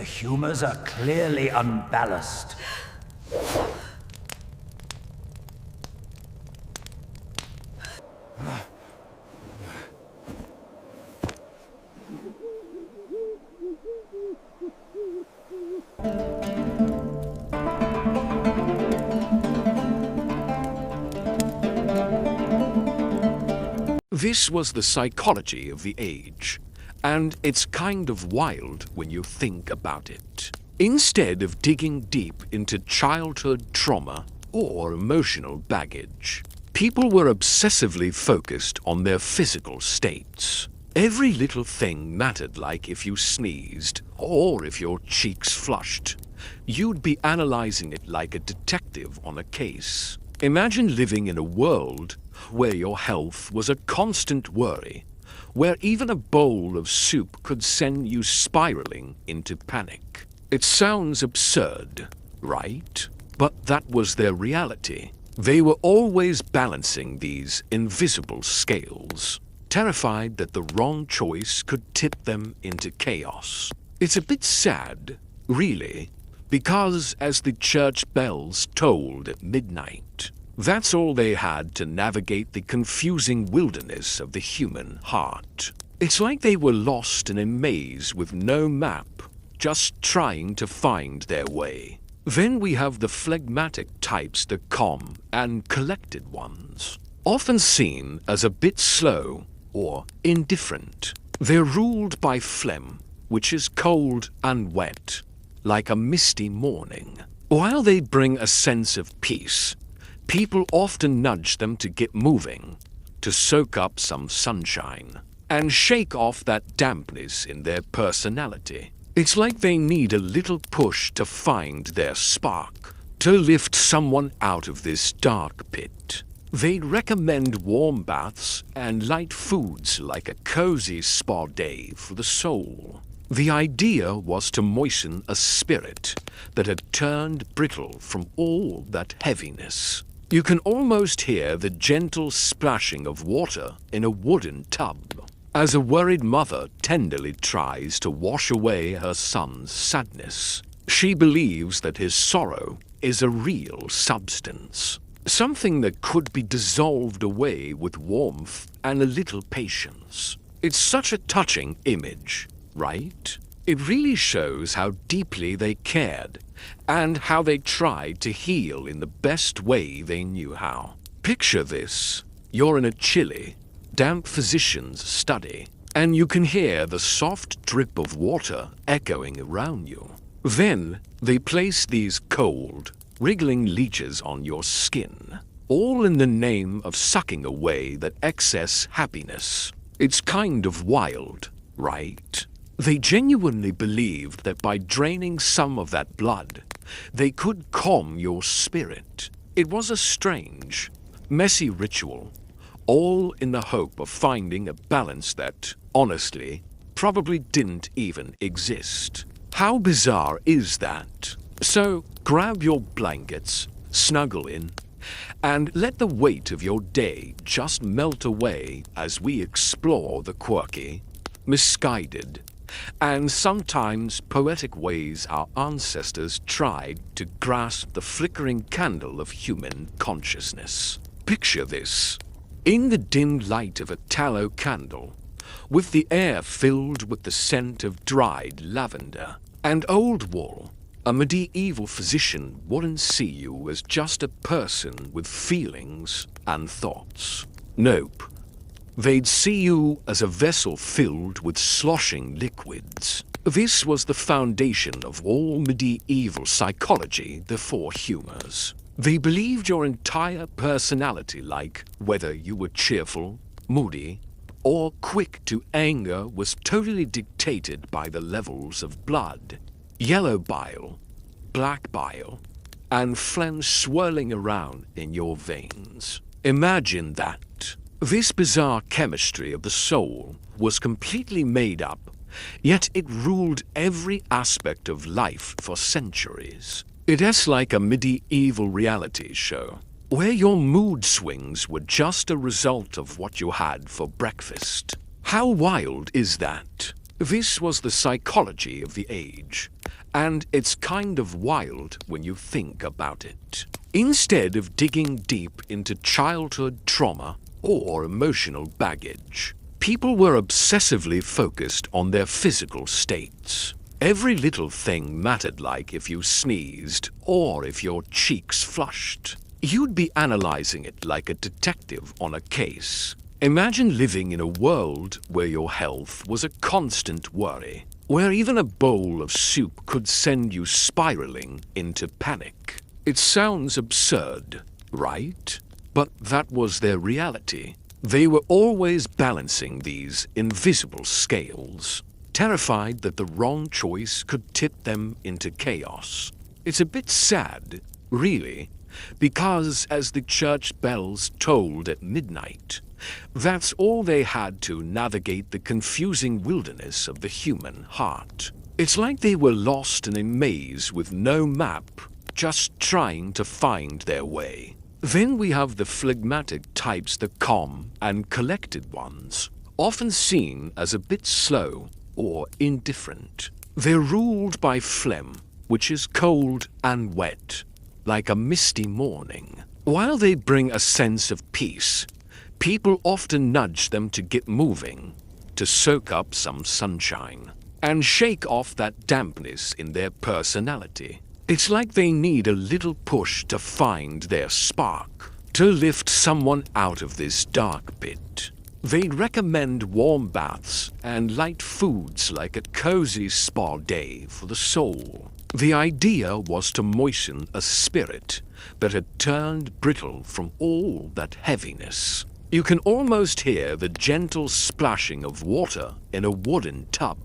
The humors are clearly unbalanced. This was the psychology of the age, and it's kind of wild when you think about it. Instead of digging deep into childhood trauma or emotional baggage, people were obsessively focused on their physical states. Every little thing mattered, like if you sneezed or if your cheeks flushed. You'd be analyzing it like a detective on a case. Imagine living in a world where your health was a constant worry, where even a bowl of soup could send you spiraling into panic. It sounds absurd, right? But that was their reality. They were always balancing these invisible scales, terrified that the wrong choice could tip them into chaos. It's a bit sad, really, because as the church bells tolled at midnight, that's all they had to navigate the confusing wilderness of the human heart. It's like they were lost in a maze with no map, just trying to find their way. Then we have the phlegmatic types, the calm and collected ones, often seen as a bit slow or indifferent. They're ruled by phlegm, which is cold and wet, like a misty morning. While they bring a sense of peace, people often nudge them to get moving, to soak up some sunshine, and shake off that dampness in their personality. It's like they need a little push to find their spark, to lift someone out of this dark pit. They'd recommend warm baths and light foods like a cozy spa day for the soul. The idea was to moisten a spirit that had turned brittle from all that heaviness. You can almost hear the gentle splashing of water in a wooden tub, as a worried mother tenderly tries to wash away her son's sadness. She believes that his sorrow is a real substance, something that could be dissolved away with warmth and a little patience. It's such a touching image, right? It really shows how deeply they cared and how they tried to heal in the best way they knew how. Picture this. You're in a chilly, damp physician's study, and you can hear the soft drip of water echoing around you. Then they place these cold, wriggling leeches on your skin, all in the name of sucking away that excess happiness. It's kind of wild, right? They genuinely believed that by draining some of that blood, they could calm your spirit. It was a strange, messy ritual, all in the hope of finding a balance that, honestly, probably didn't even exist. How bizarre is that? So grab your blankets, snuggle in, and let the weight of your day just melt away as we explore the quirky, misguided, and sometimes poetic ways our ancestors tried to grasp the flickering candle of human consciousness. Picture this. In the dim light of a tallow candle, with the air filled with the scent of dried lavender and old wool, a medieval physician wouldn't see you as just a person with feelings and thoughts. Nope. They'd see you as a vessel filled with sloshing liquids. This was the foundation of all medieval psychology, the four humors. They believed your entire personality, like whether you were cheerful, moody, or quick to anger, was totally dictated by the levels of blood, yellow bile, black bile, and phlegm swirling around in your veins. Imagine that. This bizarre chemistry of the soul was completely made up, yet it ruled every aspect of life for centuries. It is like a medieval reality show, where your mood swings were just a result of what you had for breakfast. How wild is that? This was the psychology of the age, and it's kind of wild when you think about it. Instead of digging deep into childhood trauma or emotional baggage, people were obsessively focused on their physical states. Every little thing mattered, like if you sneezed or if your cheeks flushed. You'd be analyzing it like a detective on a case. Imagine living in a world where your health was a constant worry, where even a bowl of soup could send you spiraling into panic. It sounds absurd, right? But that was their reality. They were always balancing these invisible scales, terrified that the wrong choice could tip them into chaos. It's a bit sad, really, because as the church bells tolled at midnight, that's all they had to navigate the confusing wilderness of the human heart. It's like they were lost in a maze with no map, just trying to find their way. Then we have the phlegmatic types, the calm and collected ones, often seen as a bit slow or indifferent. They're ruled by phlegm, which is cold and wet, like a misty morning. While they bring a sense of peace, people often nudge them to get moving, to soak up some sunshine, and shake off that dampness in their personality. It's like they need a little push to find their spark, to lift someone out of this dark pit. They'd recommend warm baths and light foods like a cozy spa day for the soul. The idea was to moisten a spirit that had turned brittle from all that heaviness. You can almost hear the gentle splashing of water in a wooden tub,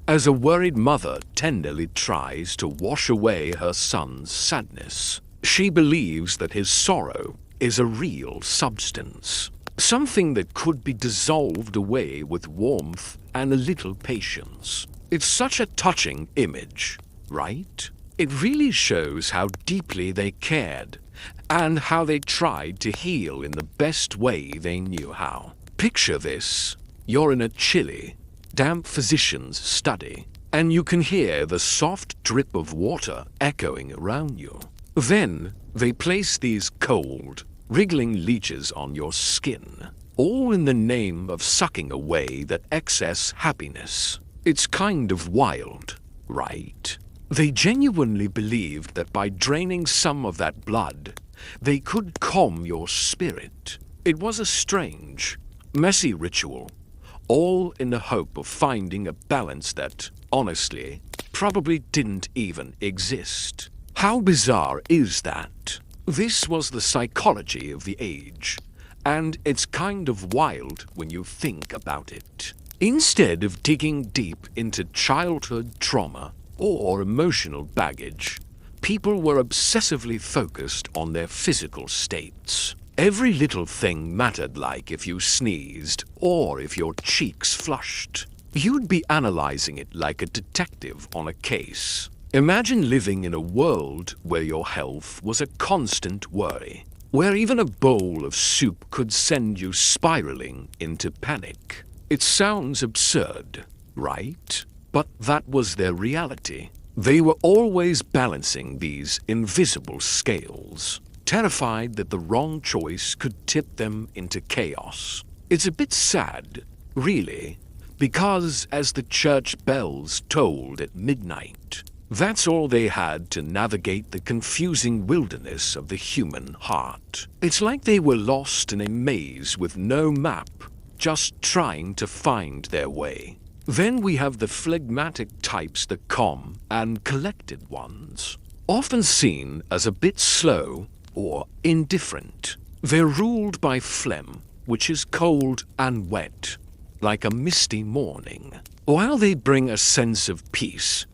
as a worried mother tenderly tries to wash away her son's sadness. She believes that his sorrow is a real substance, something that could be dissolved away with warmth and a little patience. It's such a touching image, right? It really shows how deeply they cared and how they tried to heal in the best way they knew how. Picture this. You're in a chilly, damp physician's study, and you can hear the soft drip of water echoing around you. Then they place these cold, wriggling leeches on your skin, all in the name of sucking away that excess happiness. It's kind of wild, right? They genuinely believed that by draining some of that blood, they could calm your spirit. It was a strange, messy ritual, all in the hope of finding a balance that, honestly, probably didn't even exist. How bizarre is that? This was the psychology of the age, and it's kind of wild when you think about it. Instead of digging deep into childhood trauma or emotional baggage, people were obsessively focused on their physical states. Every little thing mattered, like if you sneezed or if your cheeks flushed. You'd be analyzing it like a detective on a case. Imagine living in a world where your health was a constant worry, where even a bowl of soup could send you spiraling into panic. It sounds absurd, right? But that was their reality. They were always balancing these invisible scales, terrified that the wrong choice could tip them into chaos. It's a bit sad, really, because as the church bells tolled at midnight, that's all they had to navigate the confusing wilderness of the human heart. It's like they were lost in a maze with no map, just trying to find their way. Then we have the phlegmatic types, the calm and collected ones, often seen as a bit slow or indifferent. They're ruled by phlegm, which is cold and wet, like a misty morning. While they bring a sense of peace,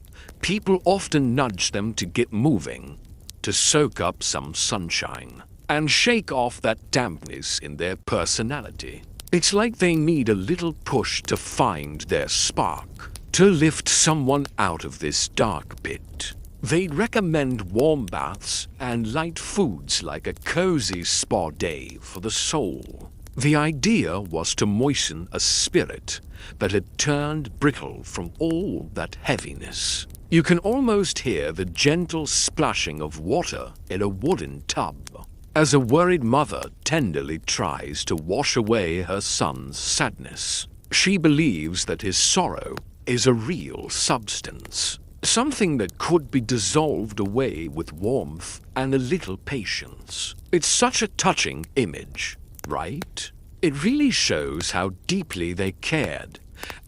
people often nudge them to get moving, to soak up some sunshine, and shake off that dampness in their personality. It's like they need a little push to find their spark, to lift someone out of this dark pit. They'd recommend warm baths and light foods like a cozy spa day for the soul. The idea was to moisten a spirit that had turned brittle from all that heaviness. You can almost hear the gentle splashing of water in a wooden tub, as a worried mother tenderly tries to wash away her son's sadness. She believes that his sorrow is a real substance, something that could be dissolved away with warmth and a little patience. It's such a touching image, right? It really shows how deeply they cared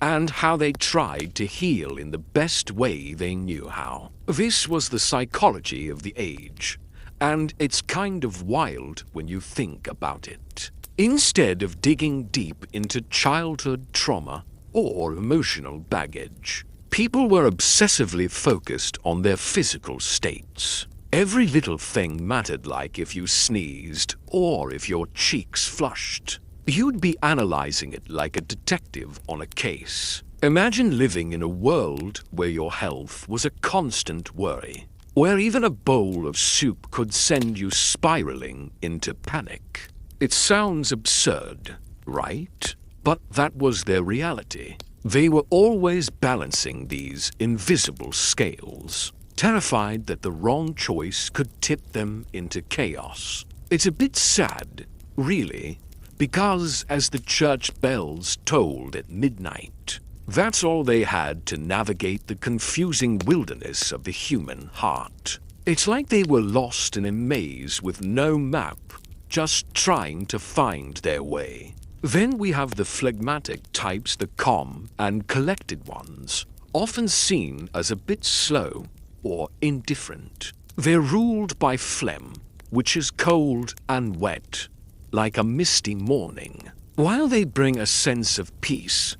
and how they tried to heal in the best way they knew how. This was the psychology of the age, and it's kind of wild when you think about it. Instead of digging deep into childhood trauma or emotional baggage, people were obsessively focused on their physical states. Every little thing mattered, like if you sneezed or if your cheeks flushed. You'd be analyzing it like a detective on a case. Imagine living in a world where your health was a constant worry, where even a bowl of soup could send you spiraling into panic. It sounds absurd, right? But that was their reality. They were always balancing these invisible scales, terrified that the wrong choice could tip them into chaos. It's a bit sad, really, because as the church bells tolled at midnight, that's all they had to navigate the confusing wilderness of the human heart. It's like they were lost in a maze with no map, just trying to find their way. Then we have the phlegmatic types, the calm and collected ones, often seen as a bit slow or indifferent. They're ruled by phlegm, which is cold and wet, like a misty morning. While they bring a sense of peace,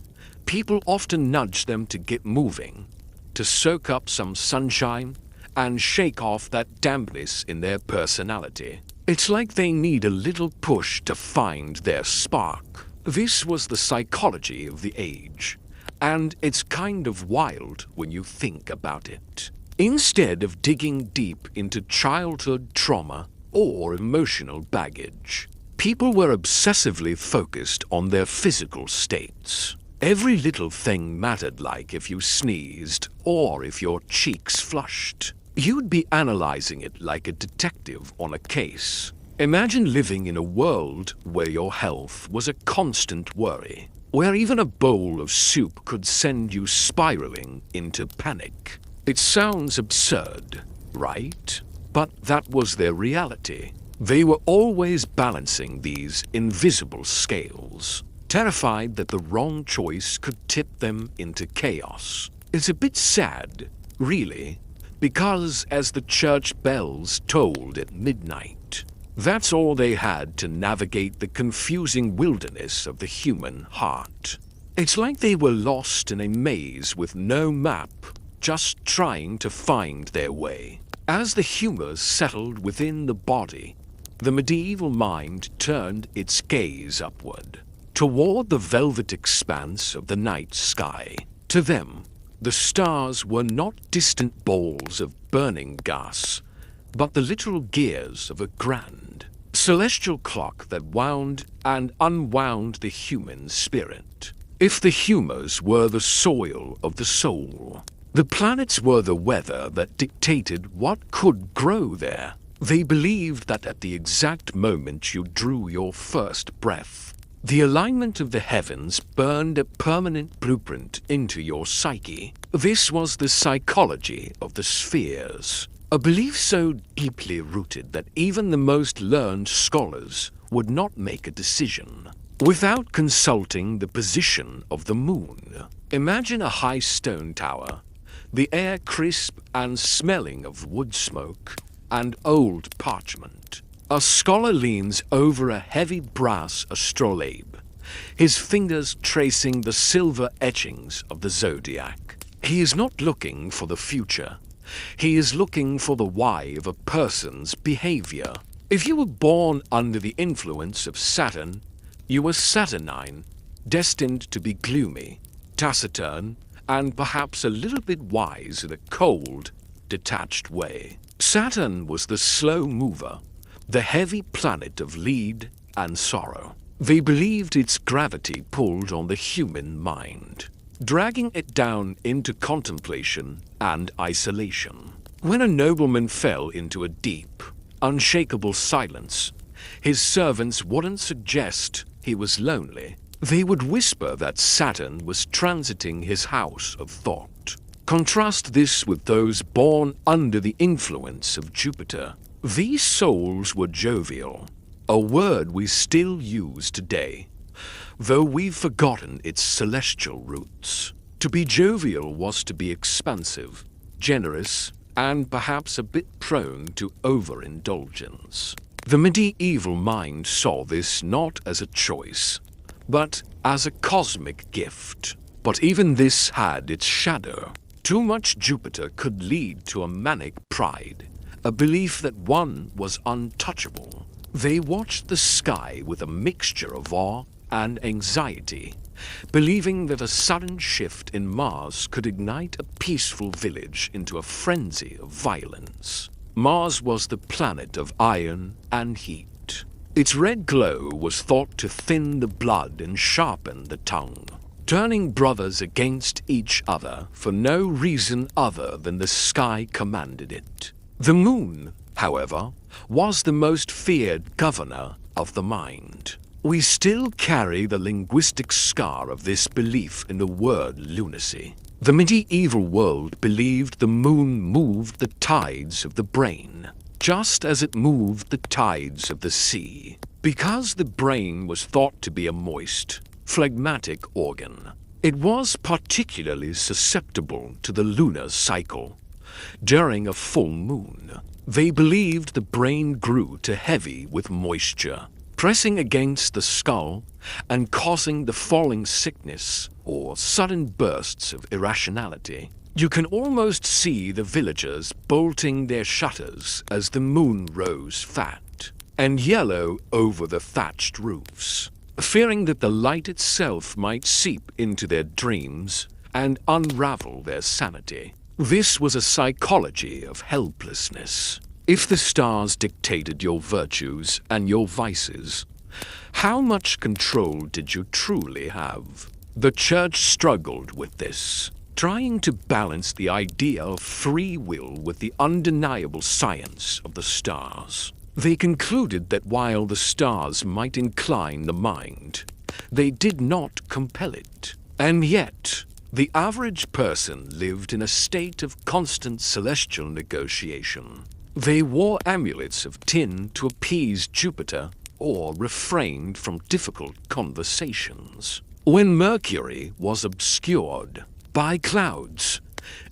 people often nudge them to get moving, to soak up some sunshine and shake off that dampness in their personality. It's like they need a little push to find their spark. This was the psychology of the age, and it's kind of wild when you think about it. Instead of digging deep into childhood trauma or emotional baggage, people were obsessively focused on their physical states. Every little thing mattered, like if you sneezed or if your cheeks flushed. You'd be analyzing it like a detective on a case. Imagine living in a world where your health was a constant worry, where even a bowl of soup could send you spiraling into panic. It sounds absurd, right? But that was their reality. They were always balancing these invisible scales, terrified that the wrong choice could tip them into chaos. It's a bit sad, really, because as the church bells tolled at midnight, that's all they had to navigate the confusing wilderness of the human heart. It's like they were lost in a maze with no map, just trying to find their way. As the humors settled within the body, the medieval mind turned its gaze upward, toward the velvet expanse of the night sky. To them, the stars were not distant balls of burning gas, but the literal gears of a grand, celestial clock that wound and unwound the human spirit. If the humors were the soil of the soul, the planets were the weather that dictated what could grow there. They believed that at the exact moment you drew your first breath, the alignment of the heavens burned a permanent blueprint into your psyche. This was the psychology of the spheres, a belief so deeply rooted that even the most learned scholars would not make a decision without consulting the position of the moon. Imagine a high stone tower, the air crisp and smelling of wood smoke and old parchment. A scholar leans over a heavy brass astrolabe, his fingers tracing the silver etchings of the zodiac. He is not looking for the future. He is looking for the why of a person's behavior. If you were born under the influence of Saturn, you were Saturnine, destined to be gloomy, taciturn, and perhaps a little bit wise in a cold, detached way. Saturn was the slow mover, the heavy planet of lead and sorrow. They believed its gravity pulled on the human mind, dragging it down into contemplation and isolation. When a nobleman fell into a deep, unshakable silence, his servants wouldn't suggest he was lonely. They would whisper that Saturn was transiting his house of thought. Contrast this with those born under the influence of Jupiter. These souls were jovial, a word we still use today, though we've forgotten its celestial roots. To be jovial was to be expansive, generous, and perhaps a bit prone to overindulgence. The medieval mind saw this not as a choice, but as a cosmic gift. But even this had its shadow. Too much Jupiter could lead to a manic pride, a belief that one was untouchable. They watched the sky with a mixture of awe and anxiety, believing that a sudden shift in Mars could ignite a peaceful village into a frenzy of violence. Mars was the planet of iron and heat. Its red glow was thought to thin the blood and sharpen the tongue, turning brothers against each other for no reason other than the sky commanded it. The moon, however, was the most feared governor of the mind. We still carry the linguistic scar of this belief in the word lunacy. The medieval world believed the moon moved the tides of the brain, just as it moved the tides of the sea. Because the brain was thought to be a moist, phlegmatic organ, it was particularly susceptible to the lunar cycle. During a full moon, they believed the brain grew too heavy with moisture, pressing against the skull and causing the falling sickness or sudden bursts of irrationality. You can almost see the villagers bolting their shutters as the moon rose fat and yellow over the thatched roofs, fearing that the light itself might seep into their dreams and unravel their sanity. This was a psychology of helplessness. If the stars dictated your virtues and your vices, how much control did you truly have? The church struggled with this, trying to balance the idea of free will with the undeniable science of the stars. They concluded that while the stars might incline the mind, they did not compel it. And yet, the average person lived in a state of constant celestial negotiation. They wore amulets of tin to appease Jupiter or refrained from difficult conversations. When Mercury was obscured by clouds,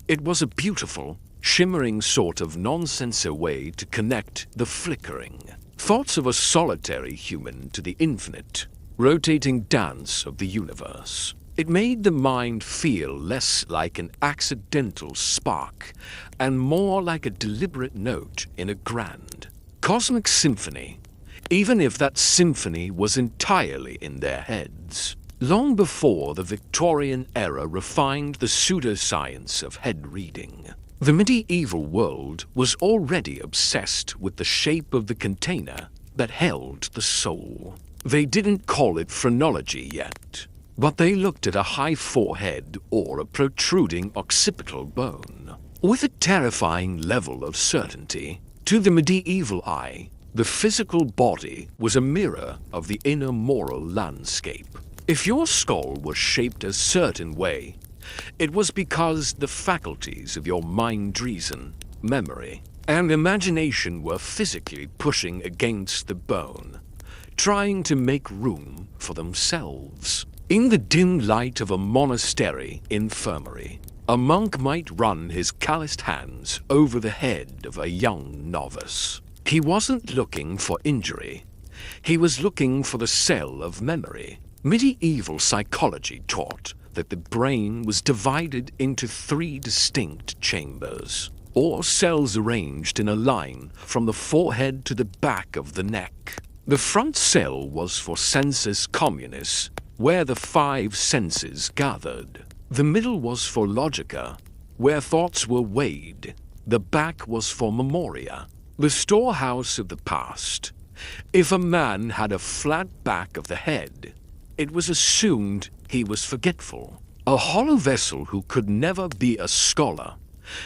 it was a beautiful, shimmering sort of nonsensical way to connect the flickering thoughts of a solitary human to the infinite, rotating dance of the universe. It made the mind feel less like an accidental spark and more like a deliberate note in a grand cosmic symphony, even if that symphony was entirely in their heads. Long before the Victorian era refined the pseudoscience of head reading, the medieval world was already obsessed with the shape of the container that held the soul. They didn't call it phrenology yet, but they looked at a high forehead or a protruding occipital bone with a terrifying level of certainty. To the medieval eye, the physical body was a mirror of the inner moral landscape. If your skull was shaped a certain way, it was because the faculties of your mind, reason, memory, and imagination were physically pushing against the bone, trying to make room for themselves. In the dim light of a monastery infirmary, a monk might run his calloused hands over the head of a young novice. He wasn't looking for injury. He was looking for the cell of memory. Medieval psychology taught that the brain was divided into 3 distinct chambers, or cells arranged in a line from the forehead to the back of the neck. The front cell was for sensus communis, where the 5 senses gathered. The middle was for logica, where thoughts were weighed. The back was for memoria, the storehouse of the past. If a man had a flat back of the head, it was assumed he was forgetful, a hollow vessel who could never be a scholar.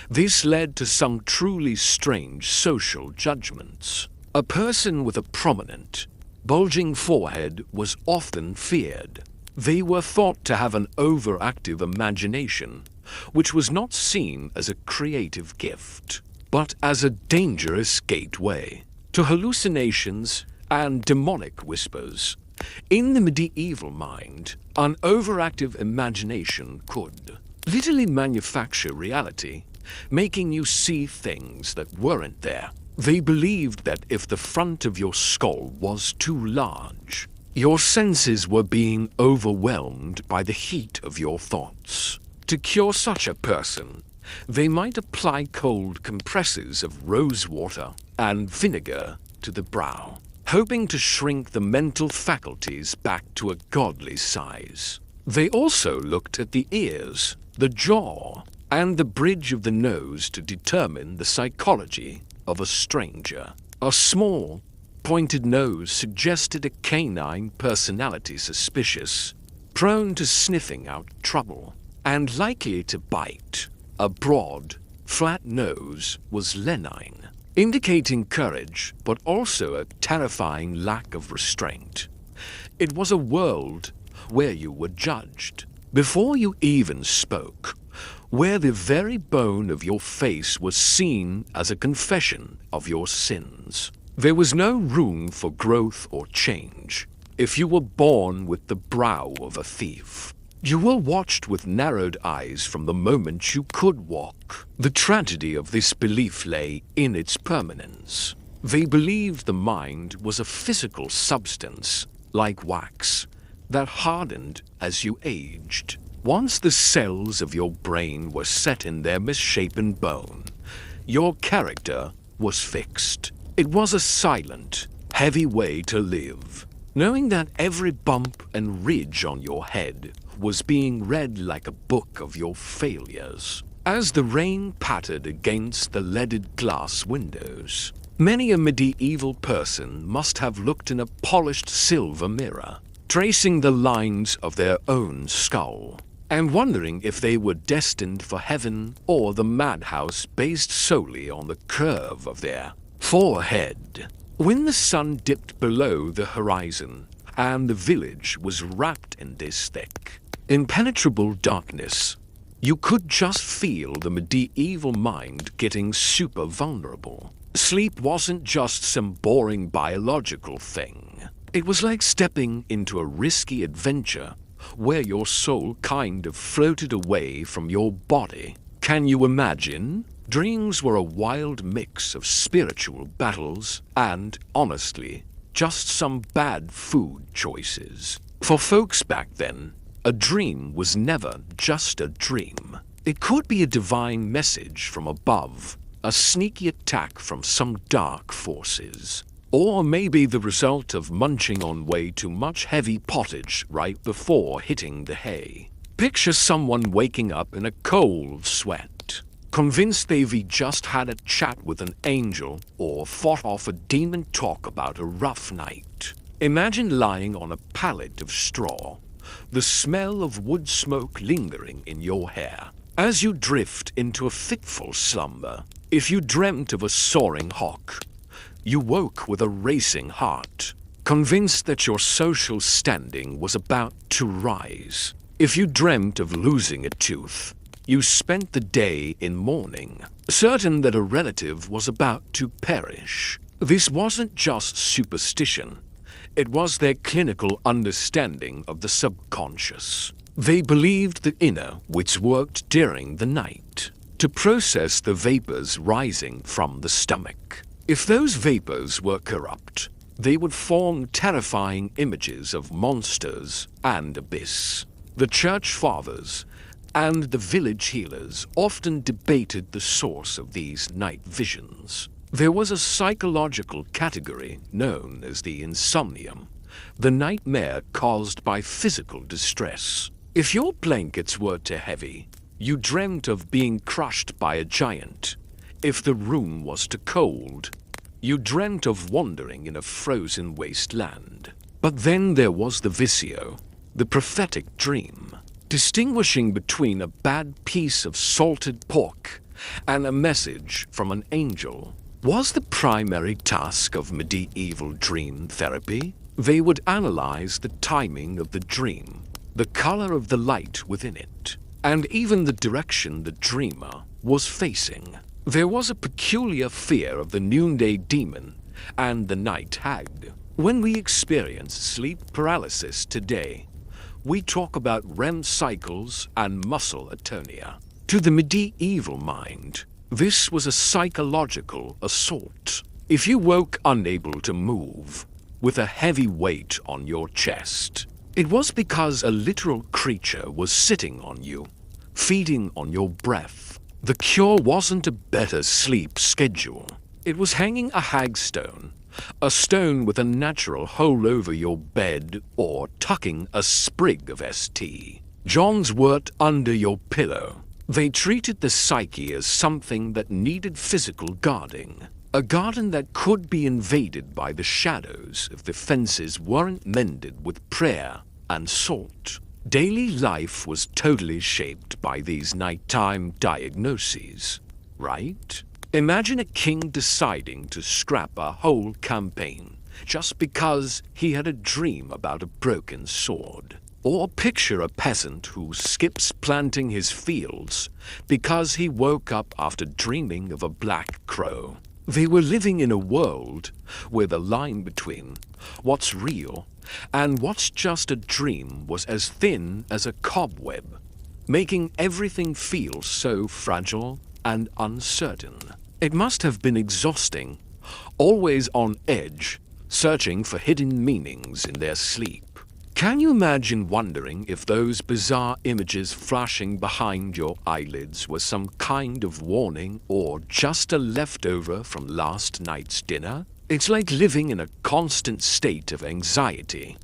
This led to some truly strange social judgments. A person with a prominent, bulging forehead was often feared. They were thought to have an overactive imagination, which was not seen as a creative gift, but as a dangerous gateway to hallucinations and demonic whispers. In the medieval mind, an overactive imagination could literally manufacture reality, making you see things that weren't there. They believed that if the front of your skull was too large, your senses were being overwhelmed by the heat of your thoughts. To cure such a person, they might apply cold compresses of rose water and vinegar to the brow, hoping to shrink the mental faculties back to a godly size. They also looked at the ears, the jaw, and the bridge of the nose to determine the psychology of a stranger. A small, pointed nose suggested a canine personality suspicious, prone to sniffing out trouble, and likely to bite. A broad, flat nose was leonine, indicating courage, but also a terrifying lack of restraint. It was a world where you were judged before you even spoke, where the very bone of your face was seen as a confession of your sins. There was no room for growth or change. If you were born with the brow of a thief, you were watched with narrowed eyes from the moment you could walk. The tragedy of this belief lay in its permanence. They believed the mind was a physical substance, like wax, that hardened as you aged. Once the cells of your brain were set in their misshapen bone, your character was fixed. It was a silent, heavy way to live, knowing that every bump and ridge on your head was being read like a book of your failures. As the rain pattered against the leaded glass windows, many a medieval person must have looked in a polished silver mirror, tracing the lines of their own skull, and wondering if they were destined for heaven or the madhouse based solely on the curve of their forehead. When the sun dipped below the horizon and the village was wrapped in this thick, impenetrable darkness, you could just feel the medieval mind getting super vulnerable. Sleep wasn't just some boring biological thing. It was like stepping into a risky adventure where your soul kind of floated away from your body. Can you imagine? Dreams were a wild mix of spiritual battles and, honestly, just some bad food choices. For folks back then, a dream was never just a dream. It could be a divine message from above, a sneaky attack from some dark forces, or maybe the result of munching on way too much heavy pottage right before hitting the hay. Picture someone waking up in a cold sweat, convinced they've just had a chat with an angel or fought off a demon talk about a rough night. Imagine lying on a pallet of straw, the smell of wood smoke lingering in your hair, as you drift into a fitful slumber. If you dreamt of a soaring hawk, you woke with a racing heart, convinced that your social standing was about to rise. If you dreamt of losing a tooth, you spent the day in mourning, certain that a relative was about to perish. This wasn't just superstition. It was their clinical understanding of the subconscious. They believed the inner, which worked during the night, to process the vapors rising from the stomach. If those vapors were corrupt, they would form terrifying images of monsters and abyss. The church fathers and the village healers often debated the source of these night visions. There was a psychological category known as the insomnium, the nightmare caused by physical distress. If your blankets were too heavy, you dreamt of being crushed by a giant. If the room was too cold, You dreamt of wandering in a frozen wasteland. But then there was the visio, the prophetic dream, distinguishing between a bad piece of salted pork and a message from an angel. Was the primary task of medieval dream therapy. They would analyze the timing of the dream, the color of the light within it, and even the direction the dreamer was facing. There was a peculiar fear of the noonday demon and the night hag. When we experience sleep paralysis today, we talk about REM cycles and muscle atonia. To the medieval mind, this was a psychological assault. If you woke unable to move, with a heavy weight on your chest, it was because a literal creature was sitting on you, feeding on your breath. The cure wasn't a better sleep schedule. It was hanging a hagstone, a stone with a natural hole over your bed, or tucking a sprig of St. John's wort under your pillow. They treated the psyche as something that needed physical guarding, a garden that could be invaded by the shadows if the fences weren't mended with prayer and salt. Daily life was totally shaped by these nighttime diagnoses, right? Imagine a king deciding to scrap a whole campaign just because he had a dream about a broken sword. Or picture a peasant who skips planting his fields because he woke up after dreaming of a black crow. They were living in a world where the line between what's real and what's just a dream was as thin as a cobweb, making everything feel so fragile and uncertain. It must have been exhausting, always on edge, searching for hidden meanings in their sleep. Can you imagine wondering if those bizarre images flashing behind your eyelids were some kind of warning or just a leftover from last night's dinner? It's like living in a constant state of anxiety,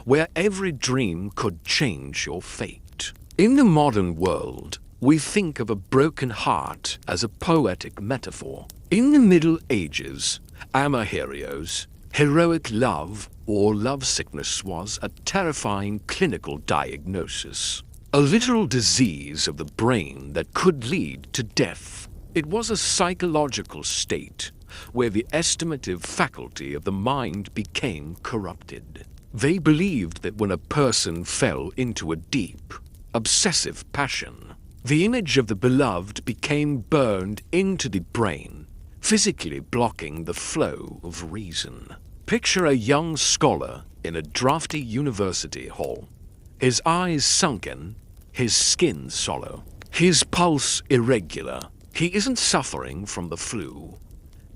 where every dream could change your fate. In the modern world, we think of a broken heart as a poetic metaphor. In the Middle Ages, Amaherios, heroic love or lovesickness was a terrifying clinical diagnosis, a literal disease of the brain that could lead to death. It was a psychological state where the estimative faculty of the mind became corrupted. They believed that when a person fell into a deep, obsessive passion, the image of the beloved became burned into the brain, physically blocking the flow of reason. Picture a young scholar in a drafty university hall, his eyes sunken, his skin sallow, his pulse irregular. He isn't suffering from the flu.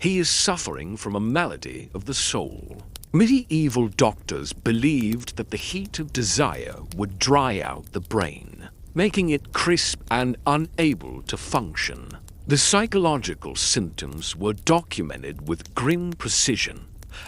He is suffering from a malady of the soul. Medieval doctors believed that the heat of desire would dry out the brain, making it crisp and unable to function. The psychological symptoms were documented with grim precision: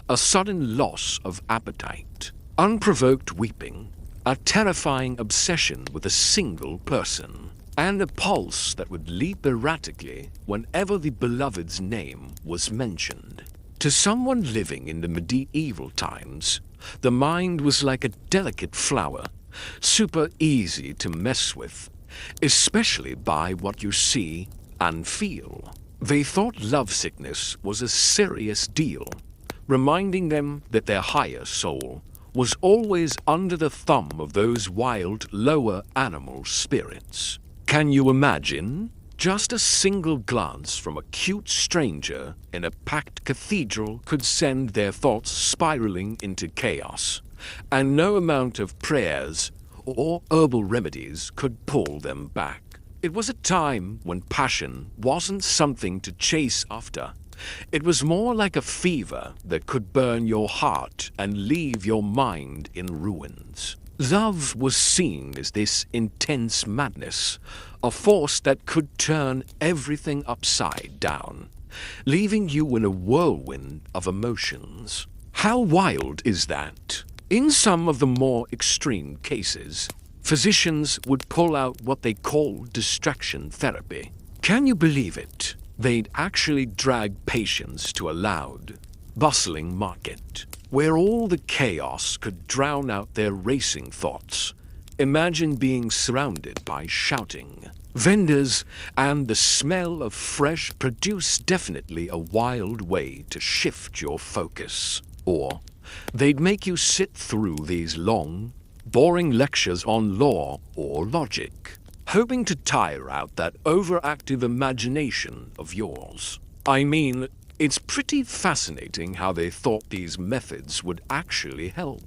a sudden loss of appetite, unprovoked weeping, a terrifying obsession with a single person, and a pulse that would leap erratically whenever the beloved's name was mentioned. To someone living in the medieval times, the mind was like a delicate flower, super easy to mess with, especially by what you see and feel. They thought lovesickness was a serious deal, reminding them that their higher soul was always under the thumb of those wild lower animal spirits. Can you imagine? Just a single glance from a cute stranger in a packed cathedral could send their thoughts spiraling into chaos, and no amount of prayers or herbal remedies could pull them back. It was a time when passion wasn't something to chase after. It was more like a fever that could burn your heart and leave your mind in ruins. Love was seen as this intense madness, a force that could turn everything upside down, leaving you in a whirlwind of emotions. How wild is that? In some of the more extreme cases, physicians would pull out what they call distraction therapy. Can you believe it? They'd actually drag patients to a loud, bustling market, where all the chaos could drown out their racing thoughts. Imagine being surrounded by shouting vendors, and the smell of fresh produce definitely a wild way to shift your focus. Or they'd make you sit through these long, boring lectures on law or logic, hoping to tire out that overactive imagination of yours. I mean, it's pretty fascinating how they thought these methods would actually help.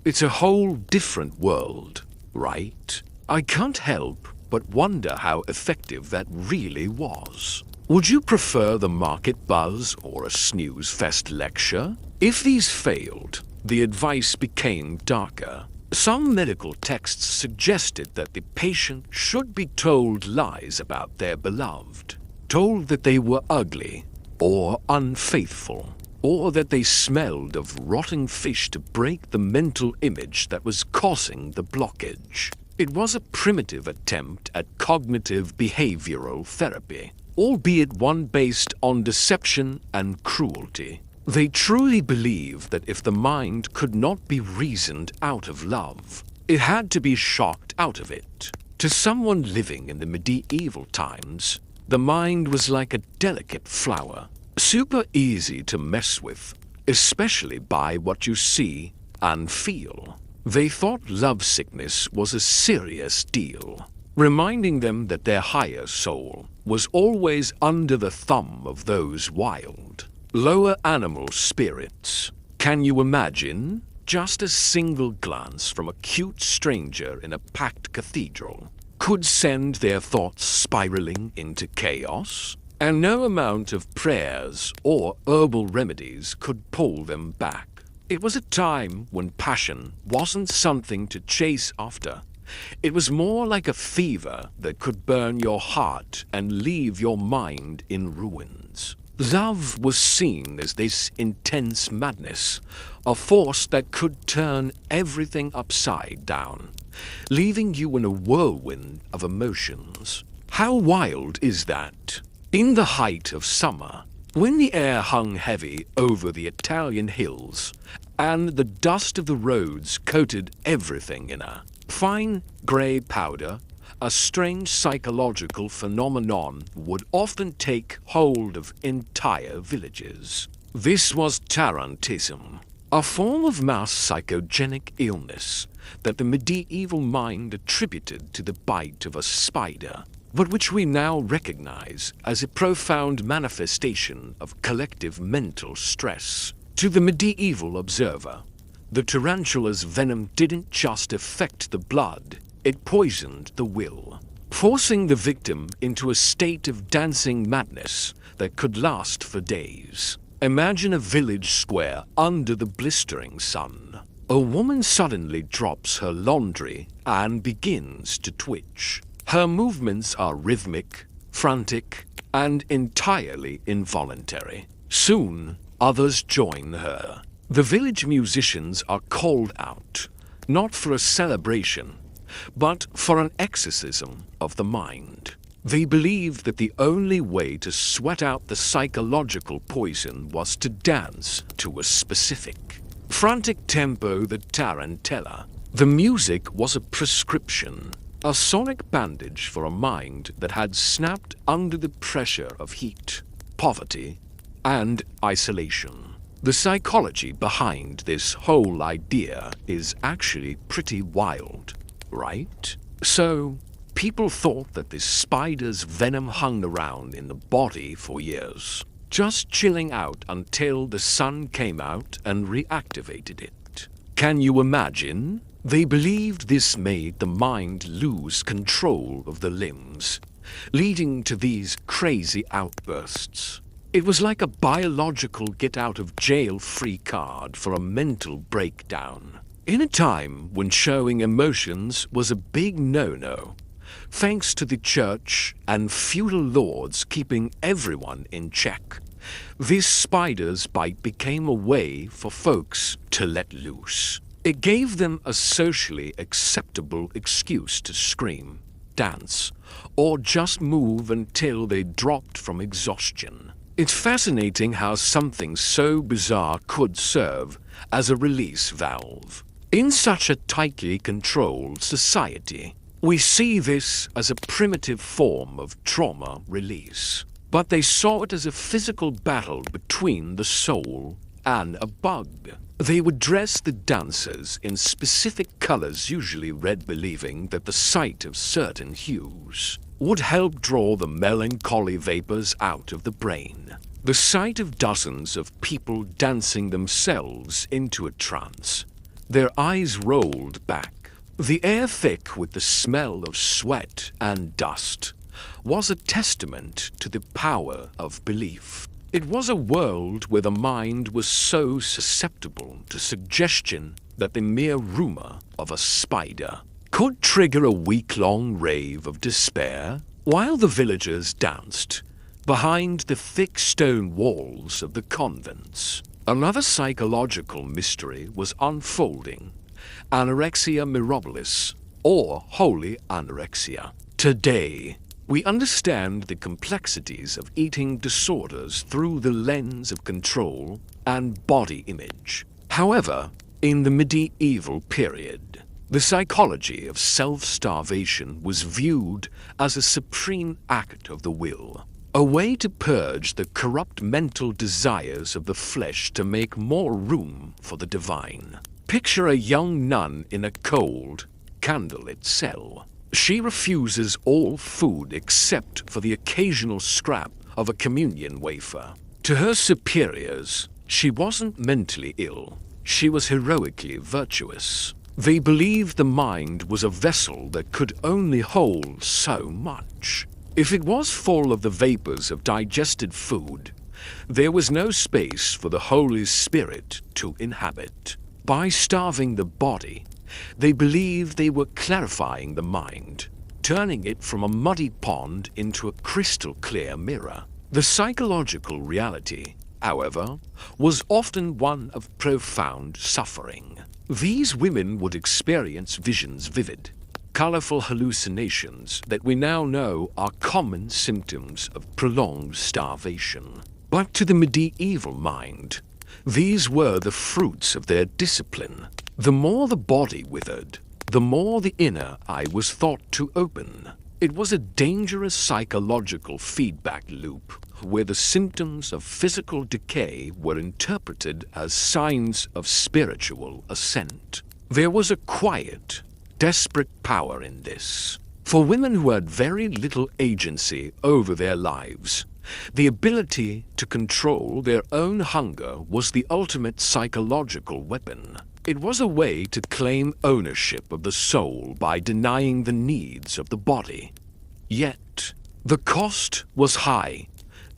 It's a whole different world, right? I can't help but wonder how effective that really was. Would you prefer the market buzz or a snooze fest lecture? If these failed, the advice became darker. Some medical texts suggested that the patient should be told lies about their beloved, told that they were ugly or unfaithful, or that they smelled of rotting fish to break the mental image that was causing the blockage. It was a primitive attempt at cognitive behavioral therapy, albeit one based on deception and cruelty. They truly believed that if the mind could not be reasoned out of love, it had to be shocked out of it. To someone living in the medieval times, the mind was like a delicate flower, super easy to mess with, especially by what you see and feel. They thought lovesickness was a serious deal, reminding them that their higher soul was always under the thumb of those wild, lower animal spirits. Can you imagine? Just a single glance from a cute stranger in a packed cathedral could send their thoughts spiraling into chaos, and no amount of prayers or herbal remedies could pull them back. It was a time when passion wasn't something to chase after. It was more like a fever that could burn your heart and leave your mind in ruins. Love was seen as this intense madness, a force that could turn everything upside down, leaving you in a whirlwind of emotions. How wild is that? In the height of summer, when the air hung heavy over the Italian hills, and the dust of the roads coated everything in a fine grey powder, a strange psychological phenomenon would often take hold of entire villages. This was tarantism, a form of mass psychogenic illness that the medieval mind attributed to the bite of a spider, but which we now recognize as a profound manifestation of collective mental stress. To the medieval observer, the tarantula's venom didn't just affect the blood, it poisoned the will, forcing the victim into a state of dancing madness that could last for days. Imagine a village square under the blistering sun. A woman suddenly drops her laundry and begins to twitch. Her movements are rhythmic, frantic, and entirely involuntary. Soon, others join her. The village musicians are called out, not for a celebration, but for an exorcism of the mind. They believed that the only way to sweat out the psychological poison was to dance to a specific, frantic tempo, the tarantella. The music was a prescription, a sonic bandage for a mind that had snapped under the pressure of heat, poverty, and isolation. The psychology behind this whole idea is actually pretty wild, right? So, people thought that this spider's venom hung around in the body for years, just chilling out until the sun came out and reactivated it. Can you imagine? They believed this made the mind lose control of the limbs, leading to these crazy outbursts. It was like a biological get-out-of-jail-free card for a mental breakdown. In a time when showing emotions was a big no-no, thanks to the church and feudal lords keeping everyone in check, this spider's bite became a way for folks to let loose. It gave them a socially acceptable excuse to scream, dance, or just move until they dropped from exhaustion. It's fascinating how something so bizarre could serve as a release valve. In such a tightly controlled society, we see this as a primitive form of trauma release. But they saw it as a physical battle between the soul and a bug. They would dress the dancers in specific colors, usually red, believing that the sight of certain hues would help draw the melancholy vapors out of the brain. The sight of dozens of people dancing themselves into a trance, their eyes rolled back, the air thick with the smell of sweat and dust, was a testament to the power of belief. It was a world where the mind was so susceptible to suggestion that the mere rumor of a spider could trigger a week-long rave of despair. While the villagers danced behind the thick stone walls of the convents, another psychological mystery was unfolding: anorexia mirabilis, or holy anorexia. Today, we understand the complexities of eating disorders through the lens of control and body image. However, in the medieval period, the psychology of self-starvation was viewed as a supreme act of the will, a way to purge the corrupt mental desires of the flesh to make more room for the divine. Picture a young nun in a cold, candlelit cell. She refuses all food except for the occasional scrap of a communion wafer. To her superiors, she wasn't mentally ill. She was heroically virtuous. They believed the mind was a vessel that could only hold so much. If it was full of the vapors of digested food, there was no space for the Holy Spirit to inhabit. By starving the body, they believed they were clarifying the mind, turning it from a muddy pond into a crystal-clear mirror. The psychological reality, however, was often one of profound suffering. These women would experience visions, vivid, colorful hallucinations that we now know are common symptoms of prolonged starvation. But to the medieval mind, these were the fruits of their discipline. The more the body withered, the more the inner eye was thought to open. It was a dangerous psychological feedback loop where the symptoms of physical decay were interpreted as signs of spiritual ascent. There was a quiet, desperate power in this. For women who had very little agency over their lives, the ability to control their own hunger was the ultimate psychological weapon. It was a way to claim ownership of the soul by denying the needs of the body. Yet, the cost was high.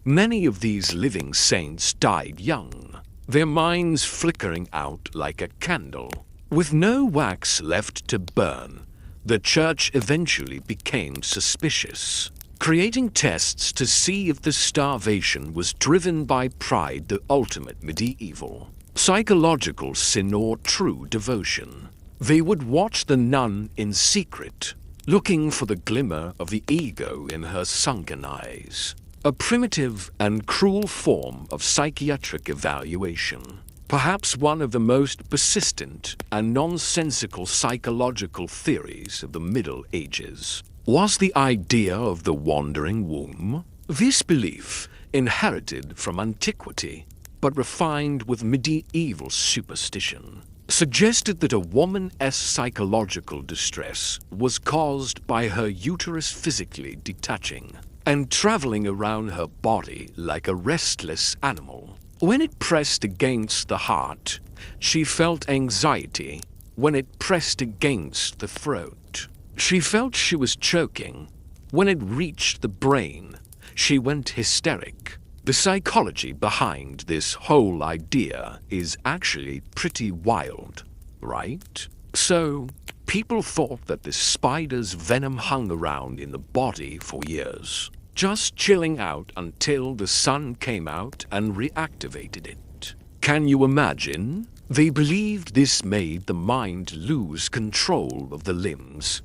Many of these living saints died young, their minds flickering out like a candle. With no wax left to burn, the church eventually became suspicious, creating tests to see if the starvation was driven by pride, the ultimate medieval psychological sin, or true devotion. They would watch the nun in secret, looking for the glimmer of the ego in her sunken eyes. A primitive and cruel form of psychiatric evaluation. Perhaps one of the most persistent and nonsensical psychological theories of the Middle Ages was the idea of the wandering womb. This belief, inherited from antiquity, but refined with medieval superstition, suggested that a woman's psychological distress was caused by her uterus physically detaching and traveling around her body like a restless animal. When it pressed against the heart, she felt anxiety. When it pressed against the throat, she felt she was choking. When it reached the brain, she went hysteric. The psychology behind this whole idea is actually pretty wild, right? So, people thought that the spider's venom hung around in the body for years, just chilling out until the sun came out and reactivated it. Can you imagine? They believed this made the mind lose control of the limbs,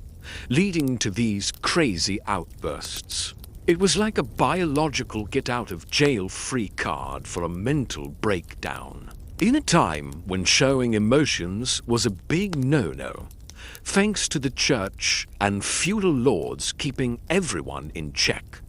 leading to these crazy outbursts. It was like a biological get-out-of-jail-free card for a mental breakdown. In a time when showing emotions was a big no-no, thanks to the church and feudal lords keeping everyone in check,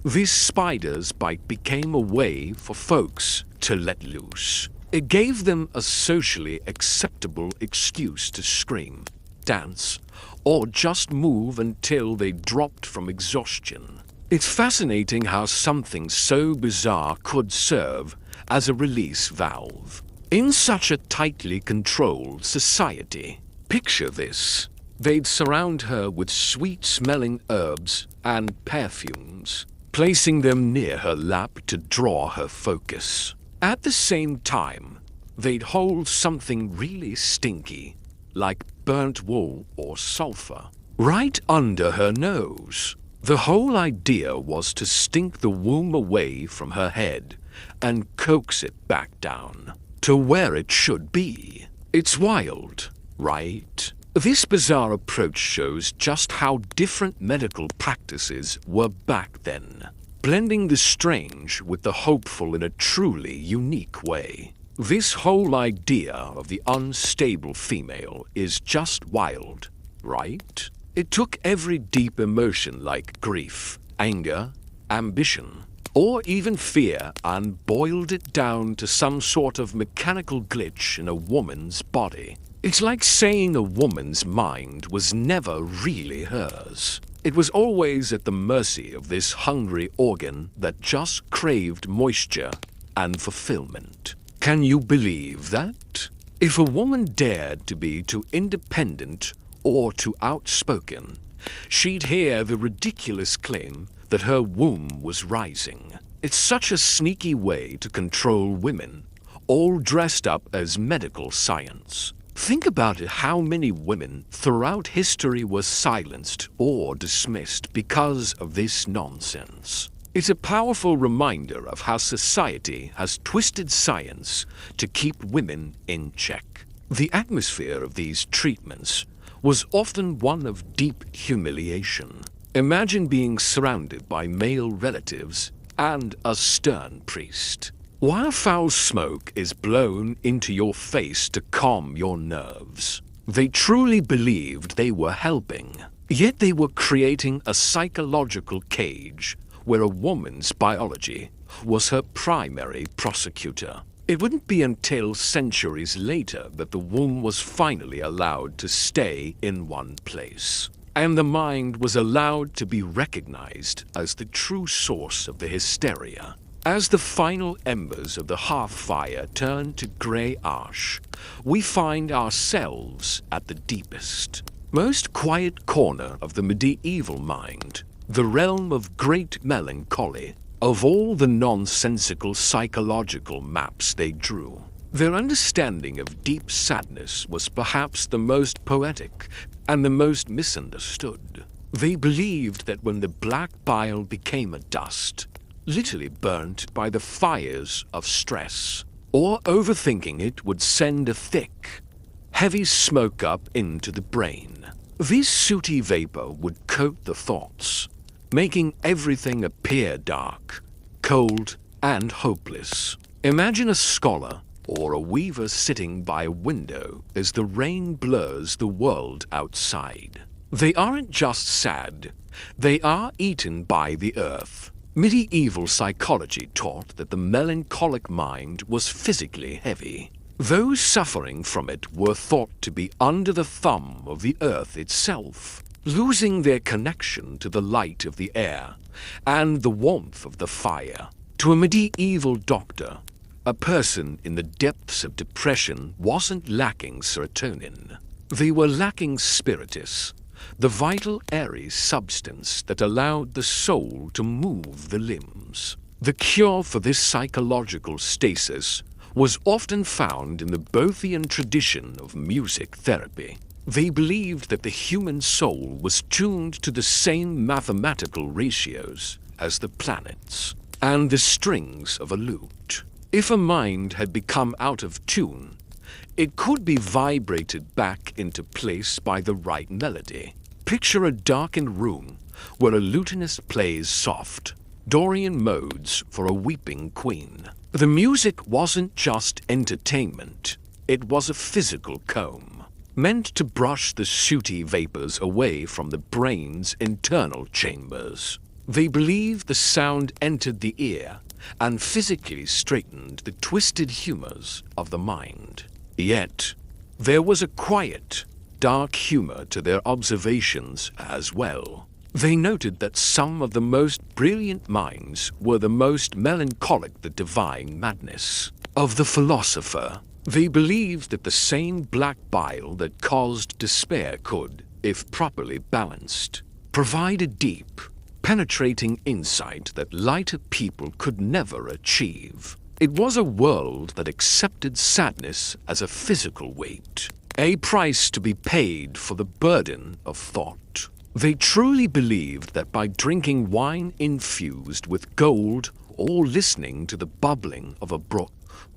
this spider's bite became a way for folks to let loose. It gave them a socially acceptable excuse to scream, dance, or just move until they dropped from exhaustion. It's fascinating how something so bizarre could serve as a release valve. In such a tightly controlled society, picture this. They'd surround her with sweet-smelling herbs and perfumes, placing them near her lap to draw her focus. At the same time, they'd hold something really stinky, like burnt wool or sulfur, right under her nose. The whole idea was to stink the womb away from her head and coax it back down to where it should be. It's wild, right? This bizarre approach shows just how different medical practices were back then, blending the strange with the hopeful in a truly unique way. This whole idea of the unstable female is just wild, right? It took every deep emotion like grief, anger, ambition, or even fear and boiled it down to some sort of mechanical glitch in a woman's body. It's like saying a woman's mind was never really hers. It was always at the mercy of this hungry organ that just craved moisture and fulfillment. Can you believe that? If a woman dared to be too independent or too outspoken, she'd hear the ridiculous claim that her womb was rising. It's such a sneaky way to control women, all dressed up as medical science. Think about it, how many women throughout history were silenced or dismissed because of this nonsense. It's a powerful reminder of how society has twisted science to keep women in check. The atmosphere of these treatments was often one of deep humiliation. Imagine being surrounded by male relatives and a stern priest, while foul smoke is blown into your face to calm your nerves. They truly believed they were helping, yet they were creating a psychological cage where a woman's biology was her primary prosecutor. It wouldn't be until centuries later that the womb was finally allowed to stay in one place, and the mind was allowed to be recognized as the true source of the hysteria. As the final embers of the hearth fire turn to grey ash, we find ourselves at the deepest, most quiet corner of the medieval mind, the realm of great melancholy. Of all the nonsensical psychological maps they drew, their understanding of deep sadness was perhaps the most poetic and the most misunderstood. They believed that when the black bile became a dust, literally burnt by the fires of stress, or overthinking it would send a thick, heavy smoke up into the brain. This sooty vapor would coat the thoughts, making everything appear dark, cold, and hopeless. Imagine a scholar or a weaver sitting by a window as the rain blurs the world outside. They aren't just sad, they are eaten by the earth. Medieval psychology taught that the melancholic mind was physically heavy. Those suffering from it were thought to be under the thumb of the earth itself, losing their connection to the light of the air and the warmth of the fire. To a medieval doctor, a person in the depths of depression wasn't lacking serotonin. They were lacking spiritus, the vital airy substance that allowed the soul to move the limbs. The cure for this psychological stasis was often found in the Bothian tradition of music therapy. They believed that the human soul was tuned to the same mathematical ratios as the planets and the strings of a lute. If a mind had become out of tune, it could be vibrated back into place by the right melody. Picture a darkened room where a lutanist plays soft, Dorian modes for a weeping queen. The music wasn't just entertainment, it was a physical comb, meant to brush the sooty vapors away from the brain's internal chambers. They believed the sound entered the ear and physically straightened the twisted humors of the mind. Yet, there was a quiet, dark humor to their observations as well. They noted that some of the most brilliant minds were the most melancholic, the divine madness of the philosopher. They believed that the same black bile that caused despair could, if properly balanced, provide a deep, penetrating insight that lighter people could never achieve. It was a world that accepted sadness as a physical weight, a price to be paid for the burden of thought. They truly believed that by drinking wine infused with gold or listening to the bubbling of a brook,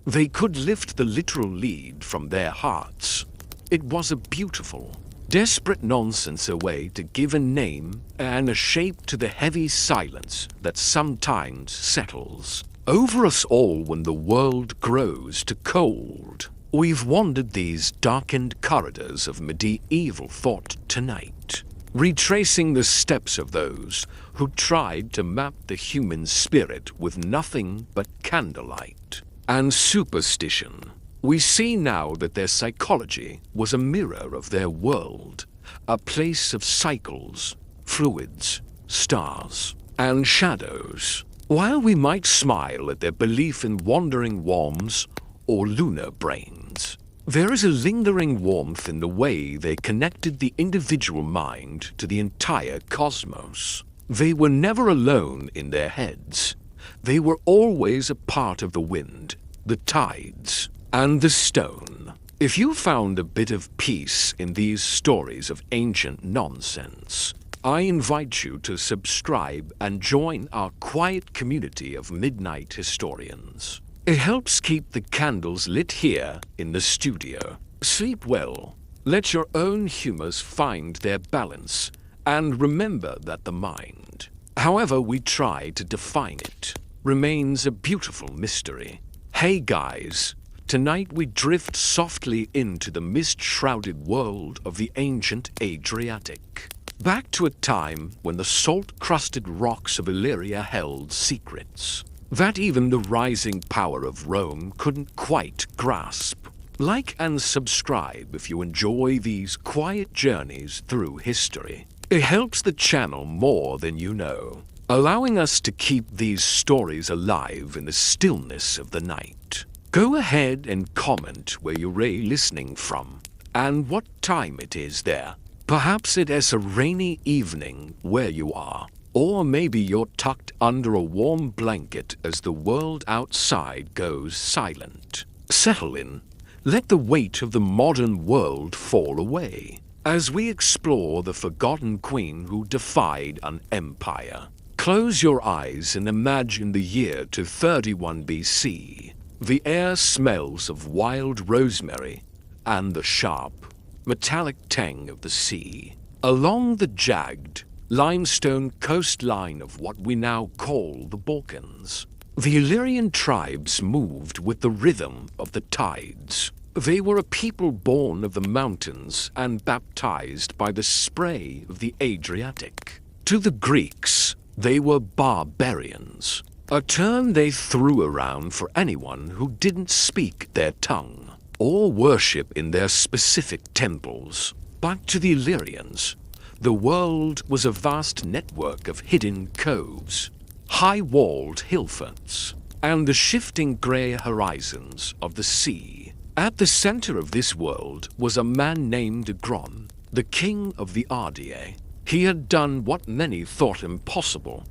they could lift the literal lid from their hearts. It was a beautiful, desperate nonsense, a way to give a name and a shape to the heavy silence that sometimes settles over us all when the world grows too cold. We've wandered these darkened corridors of medieval thought tonight, retracing the steps of those who tried to map the human spirit with nothing but candlelight and superstition. We see now that their psychology was a mirror of their world, a place of cycles, fluids, stars, and shadows. While we might smile at their belief in wandering worms or lunar brains, there is a lingering warmth in the way they connected the individual mind to the entire cosmos. They were never alone in their heads. They were always a part of the wind, the tides, and the stone. If you found a bit of peace in these stories of ancient nonsense, I invite you to subscribe and join our quiet community of midnight historians. It helps keep the candles lit here in the studio. Sleep well, let your own humors find their balance, and remember that the mind, however we try to define it, remains a beautiful mystery. Hey guys, tonight we drift softly into the mist-shrouded world of the ancient Adriatic. Back to a time when the salt-crusted rocks of Illyria held secrets that even the rising power of Rome couldn't quite grasp. Like and subscribe if you enjoy these quiet journeys through history. It helps the channel more than you know, allowing us to keep these stories alive in the stillness of the night. Go ahead and comment where you're listening from and what time it is there. Perhaps it is a rainy evening where you are, or maybe you're tucked under a warm blanket as the world outside goes silent. Settle in. Let the weight of the modern world fall away as we explore the forgotten queen who defied an empire. Close your eyes and imagine the year 231 BC. The air smells of wild rosemary and the sharp, metallic tang of the sea. Along the jagged, limestone coastline of what we now call the Balkans, the Illyrian tribes moved with the rhythm of the tides. They were a people born of the mountains and baptized by the spray of the Adriatic. To the Greeks, they were barbarians, a term they threw around for anyone who didn't speak their tongue or worship in their specific temples. Back to the Illyrians, the world was a vast network of hidden coves, high-walled hillforts, and the shifting grey horizons of the sea. At the center of this world was a man named Agron, the king of the Ardii. He had done what many thought impossible.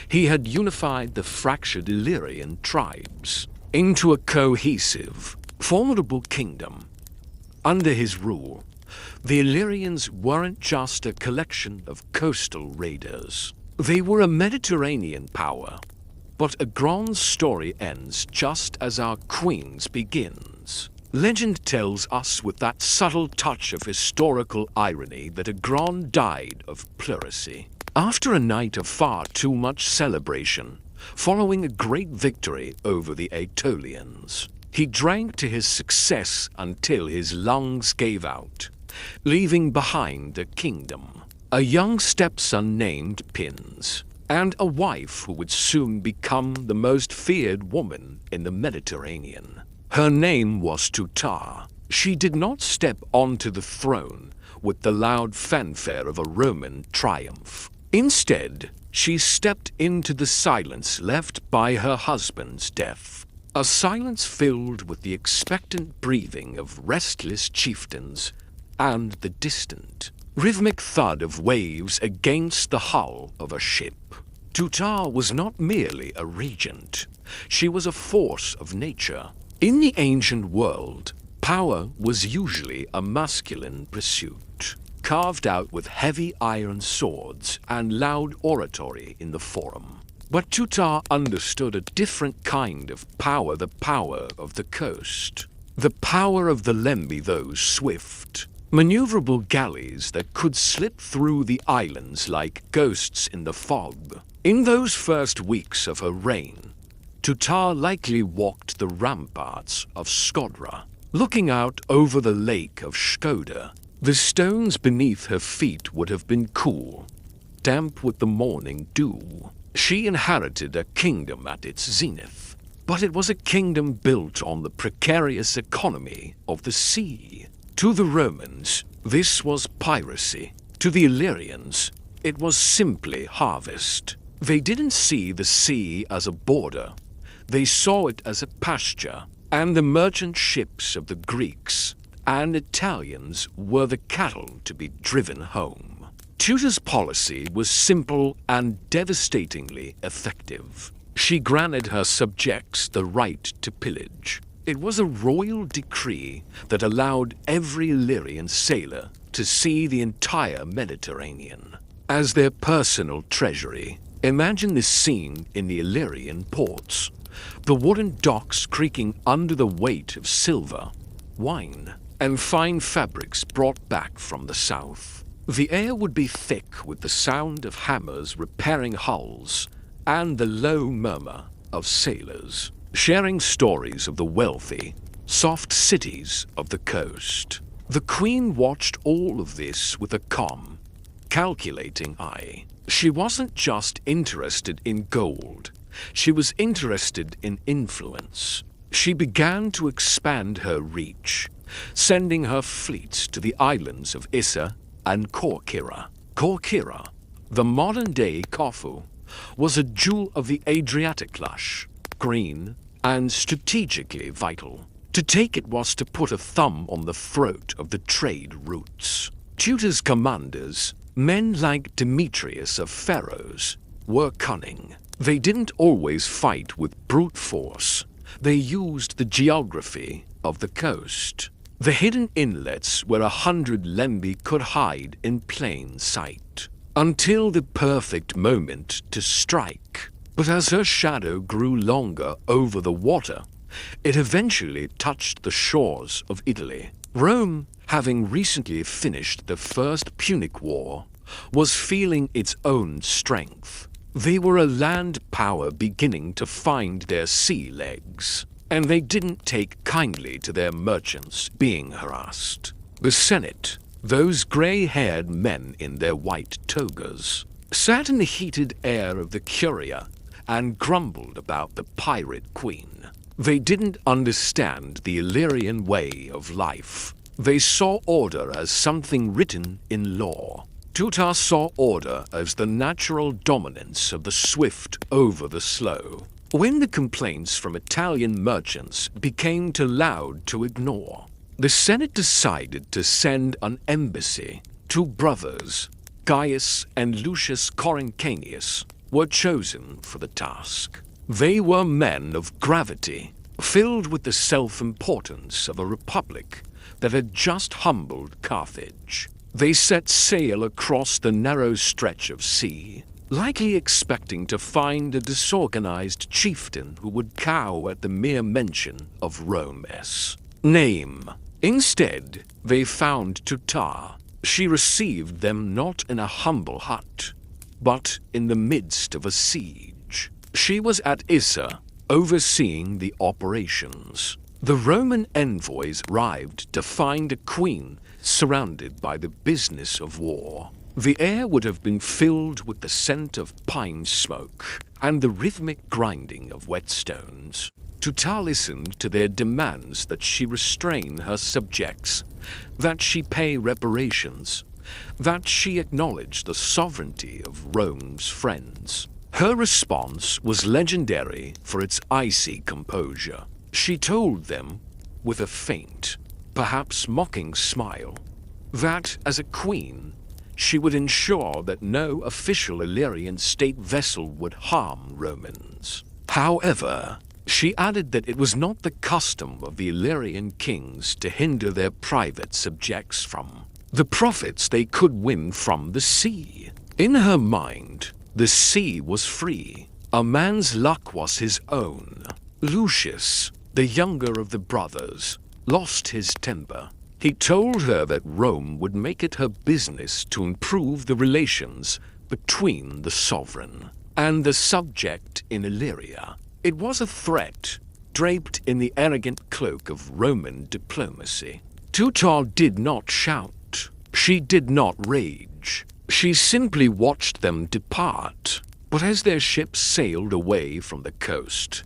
He had unified the fractured Illyrian tribes into a cohesive, formidable kingdom. Under his rule, the Illyrians weren't just a collection of coastal raiders. They were a Mediterranean power. But Agron's story ends just as our queen's begins. Legend tells us with that subtle touch of historical irony that Agron died of pleurisy. After a night of far too much celebration, following a great victory over the Aetolians, he drank to his success until his lungs gave out, leaving behind a kingdom, a young stepson named Pins, and a wife who would soon become the most feared woman in the Mediterranean. Her name was Teuta. She did not step onto the throne with the loud fanfare of a Roman triumph. Instead, she stepped into the silence left by her husband's death, a silence filled with the expectant breathing of restless chieftains and the distant, rhythmic thud of waves against the hull of a ship. Teuta was not merely a regent. She was a force of nature. In the ancient world, power was usually a masculine pursuit, carved out with heavy iron swords and loud oratory in the forum. But Teuta understood a different kind of power, the power of the coast. The power of the lembi, those swift, maneuverable galleys that could slip through the islands like ghosts in the fog. In those first weeks of her reign, Teuta likely walked the ramparts of Skodra, looking out over the lake of Skoda. The stones beneath her feet would have been cool, damp with the morning dew. She inherited a kingdom at its zenith, but it was a kingdom built on the precarious economy of the sea. To the Romans, this was piracy. To the Illyrians, it was simply harvest. They didn't see the sea as a border. They saw it as a pasture, and the merchant ships of the Greeks and Italians were the cattle to be driven home. Teuta's policy was simple and devastatingly effective. She granted her subjects the right to pillage. It was a royal decree that allowed every Illyrian sailor to see the entire Mediterranean as their personal treasury. Imagine this scene in the Illyrian ports. The wooden docks creaking under the weight of silver, wine, and fine fabrics brought back from the south. The air would be thick with the sound of hammers repairing hulls and the low murmur of sailors, sharing stories of the wealthy, soft cities of the coast. The queen watched all of this with a calm, calculating eye. She wasn't just interested in gold. She was interested in influence. She began to expand her reach, sending her fleets to the islands of Issa and Corcyra. Corcyra, the modern-day Corfu, was a jewel of the Adriatic lush, green, and strategically vital. To take it was to put a thumb on the throat of the trade routes. Teuta's commanders, men like Demetrius of Pharos, were cunning. They didn't always fight with brute force. They used the geography of the coast. The hidden inlets where 100 lembi could hide in plain sight, until the perfect moment to strike. But as her shadow grew longer over the water, it eventually touched the shores of Italy. Rome, having recently finished the First Punic War, was feeling its own strength. They were a land power beginning to find their sea legs, and they didn't take kindly to their merchants being harassed. The Senate, those grey-haired men in their white togas, sat in the heated air of the Curia and grumbled about the pirate queen. They didn't understand the Illyrian way of life. They saw order as something written in law. Teuta saw order as the natural dominance of the swift over the slow. When the complaints from Italian merchants became too loud to ignore, the Senate decided to send an embassy. Two brothers, Gaius and Lucius Coruncanius, were chosen for the task. They were men of gravity, filled with the self-importance of a republic that had just humbled Carthage. They set sail across the narrow stretch of sea, likely expecting to find a disorganized chieftain who would cow at the mere mention of Rome. name. Instead, they found Teuta. She received them not in a humble hut, but in the midst of a siege. She was at Issa, overseeing the operations. The Roman envoys arrived to find a queen surrounded by the business of war. The air would have been filled with the scent of pine smoke and the rhythmic grinding of whetstones. Teuta listened to their demands that she restrain her subjects, that she pay reparations, that she acknowledge the sovereignty of Rome's friends. Her response was legendary for its icy composure. She told them, with a faint, perhaps mocking smile, that as a queen, she would ensure that no official Illyrian state vessel would harm Romans. However, she added that it was not the custom of the Illyrian kings to hinder their private subjects from the profits they could win from the sea. In her mind, the sea was free. A man's luck was his own. Lucius, the younger of the brothers, lost his temper. He told her that Rome would make it her business to improve the relations between the sovereign and the subject in Illyria. It was a threat, draped in the arrogant cloak of Roman diplomacy. Teuta did not shout. She did not rage. She simply watched them depart. But as their ship sailed away from the coast,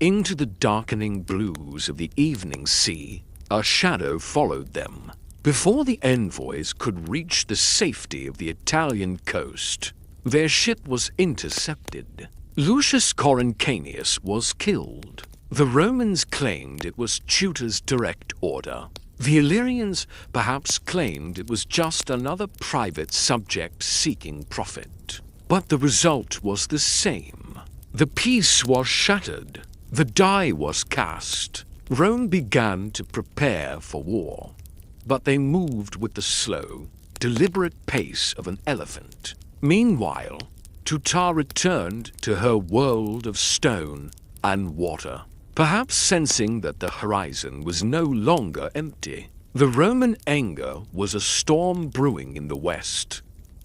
into the darkening blues of the evening sea, a shadow followed them. Before the envoys could reach the safety of the Italian coast, their ship was intercepted. Lucius Coruncanius was killed. The Romans claimed it was Teuta's direct order. The Illyrians perhaps claimed it was just another private subject seeking profit. But the result was the same. The peace was shattered. The die was cast. Rome began to prepare for war. But they moved with the slow, deliberate pace of an elephant. Meanwhile, Teuta returned to her world of stone and water, perhaps sensing that the horizon was no longer empty. The Roman anger was a storm brewing in the west,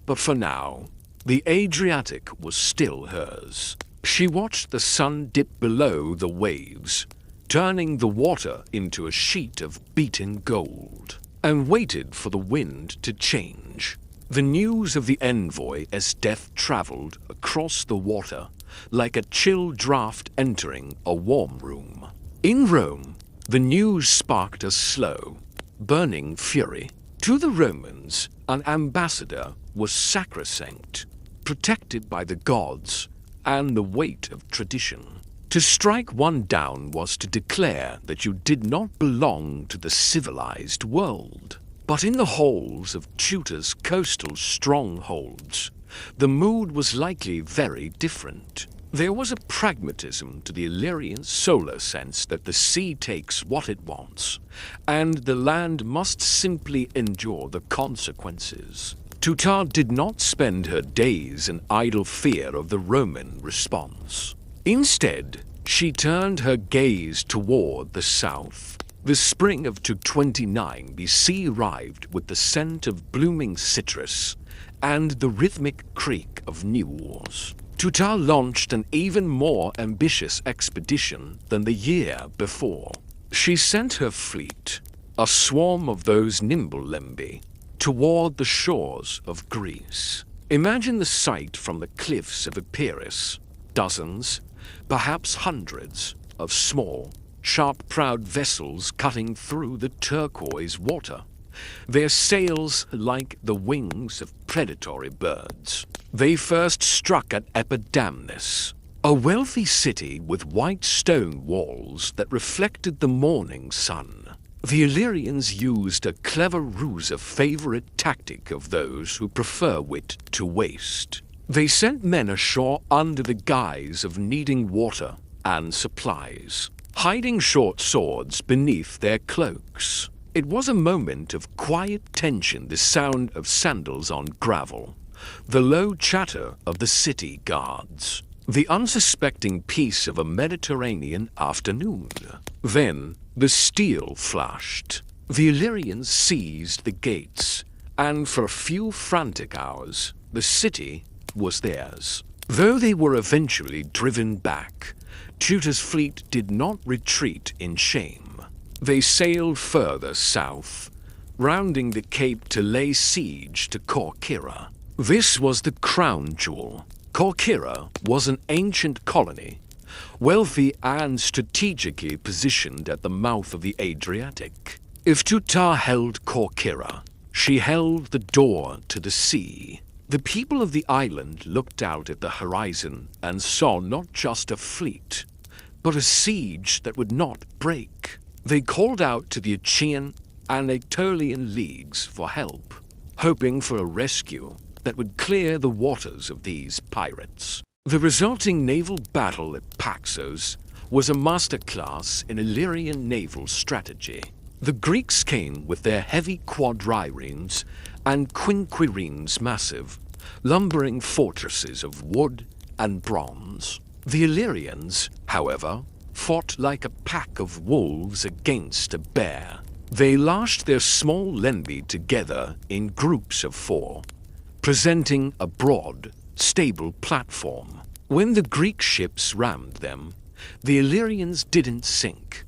but for now, the Adriatic was still hers. She watched the sun dip below the waves, turning the water into a sheet of beaten gold, and waited for the wind to change. The news of the envoy as death traveled across the water like a chill draft entering a warm room. In Rome, the news sparked a slow, burning fury. To the Romans, an ambassador was sacrosanct, protected by the gods and the weight of tradition. To strike one down was to declare that you did not belong to the civilized world. But in the halls of Teuta's coastal strongholds, the mood was likely very different. There was a pragmatism to the Illyrian solar sense that the sea takes what it wants, and the land must simply endure the consequences. Teuta did not spend her days in idle fear of the Roman response. Instead, she turned her gaze toward the south. The spring of 229 BC arrived with the scent of blooming citrus and the rhythmic creak of mules. Teuta launched an even more ambitious expedition than the year before. She sent her fleet, a swarm of those nimble limbi, toward the shores of Greece. Imagine the sight from the cliffs of Epirus. Dozens, perhaps hundreds, of small, sharp-prowed vessels cutting through the turquoise water, their sails like the wings of predatory birds. They first struck at Epidamnus, a wealthy city with white stone walls that reflected the morning sun. The Illyrians used a clever ruse, a favorite tactic of those who prefer wit to waste. They sent men ashore under the guise of needing water and supplies, hiding short swords beneath their cloaks. It was a moment of quiet tension, the sound of sandals on gravel, the low chatter of the city guards, the unsuspecting peace of a Mediterranean afternoon. Then, The steel flashed. The Illyrians seized the gates, and for a few frantic hours, the city was theirs. Though they were eventually driven back, Teuta's fleet did not retreat in shame. They sailed further south, rounding the cape to lay siege to Corcyra. This was the crown jewel. Corcyra was an ancient colony, wealthy and strategically positioned at the mouth of the Adriatic. If Teuta held Corcyra, she held the door to the sea. The people of the island looked out at the horizon and saw not just a fleet, but a siege that would not break. They called out to the Achaean and Aetolian leagues for help, hoping for a rescue that would clear the waters of these pirates. The resulting naval battle at Paxos was a masterclass in Illyrian naval strategy. The Greeks came with their heavy quadriremes and quinquiremes massive, lumbering fortresses of wood and bronze. The Illyrians, however, fought like a pack of wolves against a bear. They lashed their small lendi together in groups of 4, presenting a broad, stable platform. When the Greek ships rammed them, the Illyrians didn't sink.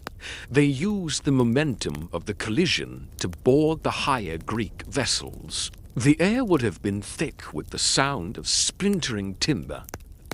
They used the momentum of the collision to board the higher Greek vessels. The air would have been thick with the sound of splintering timber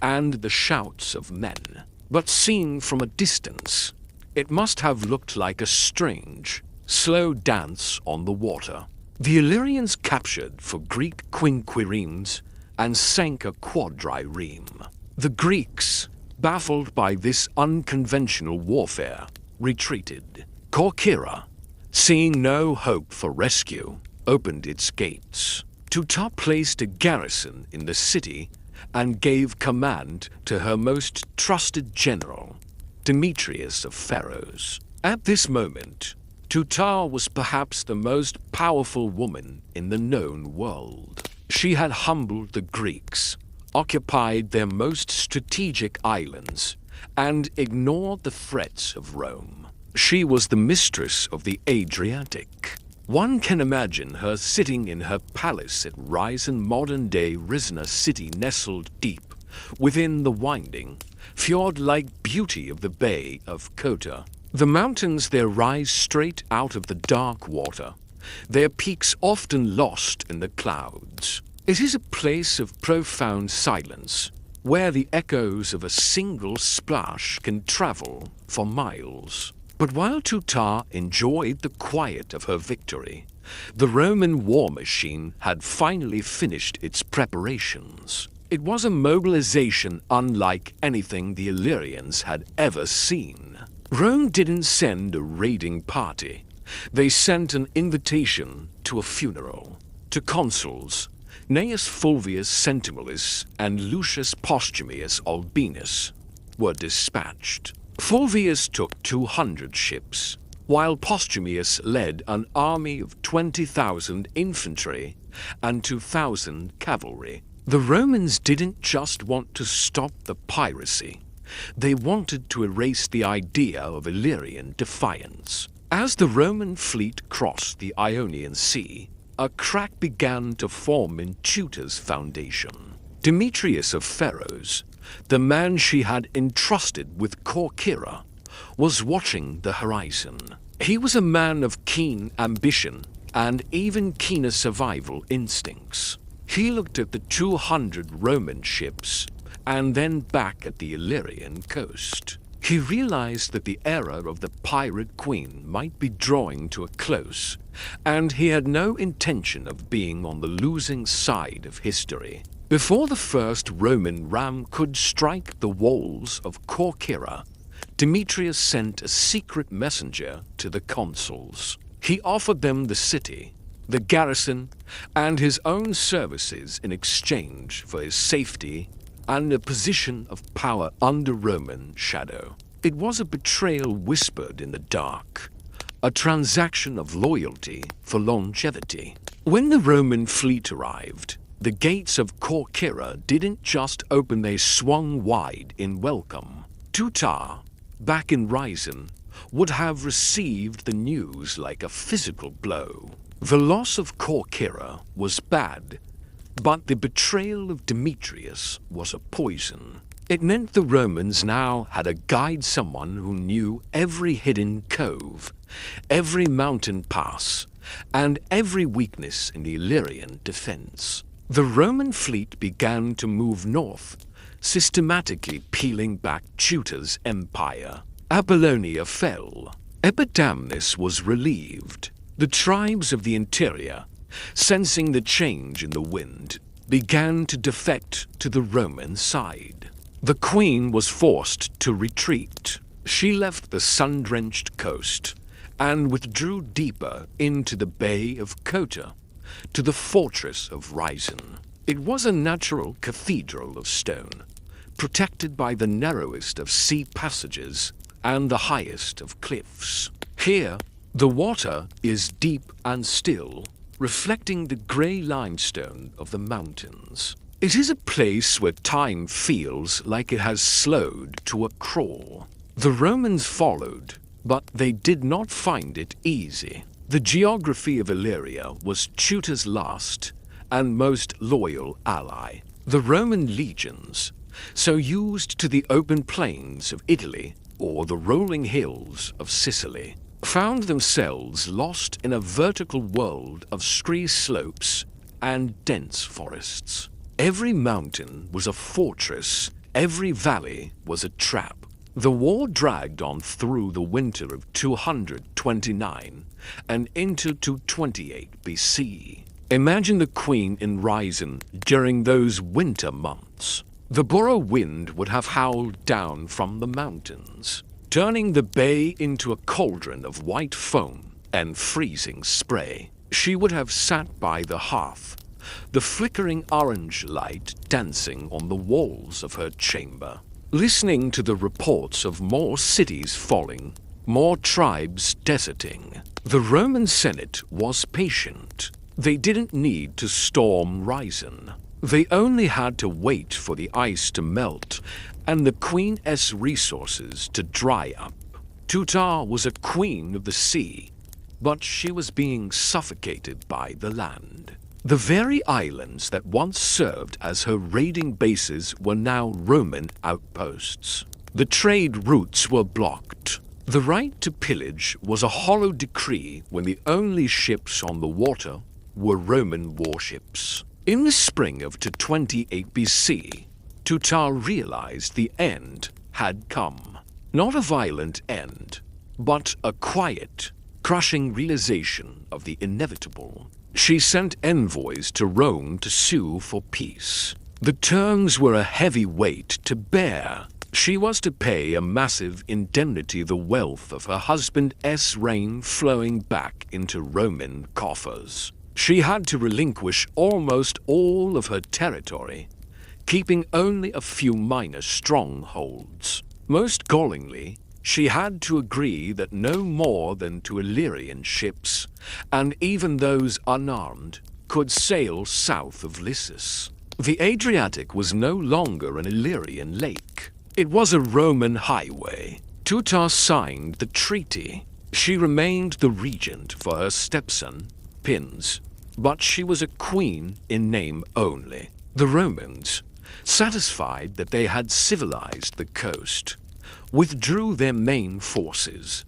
and the shouts of men. But seen from a distance, it must have looked like a strange, slow dance on the water. The Illyrians captured 4 Greek quinquiremes and sank a quadrireme. The Greeks, baffled by this unconventional warfare, retreated. Corcyra, seeing no hope for rescue, opened its gates. Teuta placed a garrison in the city and gave command to her most trusted general, Demetrius of Pharos. At this moment, Teuta was perhaps the most powerful woman in the known world. She had humbled the Greeks, occupied their most strategic islands, and ignored the threats of Rome. She was the mistress of the Adriatic. One can imagine her sitting in her palace at Risen, modern-day Risna city nestled deep within the winding, fjord-like beauty of the Bay of Teuta. The mountains there rise straight out of the dark water, their peaks often lost in the clouds. It is a place of profound silence, where the echoes of a single splash can travel for miles. But while Teuta enjoyed the quiet of her victory, the Roman war machine had finally finished its preparations. It was a mobilization unlike anything the Illyrians had ever seen. Rome didn't send a raiding party. They sent an invitation to a funeral. To consuls, Gnaeus Fulvius Centimilis and Lucius Postumius Albinus were dispatched. Fulvius took 200 ships, while Postumius led an army of 20,000 infantry and 2,000 cavalry. The Romans didn't just want to stop the piracy. They wanted to erase the idea of Illyrian defiance. As the Roman fleet crossed the Ionian Sea, a crack began to form in Teuta's foundation. Demetrius of Pharos, the man she had entrusted with Corcyra, was watching the horizon. He was a man of keen ambition and even keener survival instincts. He looked at the 200 Roman ships and then back at the Illyrian coast. He realized that the era of the pirate queen might be drawing to a close, and he had no intention of being on the losing side of history. Before the first Roman ram could strike the walls of Corcyra, Demetrius sent a secret messenger to the consuls. He offered them the city, the garrison, and his own services in exchange for his safety and a position of power under Roman shadow. It was a betrayal whispered in the dark, a transaction of loyalty for longevity. When the Roman fleet arrived, the gates of Corcyra didn't just open, they swung wide in welcome. Teuta, back in Risen, would have received the news like a physical blow. The loss of Corcyra was bad, but the betrayal of Demetrius was a poison. It meant the Romans now had to guide someone who knew every hidden cove, every mountain pass, and every weakness in the Illyrian defense. The Roman fleet began to move north, systematically peeling back Teuta's empire. Apollonia fell. Epidamnus was relieved. The tribes of the interior, sensing the change in the wind, began to defect to the Roman side. The queen was forced to retreat. She left the sun-drenched coast and withdrew deeper into the Bay of Teuta, to the fortress of Rhizon. It was a natural cathedral of stone, protected by the narrowest of sea passages and the highest of cliffs. Here, the water is deep and still, reflecting the grey limestone of the mountains. It is a place where time feels like it has slowed to a crawl. The Romans followed, but they did not find it easy. The geography of Illyria was Teuta's last and most loyal ally. The Roman legions, so used to the open plains of Italy or the rolling hills of Sicily, found themselves lost in a vertical world of scree slopes and dense forests. Every mountain was a fortress, every valley was a trap. The war dragged on through the winter of 229 and into 228 BC. Imagine the queen in Rhizon during those winter months. The borough wind would have howled down from the mountains, turning the bay into a cauldron of white foam and freezing spray. She would have sat by the hearth, the flickering orange light dancing on the walls of her chamber, listening to the reports of more cities falling, more tribes deserting. The Roman Senate was patient. They didn't need to storm Rhizon. They only had to wait for the ice to melt and the Queen's resources to dry up. Teuta was a queen of the sea, but she was being suffocated by the land. The very islands that once served as her raiding bases were now Roman outposts. The trade routes were blocked. The right to pillage was a hollow decree when the only ships on the water were Roman warships. In the spring of 228 BC, Teuta realized the end had come. Not a violent end, but a quiet, crushing realization of the inevitable. She sent envoys to Rome to sue for peace. The terms were a heavy weight to bear. She was to pay a massive indemnity, the wealth of her husband's reign flowing back into Roman coffers. She had to relinquish almost all of her territory, keeping only a few minor strongholds. Most gallingly, she had to agree that no more than 2 Illyrian ships, and even those unarmed, could sail south of Lycis. The Adriatic was no longer an Illyrian lake. It was a Roman highway. Teuta signed the treaty. She remained the regent for her stepson, Pins, but she was a queen in name only. The Romans, satisfied that they had civilized the coast, withdrew their main forces,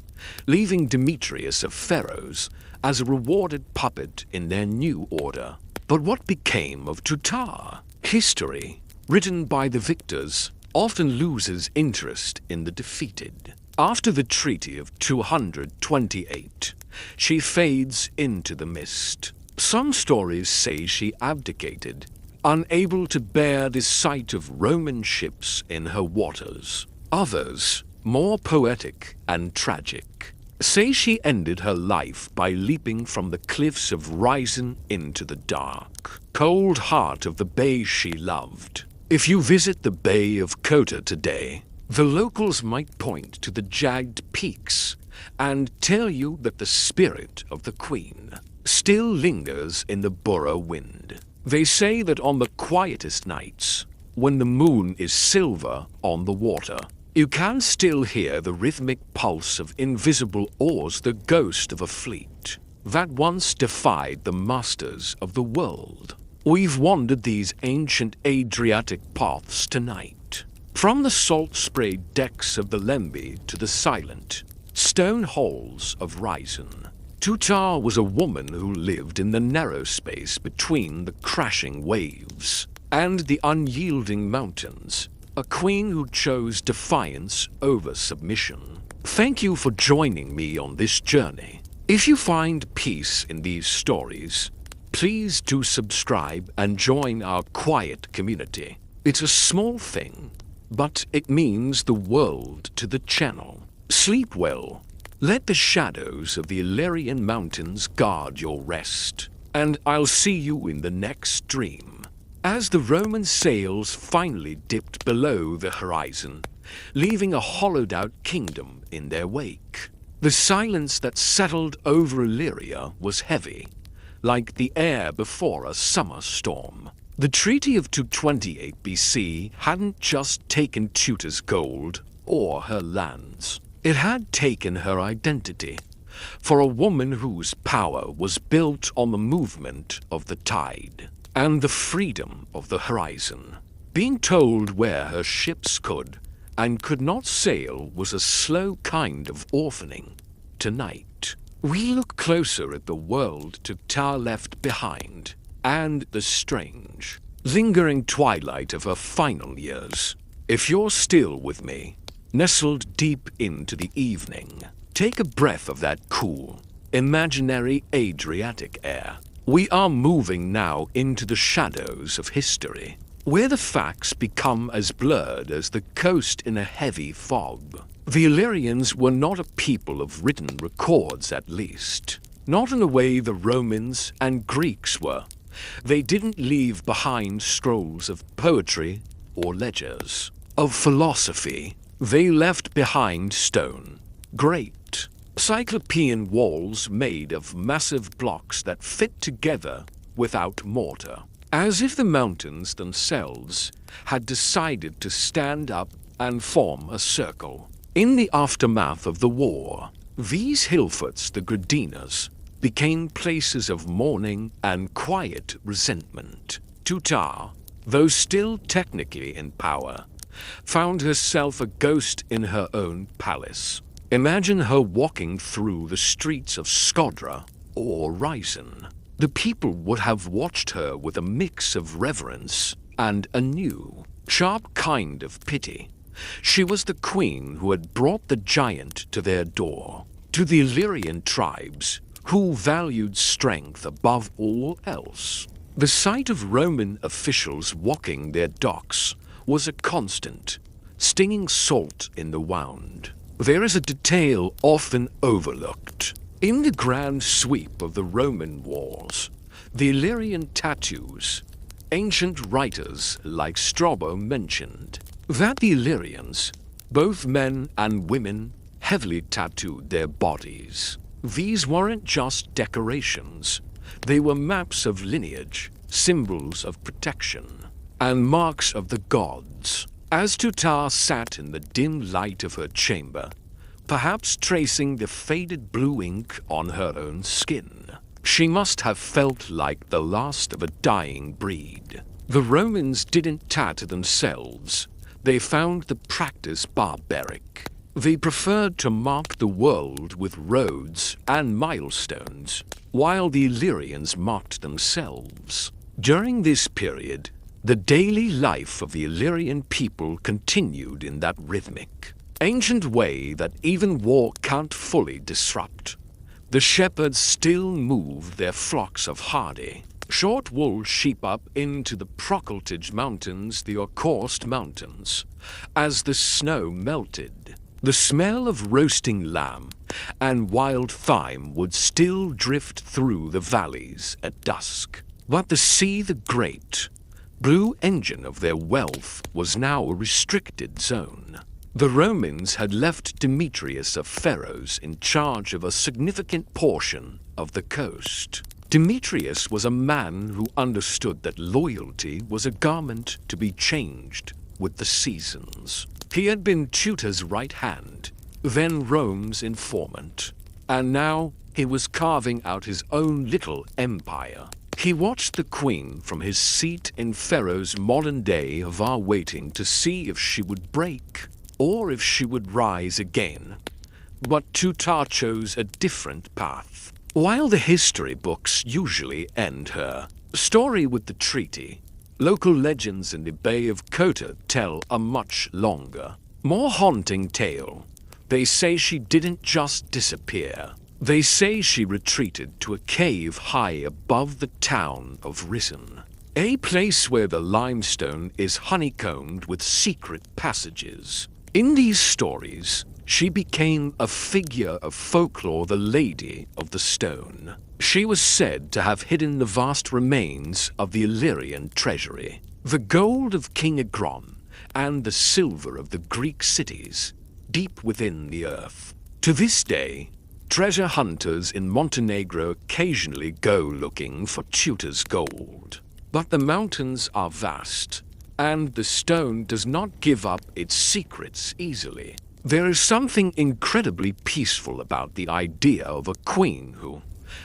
leaving Demetrius of Pharos as a rewarded puppet in their new order. But what became of Teuta? History, written by the victors, often loses interest in the defeated. After the Treaty of 228, she fades into the mist. Some stories say she abdicated, unable to bear the sight of Roman ships in her waters. Others, more poetic and tragic, say she ended her life by leaping from the cliffs of Rhizon into the dark, cold heart of the bay she loved. If you visit the Bay of Teuta today, the locals might point to the jagged peaks and tell you that the spirit of the queen still lingers in the borough wind. They say that on the quietest nights, when the moon is silver on the water, You can still hear the rhythmic pulse of invisible oars, the ghost of a fleet that once defied the masters of the world. We've wandered these ancient Adriatic paths tonight, from the salt-sprayed decks of the Lembi to the silent stone halls of Ryzen. Teuta was a woman who lived in the narrow space between the crashing waves and the unyielding mountains, a queen who chose defiance over submission. Thank you for joining me on this journey. If you find peace in these stories, please do subscribe and join our quiet community. It's a small thing, but it means the world to the channel. Sleep well. Let the shadows of the Illyrian mountains guard your rest, and I'll see you in the next dream. As the Roman sails finally dipped below the horizon, leaving a hollowed-out kingdom in their wake, the silence that settled over Illyria was heavy, like the air before a summer storm. The Treaty of 228 BC hadn't just taken Teuta's gold or her lands. It had taken her identity, for a woman whose power was built on the movement of the tide and the freedom of the horizon. Being told where her ships could and could not sail was a slow kind of orphaning. Tonight, we look closer at the world Teuta left behind and the strange, lingering twilight of her final years. If you're still with me, nestled deep into the evening, take a breath of that cool, imaginary Adriatic air. We are moving now into the shadows of history, where the facts become as blurred as the coast in a heavy fog. The Illyrians were not a people of written records, at least. Not in the way the Romans and Greeks were. They didn't leave behind scrolls of poetry or ledgers. Of philosophy, they left behind stone, great, cyclopean walls made of massive blocks that fit together without mortar, as if the mountains themselves had decided to stand up and form a circle. In the aftermath of the war, these hillforts, the Gradinas, became places of mourning and quiet resentment. Teuta, though still technically in power, found herself a ghost in her own palace. Imagine her walking through the streets of Skodra or Ryzen. The people would have watched her with a mix of reverence and a new, sharp kind of pity. She was the queen who had brought the giant to their door. To the Illyrian tribes, who valued strength above all else, the sight of Roman officials walking their docks was a constant, stinging salt in the wound. There is a detail often overlooked. In the grand sweep of the Roman walls, the Illyrian tattoos, ancient writers like Strabo mentioned that the Illyrians, both men and women, heavily tattooed their bodies. These weren't just decorations. They were maps of lineage, symbols of protection, and marks of the gods. As Teuta sat in the dim light of her chamber, perhaps tracing the faded blue ink on her own skin, she must have felt like the last of a dying breed. The Romans didn't tattoo themselves. They found the practice barbaric. They preferred to mark the world with roads and milestones, while the Illyrians marked themselves. During this period, the daily life of the Illyrian people continued in that rhythmic, ancient way that even war can't fully disrupt. The shepherds still moved their flocks of hardy, short-wool sheep up into the Pottage mountains, the Orcost mountains. As the snow melted, the smell of roasting lamb and wild thyme would still drift through the valleys at dusk. But the sea, the great, blue engine of their wealth, was now a restricted zone. The Romans had left Demetrius of Pharos in charge of a significant portion of the coast. Demetrius was a man who understood that loyalty was a garment to be changed with the seasons. He had been Teuta's right hand, then Rome's informant, and now he was carving out his own little empire. He watched the queen from his seat in Pharaoh's modern day of our waiting to see if she would break or if she would rise again. But Teuta chose a different path. While the history books usually end her story with the treaty, local legends in the Bay of Teuta tell a much longer, more haunting tale. They say she didn't just disappear. They say she retreated to a cave high above the town of Risen, a place where the limestone is honeycombed with secret passages. In these stories, she became a figure of folklore, the Lady of the Stone. She was said to have hidden the vast remains of the Illyrian treasury, the gold of King Agron, and the silver of the Greek cities, deep within the earth. To this day, treasure hunters in Montenegro occasionally go looking for Teuta's gold. But the mountains are vast, and the stone does not give up its secrets easily. There is something incredibly peaceful about the idea of a queen who,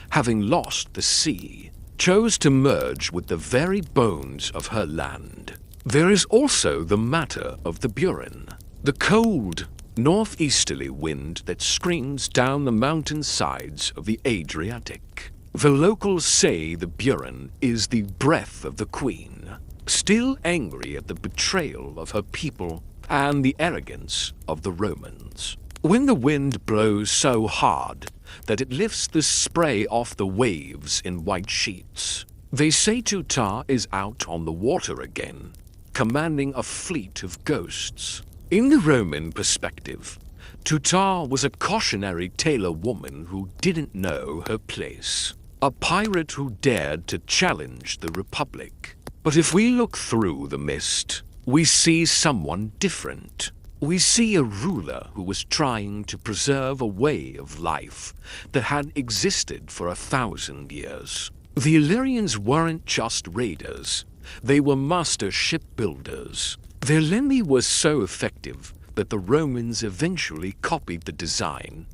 having lost the sea, chose to merge with the very bones of her land. There is also the matter of the Burin, the cold, northeasterly wind that screams down the mountain sides of the Adriatic. The locals say the Burin is the breath of the queen, still angry at the betrayal of her people and the arrogance of the Romans. When the wind blows so hard that it lifts the spray off the waves in white sheets, they say Teuta is out on the water again, commanding a fleet of ghosts. In the Roman perspective, Teuta was a cautionary tailor woman who didn't know her place, a pirate who dared to challenge the Republic. But if we look through the mist, we see someone different. We see a ruler who was trying to preserve a way of life that had existed for 1,000 years. The Illyrians weren't just raiders, they were master shipbuilders. Their leme was so effective that the Romans eventually copied the design,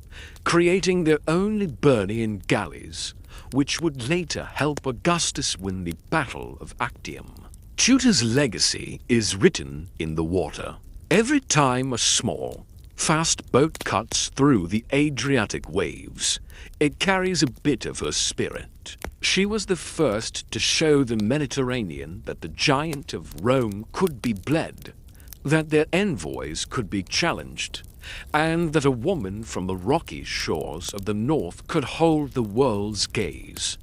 creating their own Liburnian galleys, which would later help Augustus win the Battle of Actium. Teuta's legacy is written in the water. Every time a small, fast boat cuts through the Adriatic waves, it carries a bit of her spirit. She was the first to show the Mediterranean that the giant of Rome could be bled, that their envoys could be challenged, and that a woman from the rocky shores of the north could hold the world's gaze,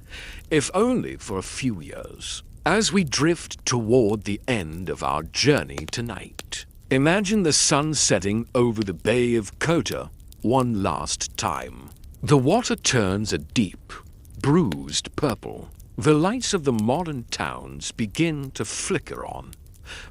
if only for a few years. As we drift toward the end of our journey tonight, imagine the sun setting over the Bay of Teuta one last time. The water turns a deep, bruised purple. The lights of the modern towns begin to flicker on,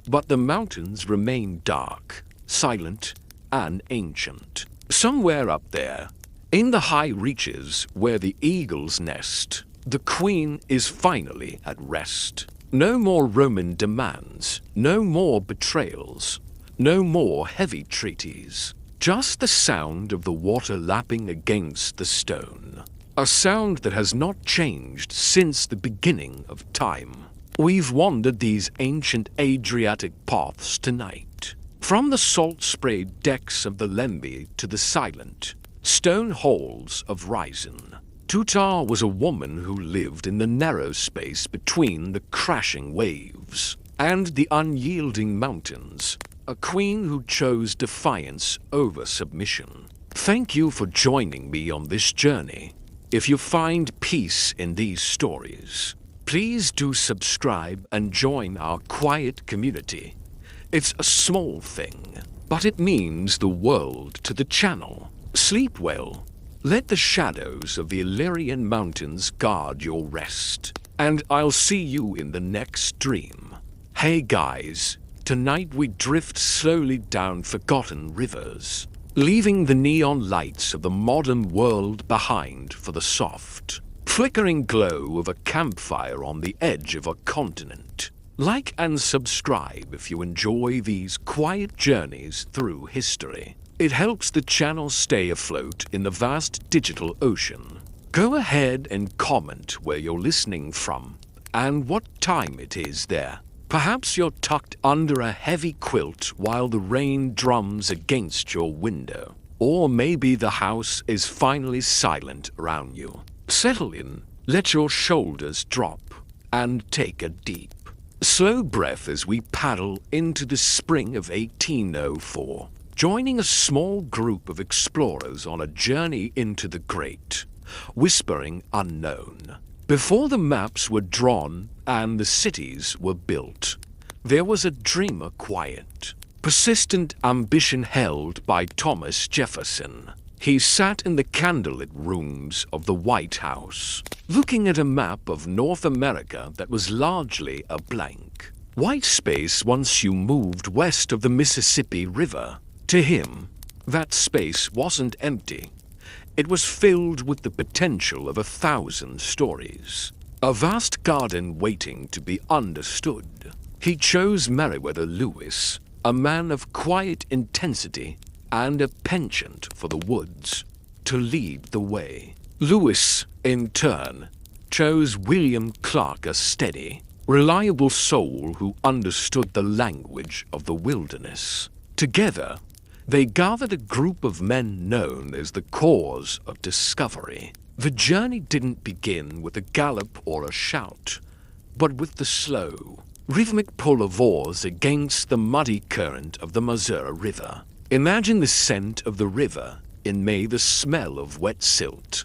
but the mountains remain dark, silent, and ancient. Somewhere up there, in the high reaches where the eagles nest, the queen is finally at rest. No more Roman demands, no more betrayals, no more heavy treaties. Just the sound of the water lapping against the stone. A sound that has not changed since the beginning of time. We've wandered these ancient Adriatic paths tonight. From the salt-sprayed decks of the Lembi to the silent, stone halls of Risen. Teuta was a woman who lived in the narrow space between the crashing waves and the unyielding mountains, a queen who chose defiance over submission. Thank you for joining me on this journey. If you find peace in these stories, please do subscribe and join our quiet community. It's a small thing, but it means the world to the channel. Sleep well. Let the shadows of the Illyrian mountains guard your rest, and I'll see you in the next dream. Hey guys, tonight we drift slowly down forgotten rivers, leaving the neon lights of the modern world behind for the soft, flickering glow of a campfire on the edge of a continent. Like and subscribe if you enjoy these quiet journeys through history. It helps the channel stay afloat in the vast digital ocean. Go ahead and comment where you're listening from and what time it is there. Perhaps you're tucked under a heavy quilt while the rain drums against your window. Or maybe the house is finally silent around you. Settle in, let your shoulders drop, and take a deep, slow breath as we paddle into the spring of 1804, joining a small group of explorers on a journey into the great, whispering unknown. Before the maps were drawn and the cities were built, there was a dreamer quiet, persistent ambition held by Thomas Jefferson. He sat in the candlelit rooms of the White House, looking at a map of North America that was largely a blank. White space once you moved west of the Mississippi River. To him, that space wasn't empty. It was filled with the potential of 1,000 stories. A vast garden waiting to be understood. He chose Meriwether Lewis, a man of quiet intensity and a penchant for the woods, to lead the way. Lewis, in turn, chose William Clark, a steady, reliable soul who understood the language of the wilderness. Together, they gathered a group of men known as the Corps of Discovery. The journey didn't begin with a gallop or a shout, but with the slow, rhythmic pull of oars against the muddy current of the Missouri River. Imagine the scent of the river in May, the smell of wet silt,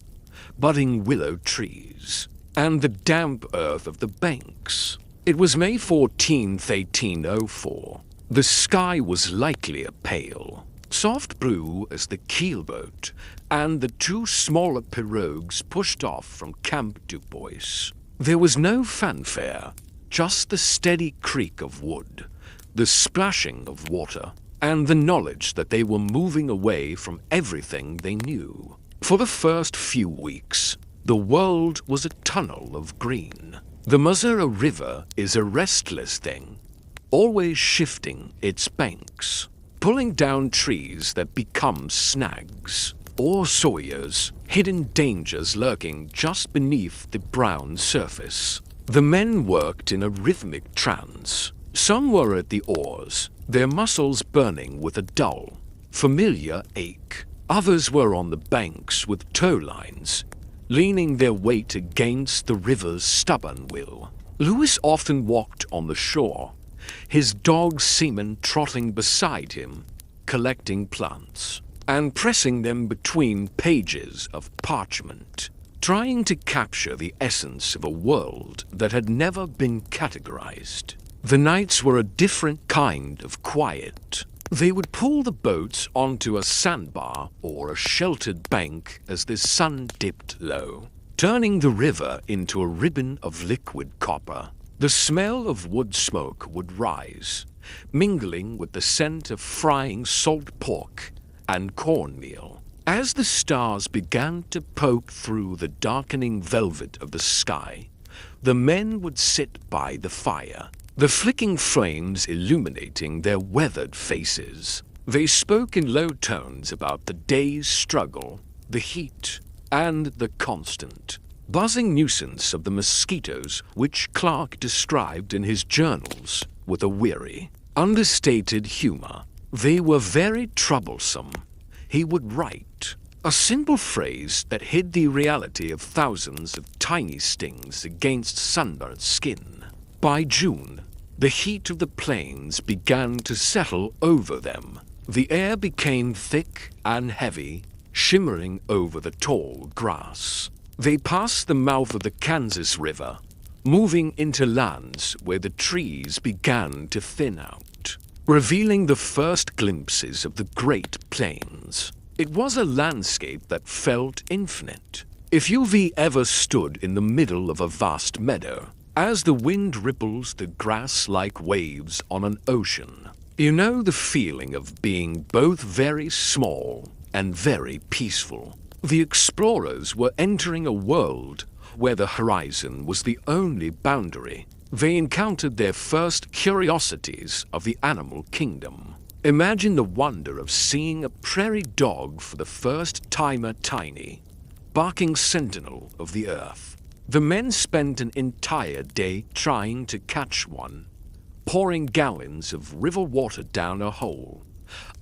budding willow trees, and the damp earth of the banks. It was May 14th, 1804. The sky was likely a pale, soft blue as the keelboat and the two smaller pirogues pushed off from Camp Du Bois. There was no fanfare, just the steady creak of wood, the splashing of water, and the knowledge that they were moving away from everything they knew. For the first few weeks, the world was a tunnel of green. The Missouri River is a restless thing, always shifting its banks, pulling down trees that become snags, or sawyers, hidden dangers lurking just beneath the brown surface. The men worked in a rhythmic trance. Some were at the oars, their muscles burning with a dull, familiar ache. Others were on the banks with tow lines, leaning their weight against the river's stubborn will. Lewis often walked on the shore, his dog Seaman trotting beside him, collecting plants, and pressing them between pages of parchment, trying to capture the essence of a world that had never been categorized. The nights were a different kind of quiet. They would pull the boats onto a sandbar or a sheltered bank as the sun dipped low, turning the river into a ribbon of liquid copper. The smell of wood smoke would rise, mingling with the scent of frying salt pork and cornmeal. As the stars began to poke through the darkening velvet of the sky, the men would sit by the fire, the flicking flames illuminating their weathered faces. They spoke in low tones about the day's struggle, the heat, and the constant, buzzing nuisance of the mosquitoes which Clark described in his journals with a weary, understated humor. They were very troublesome, he would write, a simple phrase that hid the reality of thousands of tiny stings against sunburnt skin. By June, the heat of the plains began to settle over them. The air became thick and heavy, shimmering over the tall grass. They passed the mouth of the Kansas River, moving into lands where the trees began to thin out, revealing the first glimpses of the Great Plains. It was a landscape that felt infinite. If you've ever stood in the middle of a vast meadow, as the wind ripples the grass like waves on an ocean, you know the feeling of being both very small and very peaceful. The explorers were entering a world where the horizon was the only boundary, they encountered their first curiosities of the animal kingdom. Imagine the wonder of seeing a prairie dog for the first time, a tiny, barking sentinel of the earth. The men spent an entire day trying to catch one, pouring gallons of river water down a hole,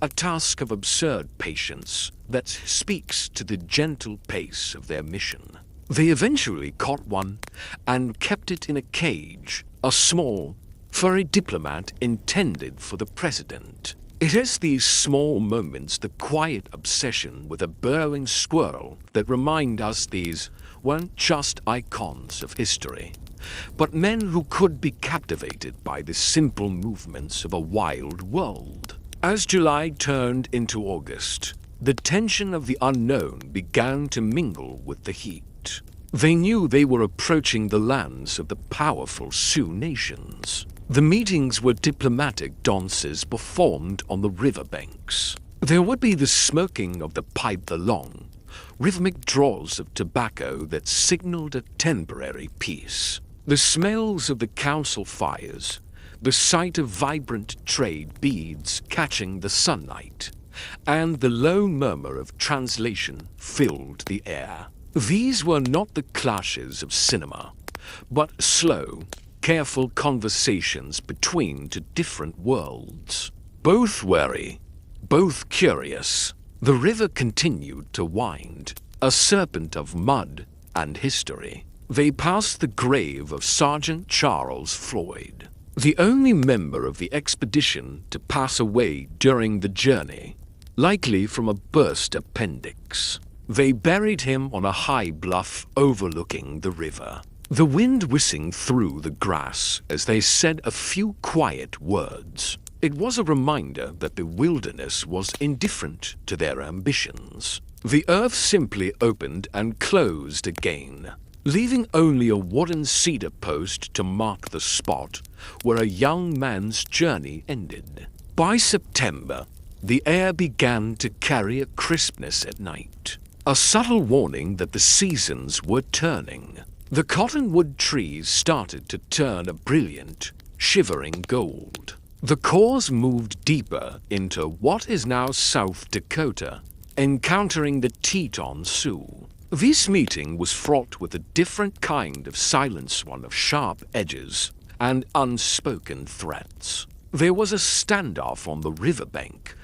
a task of absurd patience that speaks to the gentle pace of their mission. They eventually caught one and kept it in a cage, a small, furry diplomat intended for the president. It is these small moments, the quiet obsession with a burrowing squirrel, that remind us these weren't just icons of history, but men who could be captivated by the simple movements of a wild world. As July turned into August, the tension of the unknown began to mingle with the heat. They knew they were approaching the lands of the powerful Sioux nations. The meetings were diplomatic dances performed on the riverbanks. There would be the smoking of the pipe, the long, rhythmic draws of tobacco that signaled a temporary peace. The smells of the council fires, the sight of vibrant trade beads catching the sunlight, and the low murmur of translation filled the air. These were not the clashes of cinema, but slow, careful conversations between two different worlds. Both wary, both curious, the river continued to wind, a serpent of mud and history. They passed the grave of Sergeant Charles Floyd, the only member of the expedition to pass away during the journey, likely from a burst appendix. They buried him on a high bluff overlooking the river, the wind whistling through the grass as they said a few quiet words. It was a reminder that the wilderness was indifferent to their ambitions. The earth simply opened and closed again, leaving only a wooden cedar post to mark the spot where a young man's journey ended. By September, the air began to carry a crispness at night, a subtle warning that the seasons were turning. The cottonwood trees started to turn a brilliant, shivering gold. The cause moved deeper into what is now South Dakota, encountering the Teton Sioux. This meeting was fraught with a different kind of silence, one of sharp edges and unspoken threats. There was a standoff on the riverbank,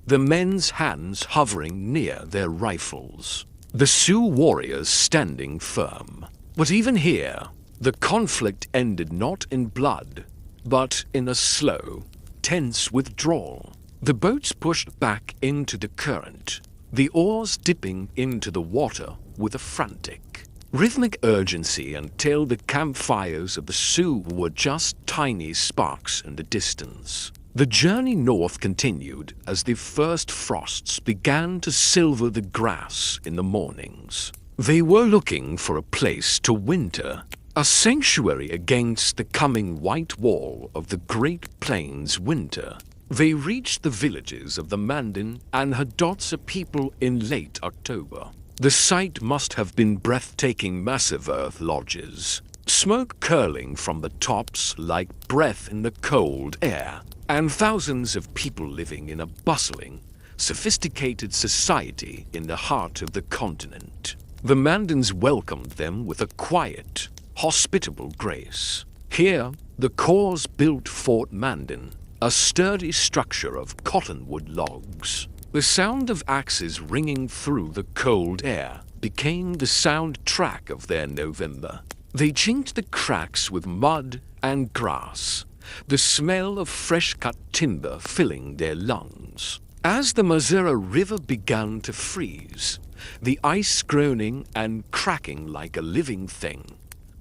the men's hands hovering near their rifles, the Sioux warriors standing firm. But even here, the conflict ended not in blood, but in a slow, tense withdrawal. The boats pushed back into the current, the oars dipping into the water with a frantic, rhythmic urgency until the campfires of the Sioux were just tiny sparks in the distance. The journey north continued as the first frosts began to silver the grass in the mornings. They were looking for a place to winter, a sanctuary against the coming white wall of the Great Plains winter. They reached the villages of the Mandan and Hidatsa people in late October. The sight must have been breathtaking. Massive earth lodges, smoke curling from the tops like breath in the cold air, and thousands of people living in a bustling, sophisticated society in the heart of the continent. The Mandans welcomed them with a quiet, hospitable grace. Here, the Corps built Fort Mandan, a sturdy structure of cottonwood logs. The sound of axes ringing through the cold air became the soundtrack of their November. They chinked the cracks with mud and grass, the smell of fresh-cut timber filling their lungs. As the Missouri River began to freeze, the ice groaning and cracking like a living thing,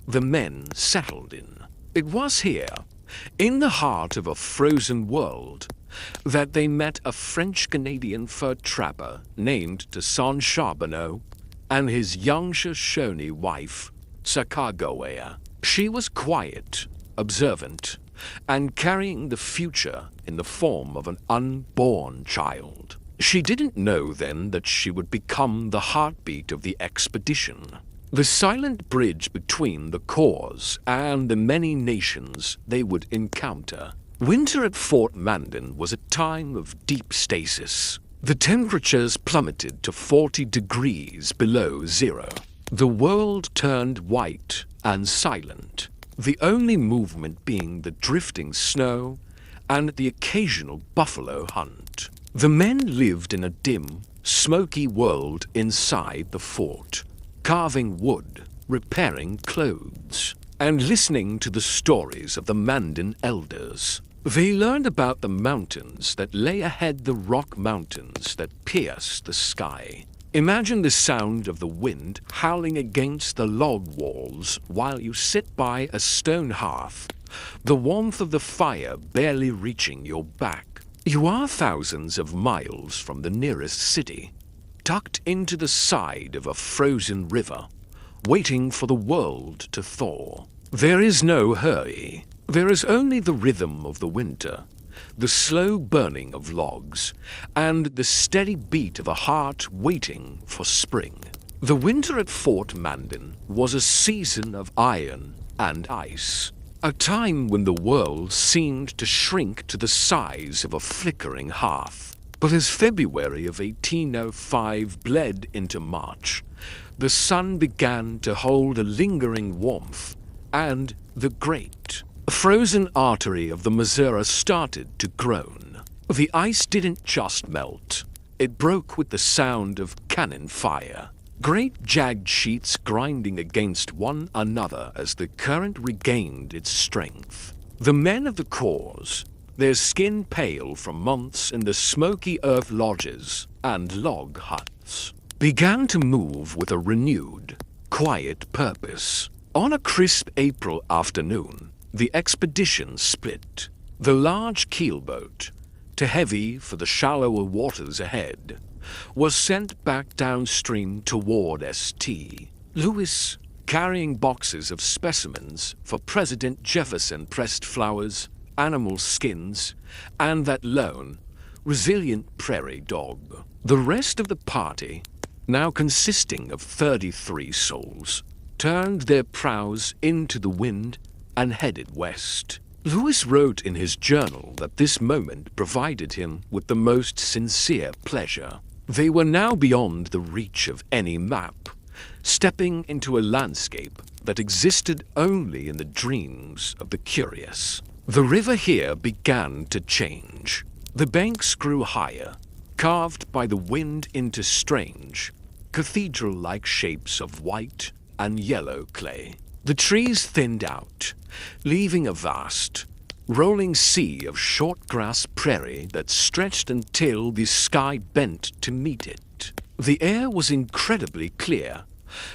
the men settled in. It was here, in the heart of a frozen world, that they met a French-Canadian fur trapper named Toussaint Charbonneau and his young Shoshone wife, Sacagawea. She was quiet, observant, and carrying the future in the form of an unborn child. She didn't know then that she would become the heartbeat of the expedition. the silent bridge between the cause and the many nations they would encounter. Winter at Fort Mandan was a time of deep stasis. The temperatures plummeted to 40 degrees below zero. The world turned white and silent, the only movement being the drifting snow and the occasional buffalo hunt. The men lived in a dim, smoky world inside the fort, carving wood, repairing clothes, and listening to the stories of the Mandan elders. They learned about the mountains that lay ahead, the rock mountains that pierce the sky. Imagine the sound of the wind howling against the log walls while you sit by a stone hearth, the warmth of the fire barely reaching your back. You are thousands of miles from the nearest city, tucked into the side of a frozen river, waiting for the world to thaw. There is no hurry. There is only the rhythm of the winter, the slow burning of logs, and the steady beat of a heart waiting for spring. The winter at Fort Mandan was a season of iron and ice, a time when the world seemed to shrink to the size of a flickering hearth. But as February of 1805 bled into March, the sun began to hold a lingering warmth, and the great frozen artery of the Missouri started to groan. The ice didn't just melt, it broke with the sound of cannon fire. Great jagged sheets grinding against one another as the current regained its strength. The men of the cause, their skin pale from months in the smoky earth lodges and log huts, began to move with a renewed, quiet purpose. On a crisp April afternoon, the expedition split. The large keelboat, too heavy for the shallower waters ahead, was sent back downstream toward St. Louis, carrying boxes of specimens for President Jefferson pressed flowers, animal skins, and that lone, resilient prairie dog. The rest of the party, now consisting of 33 souls, turned their prows into the wind and headed west. Lewis wrote in his journal that this moment provided him with the most sincere pleasure. They were now beyond the reach of any map, stepping into a landscape that existed only in the dreams of the curious. The river here began to change. The banks grew higher, carved by the wind into strange, cathedral-like shapes of white and yellow clay. The trees thinned out, leaving a vast, rolling sea of short grass prairie that stretched until the sky bent to meet it. The air was incredibly clear,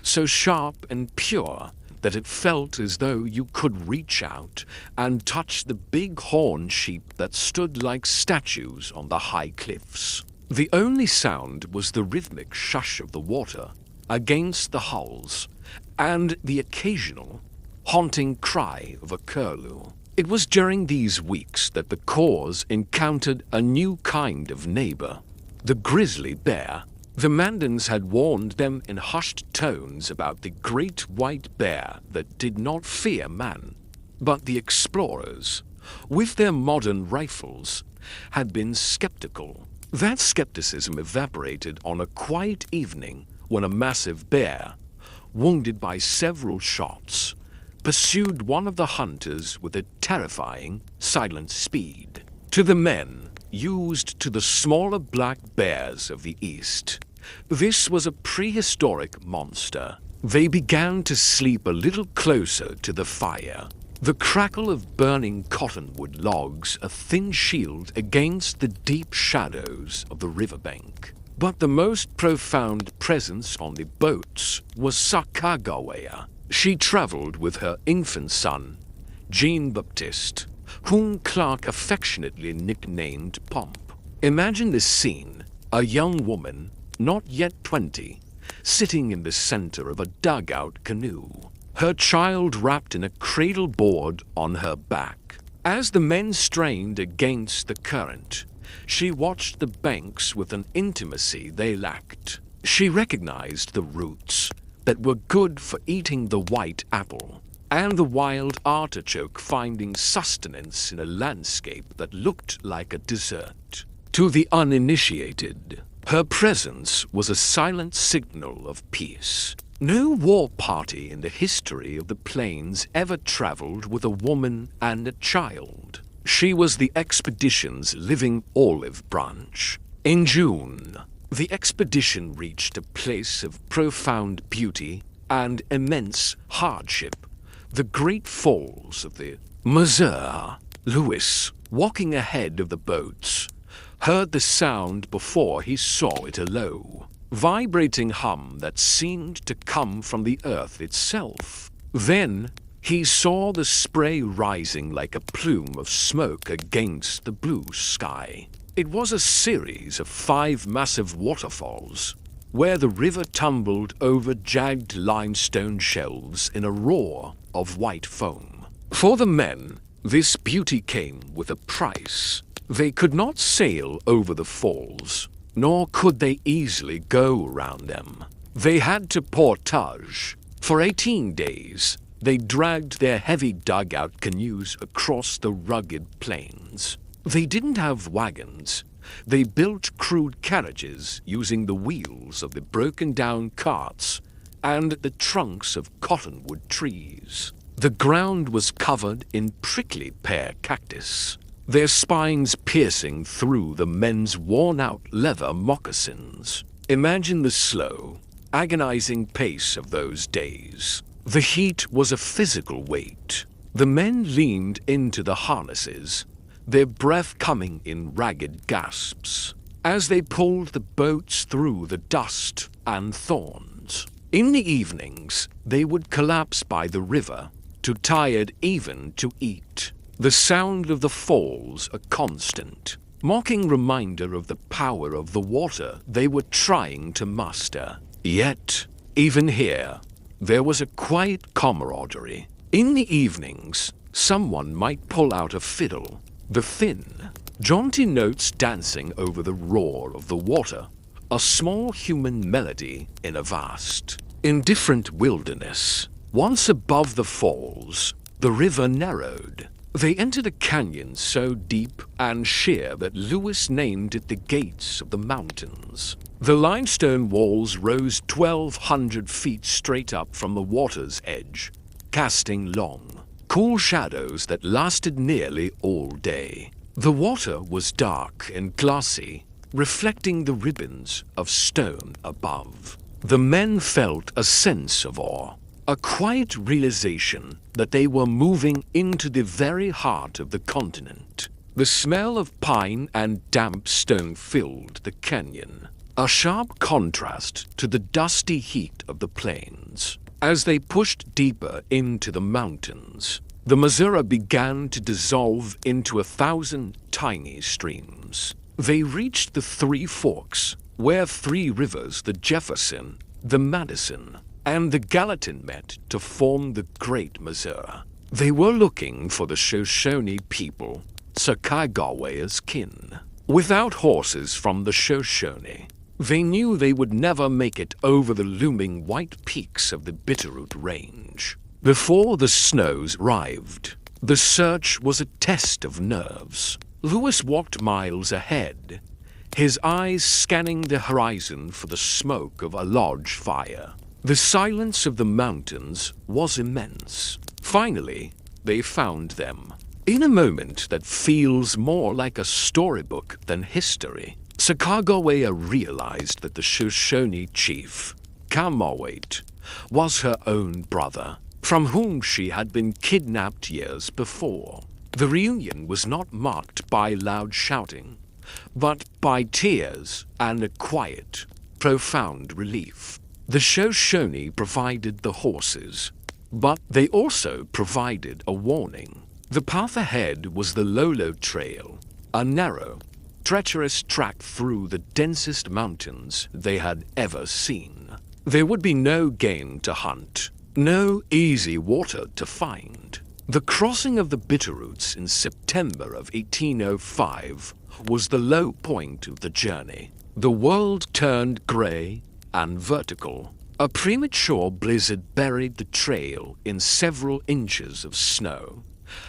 so sharp and pure that it felt as though you could reach out and touch the big horned sheep that stood like statues on the high cliffs. The only sound was the rhythmic shush of the water against the hulls, and the occasional, haunting cry of a curlew. It was during these weeks that the cause encountered a new kind of neighbor, the grizzly bear. The Mandans had warned them in hushed tones about the great white bear that did not fear man. But the explorers, with their modern rifles, had been skeptical. That skepticism evaporated on a quiet evening when a massive bear, wounded by several shots, pursued one of the hunters with a terrifying, silent speed. To the men, used to the smaller black bears of the East, this was a prehistoric monster. They began to sleep a little closer to the fire, the crackle of burning cottonwood logs a thin shield against the deep shadows of the riverbank. But the most profound presence on the boats was Sacagawea. She traveled with her infant son, Jean-Baptiste, whom Clark affectionately nicknamed Pomp. Imagine this scene, a young woman, not yet 20, sitting in the center of a dugout canoe, her child wrapped in a cradle board on her back. As the men strained against the current, she watched the banks with an intimacy they lacked. She recognized the roots, that were good for eating the white apple, and the wild artichoke finding sustenance in a landscape that looked like a desert. To the uninitiated, her presence was a silent signal of peace. No war party in the history of the plains ever traveled with a woman and a child. She was the expedition's living olive branch. In June, the expedition reached a place of profound beauty and immense hardship, the great falls of the Missouri. Lewis, walking ahead of the boats, heard the sound before he saw it, a low, vibrating hum that seemed to come from the earth itself. Then he saw the spray rising like a plume of smoke against the blue sky. It was a series of 5 massive waterfalls, where the river tumbled over jagged limestone shelves in a roar of white foam. For the men, this beauty came with a price. They could not sail over the falls, nor could they easily go around them. They had to portage. For 18 days, they dragged their heavy dugout canoes across the rugged plains. They didn't have wagons. They built crude carriages using the wheels of the broken-down carts and the trunks of cottonwood trees. The ground was covered in prickly pear cactus, their spines piercing through the men's worn-out leather moccasins. Imagine the slow, agonizing pace of those days. The heat was a physical weight. The men leaned into the harnesses, their breath coming in ragged gasps, as they pulled the boats through the dust and thorns. In the evenings, they would collapse by the river, too tired even to eat. The sound of the falls a constant, mocking reminder of the power of the water they were trying to master. Yet, even here, there was a quiet camaraderie. In the evenings, someone might pull out a fiddle, the thin, jaunty notes dancing over the roar of the water, a small human melody in a vast, indifferent wilderness. Once above the falls, the river narrowed. They entered a canyon so deep and sheer that Lewis named it the Gates of the Mountains. The limestone walls rose 1,200 feet straight up from the water's edge, casting long, cool shadows that lasted nearly all day. The water was dark and glassy, reflecting the ribbons of stone above. The men felt a sense of awe, a quiet realization that they were moving into the very heart of the continent. The smell of pine and damp stone filled the canyon, a sharp contrast to the dusty heat of the plains. As they pushed deeper into the mountains, the Missouri began to dissolve into 1,000 tiny streams. They reached the 3 forks, where 3 rivers, the Jefferson, the Madison, and the Gallatin met to form the Great Missouri. They were looking for the Shoshone people, Sacagawea's kin. Without horses from the Shoshone, they knew they would never make it over the looming white peaks of the Bitterroot Range. Before the snows arrived, the search was a test of nerves. Lewis walked miles ahead, his eyes scanning the horizon for the smoke of a lodge fire. The silence of the mountains was immense. Finally, they found them. In a moment that feels more like a storybook than history, Sacagawea realized that the Shoshone chief, Kamawait, was her own brother, from whom she had been kidnapped years before. The reunion was not marked by loud shouting, but by tears and a quiet, profound relief. The Shoshone provided the horses, but they also provided a warning. The path ahead was the Lolo Trail, a narrow, treacherous track through the densest mountains they had ever seen. There would be no game to hunt, no easy water to find. The crossing of the Bitterroots in September of 1805 was the low point of the journey. The world turned grey and vertical. A premature blizzard buried the trail in several inches of snow,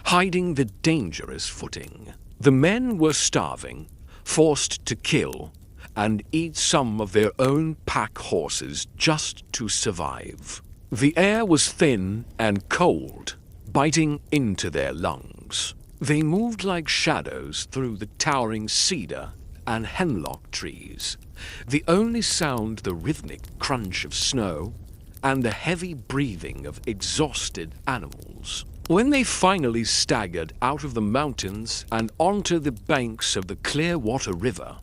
hiding the dangerous footing. The men were starving, forced to kill and eat some of their own pack horses just to survive. The air was thin and cold, biting into their lungs. They moved like shadows through the towering cedar and hemlock trees, the only sound the rhythmic crunch of snow and the heavy breathing of exhausted animals. When they finally staggered out of the mountains and onto the banks of the Clearwater River,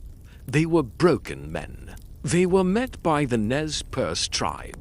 they were broken men. They were met by the Nez Perce tribe,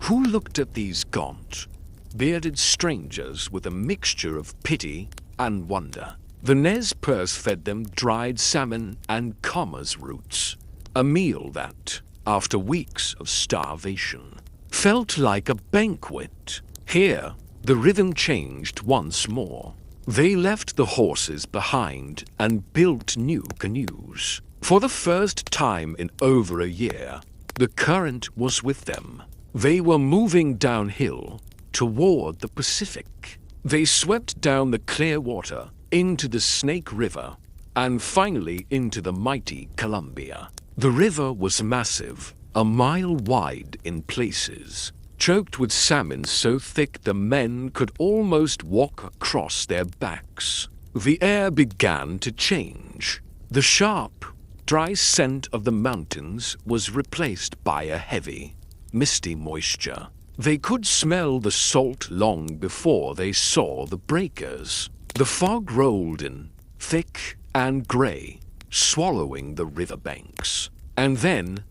who looked at these gaunt, bearded strangers with a mixture of pity and wonder. The Nez Perce fed them dried salmon and commerce roots, a meal that, after weeks of starvation, felt like a banquet. Here, the rhythm changed once more. They left the horses behind and built new canoes. For the first time in over a year, the current was with them. They were moving downhill toward the Pacific. They swept down the Clearwater into the Snake River and finally into the mighty Columbia. The river was massive, a mile wide in places, choked with salmon so thick the men could almost walk across their backs. The air began to change. The sharp, dry scent of the mountains was replaced by a heavy, misty moisture. They could smell the salt long before they saw the breakers. The fog rolled in, thick and gray, swallowing the riverbanks. And then,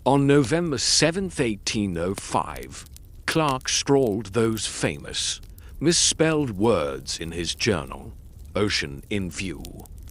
on November 7th, 1805, Clark scrawled those famous, misspelled words in his journal, Ocean in View.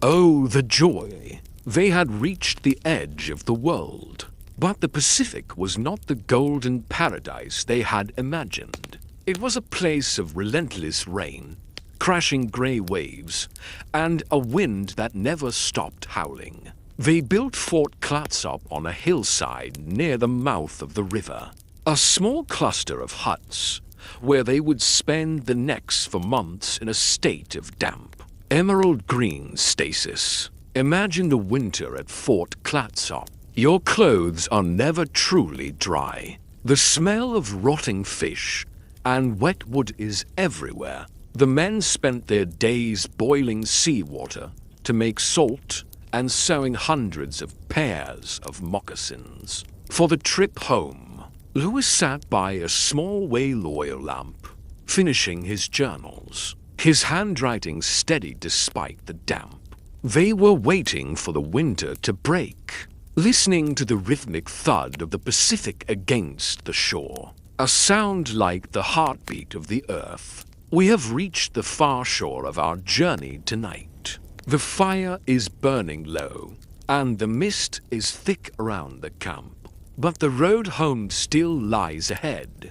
Oh, the joy! They had reached the edge of the world. But the Pacific was not the golden paradise they had imagined. It was a place of relentless rain, crashing gray waves, and a wind that never stopped howling. They built Fort Clatsop on a hillside near the mouth of the river, a small cluster of huts where they would spend the next for months in a state of damp, emerald green stasis. Imagine the winter at Fort Clatsop. Your clothes are never truly dry. The smell of rotting fish and wet wood is everywhere. The men spent their days boiling seawater to make salt and sewing hundreds of pairs of moccasins. For the trip home, Lewis sat by a small whale oil lamp, finishing his journals, his handwriting steady despite the damp. They were waiting for the winter to break, listening to the rhythmic thud of the Pacific against the shore, a sound like the heartbeat of the earth. We have reached the far shore of our journey tonight. The fire is burning low, and the mist is thick around the camp. But the road home still lies ahead,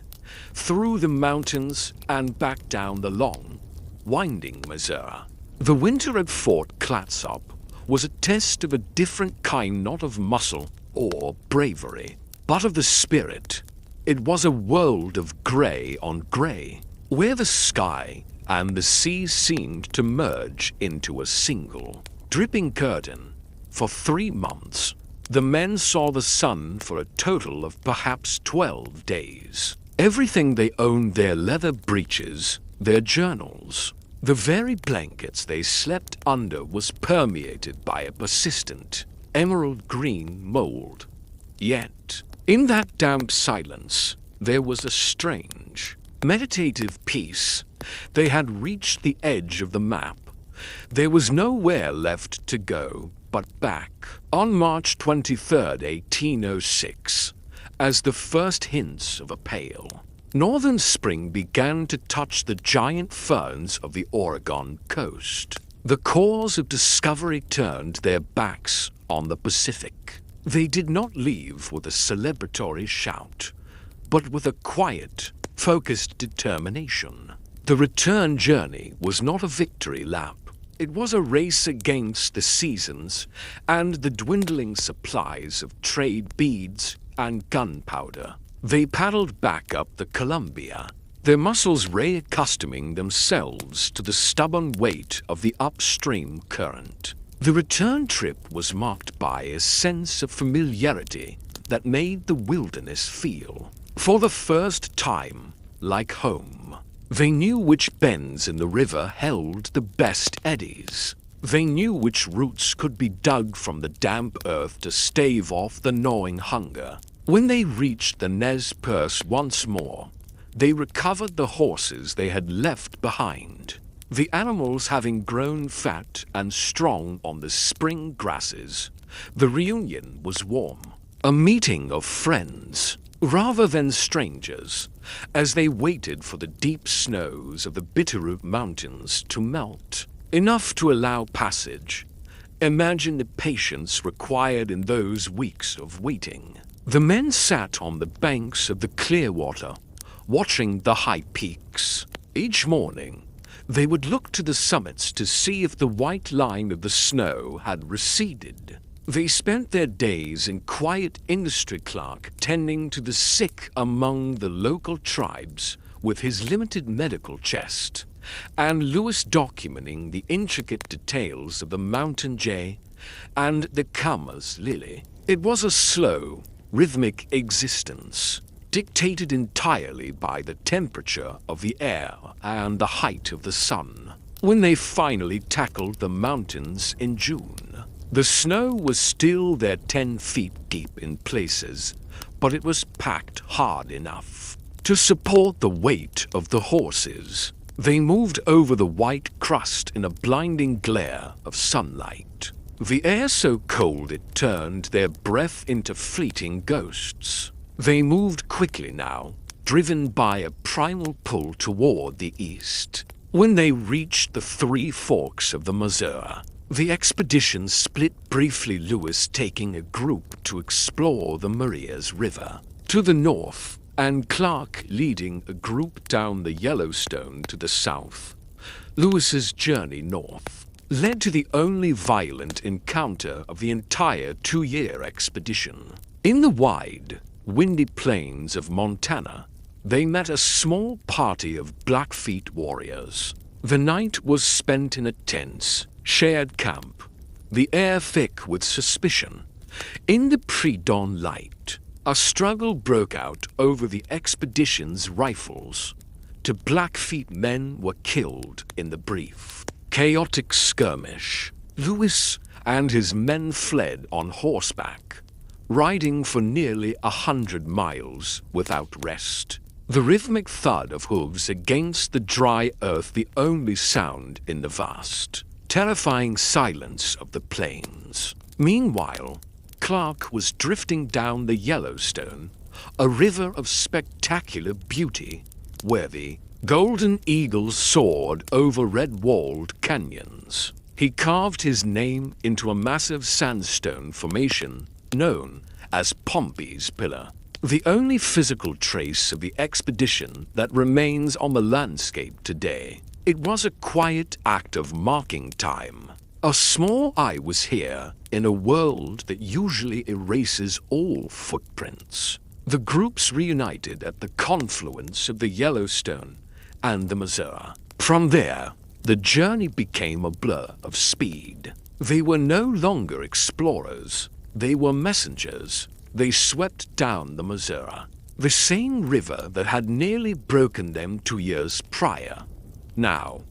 through the mountains and back down the long, winding Missouri. The winter at Fort Clatsop was a test of a different kind, not of muscle or bravery, but of the spirit. It was a world of gray on gray, where the sky and the sea seemed to merge into a single, dripping curtain. For 3 months, the men saw the sun for a total of perhaps 12 days. Everything they owned, their leather breeches, their journals, the very blankets they slept under, was permeated by a persistent, emerald green mold. Yet, in that damp silence, there was a strange, meditative peace. They had reached the edge of the map. There was nowhere left to go but back. On March 23rd, 1806, as the first hints of a pale northern spring began to touch the giant ferns of the Oregon coast, the cause of discovery turned their backs on the Pacific. They did not leave with a celebratory shout, but with a quiet, focused determination. The return journey was not a victory lap. It was a race against the seasons and the dwindling supplies of trade beads and gunpowder. They paddled back up the Columbia, their muscles reaccustoming themselves to the stubborn weight of the upstream current. The return trip was marked by a sense of familiarity that made the wilderness feel, for the first time, like home. They knew which bends in the river held the best eddies. They knew which roots could be dug from the damp earth to stave off the gnawing hunger. When they reached the Nez Perce once more, they recovered the horses they had left behind. The animals having grown fat and strong on the spring grasses, the reunion was warm. A meeting of friends, rather than strangers, as they waited for the deep snows of the Bitterroot Mountains to melt, enough to allow passage. Imagine the patience required in those weeks of waiting. The men sat on the banks of the Clearwater, watching the high peaks. Each morning, they would look to the summits to see if the white line of the snow had receded. They spent their days in quiet industry clerk tending to the sick among the local tribes with his limited medical chest, and Lewis documenting the intricate details of the mountain jay and the camas lily. It was a slow, rhythmic existence, dictated entirely by the temperature of the air and the height of the sun. When they finally tackled the mountains in June, the snow was still there 10 feet deep in places, but it was packed hard enough to support the weight of the horses. They moved over the white crust in a blinding glare of sunlight, the air so cold it turned their breath into fleeting ghosts. They moved quickly now, driven by a primal pull toward the east. When they reached the three forks of the Missouri, the expedition split briefly, Lewis taking a group to explore the Marias River to the north, and Clark leading a group down the Yellowstone to the south. Lewis's journey north led to the only violent encounter of the entire 2-year expedition. In the wide, windy plains of Montana, they met a small party of Blackfeet warriors. The night was spent in a tense, shared camp, the air thick with suspicion. In the pre-dawn light, a struggle broke out over the expedition's rifles. 2 Blackfeet men were killed in the brief, chaotic skirmish. Lewis and his men fled on horseback, riding for nearly 100 miles without rest. The rhythmic thud of hooves against the dry earth, the only sound in the vast, terrifying silence of the plains. Meanwhile, Clark was drifting down the Yellowstone, a river of spectacular beauty, where the golden eagle soared over red-walled canyons. He carved his name into a massive sandstone formation known as Pompey's Pillar, the only physical trace of the expedition that remains on the landscape today. It was a quiet act of marking time. A small I was here in a world that usually erases all footprints. The groups reunited at the confluence of the Yellowstone and the Missouri. From there, the journey became a blur of speed. They were no longer explorers. They were messengers. They swept down the Missouri, the same river that had nearly broken them 2 years prior. Now,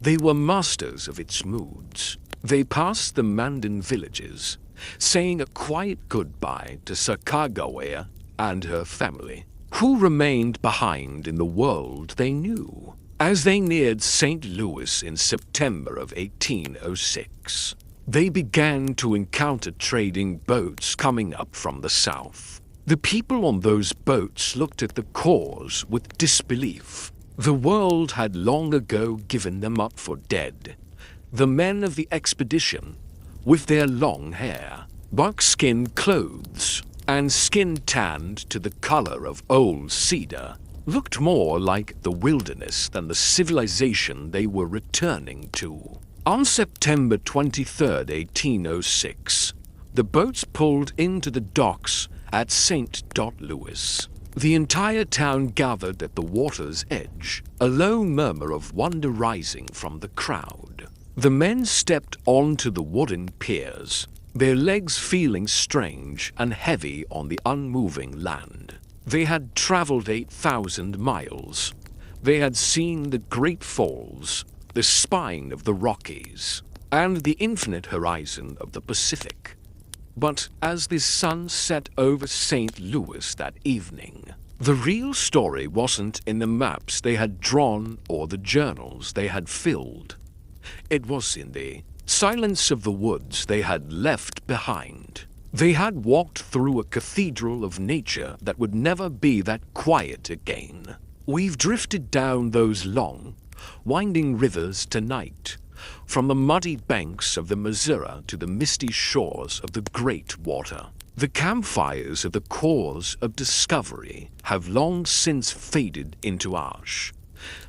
they were masters of its moods. They passed the Mandan villages, saying a quiet goodbye to Sacagawea and her family, who remained behind in the world they knew. As they neared St. Louis in September of 1806, they began to encounter trading boats coming up from the south. The people on those boats looked at the cause with disbelief. The world had long ago given them up for dead. The men of the expedition, with their long hair, buckskin clothes, and skin tanned to the color of old cedar, looked more like the wilderness than the civilization they were returning to. On September 23, 1806, the boats pulled into the docks at St. Louis. The entire town gathered at the water's edge, a low murmur of wonder rising from the crowd. The men stepped onto the wooden piers, their legs feeling strange and heavy on the unmoving land. They had traveled 8,000 miles. They had seen the Great Falls, the spine of the Rockies, and the infinite horizon of the Pacific. But as the sun set over St. Louis that evening, the real story wasn't in the maps they had drawn or the journals they had filled. It was in the silence of the woods they had left behind. They had walked through a cathedral of nature that would never be that quiet again. We've drifted down those long, winding rivers tonight, from the muddy banks of the Missouri to the misty shores of the Great Water. The campfires of the cause of discovery have long since faded into ash,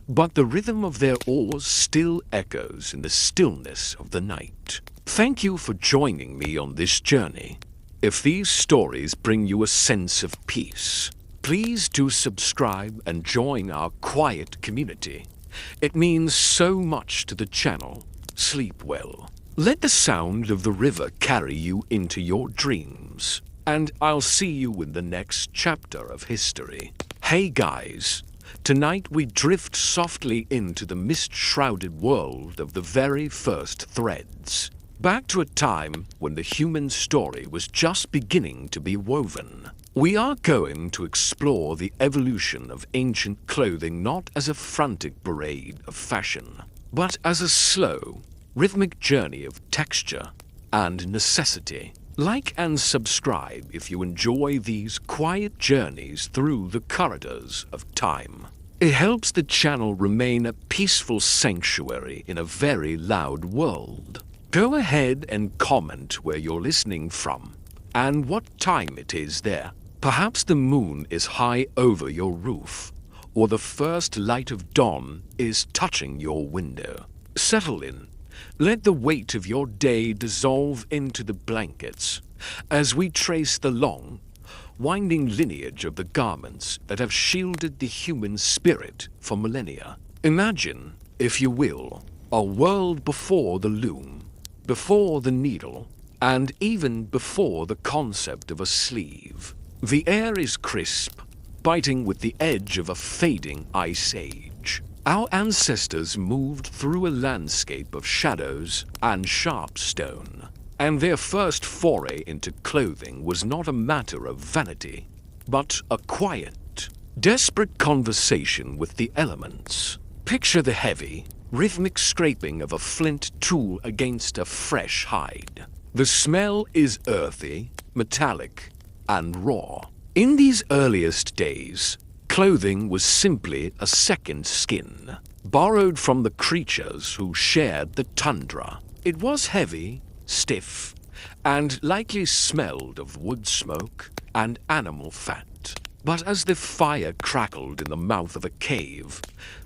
but the rhythm of their oars still echoes in the stillness of the night. Thank you for joining me on this journey. If these stories bring you a sense of peace, please do subscribe and join our quiet community. It means so much to the channel. Sleep well. Let the sound of the river carry you into your dreams, and I'll see you in the next chapter of history. Hey guys, tonight we drift softly into the mist-shrouded world of the very first threads, back to a time when the human story was just beginning to be woven. We are going to explore the evolution of ancient clothing not as a frantic parade of fashion, but as a slow, rhythmic journey of texture and necessity. Like and subscribe if you enjoy these quiet journeys through the corridors of time. It helps the channel remain a peaceful sanctuary in a very loud world. Go ahead and comment where you're listening from and what time it is there. Perhaps the moon is high over your roof, or the first light of dawn is touching your window. Settle in. Let the weight of your day dissolve into the blankets as we trace the long, winding lineage of the garments that have shielded the human spirit for millennia. Imagine, if you will, a world before the loom, before the needle, and even before the concept of a sleeve. The air is crisp, biting with the edge of a fading ice age. Our ancestors moved through a landscape of shadows and sharp stone, and their first foray into clothing was not a matter of vanity, but a quiet, desperate conversation with the elements. Picture the heavy, rhythmic scraping of a flint tool against a fresh hide. The smell is earthy, metallic, and raw. In these earliest days, clothing was simply a second skin, borrowed from the creatures who shared the tundra. It was heavy, stiff, and likely smelled of wood smoke and animal fat. But as the fire crackled in the mouth of a cave,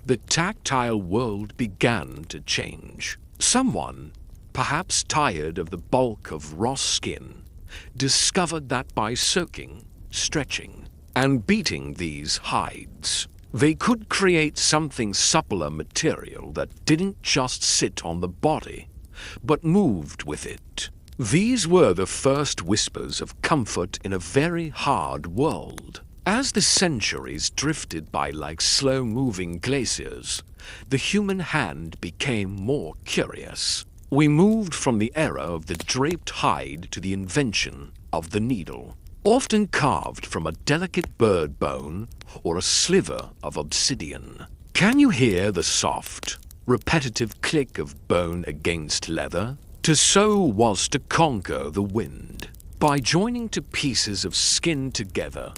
the tactile world began to change. Someone, perhaps tired of the bulk of raw skin, discovered that by soaking, stretching, and beating these hides, they could create something suppler material that didn't just sit on the body, but moved with it. These were the first whispers of comfort in a very hard world. As the centuries drifted by like slow-moving glaciers, the human hand became more curious. We moved from the era of the draped hide to the invention of the needle, often carved from a delicate bird bone or a sliver of obsidian. Can you hear the soft, repetitive click of bone against leather? To sew was to conquer the wind. By joining two pieces of skin together,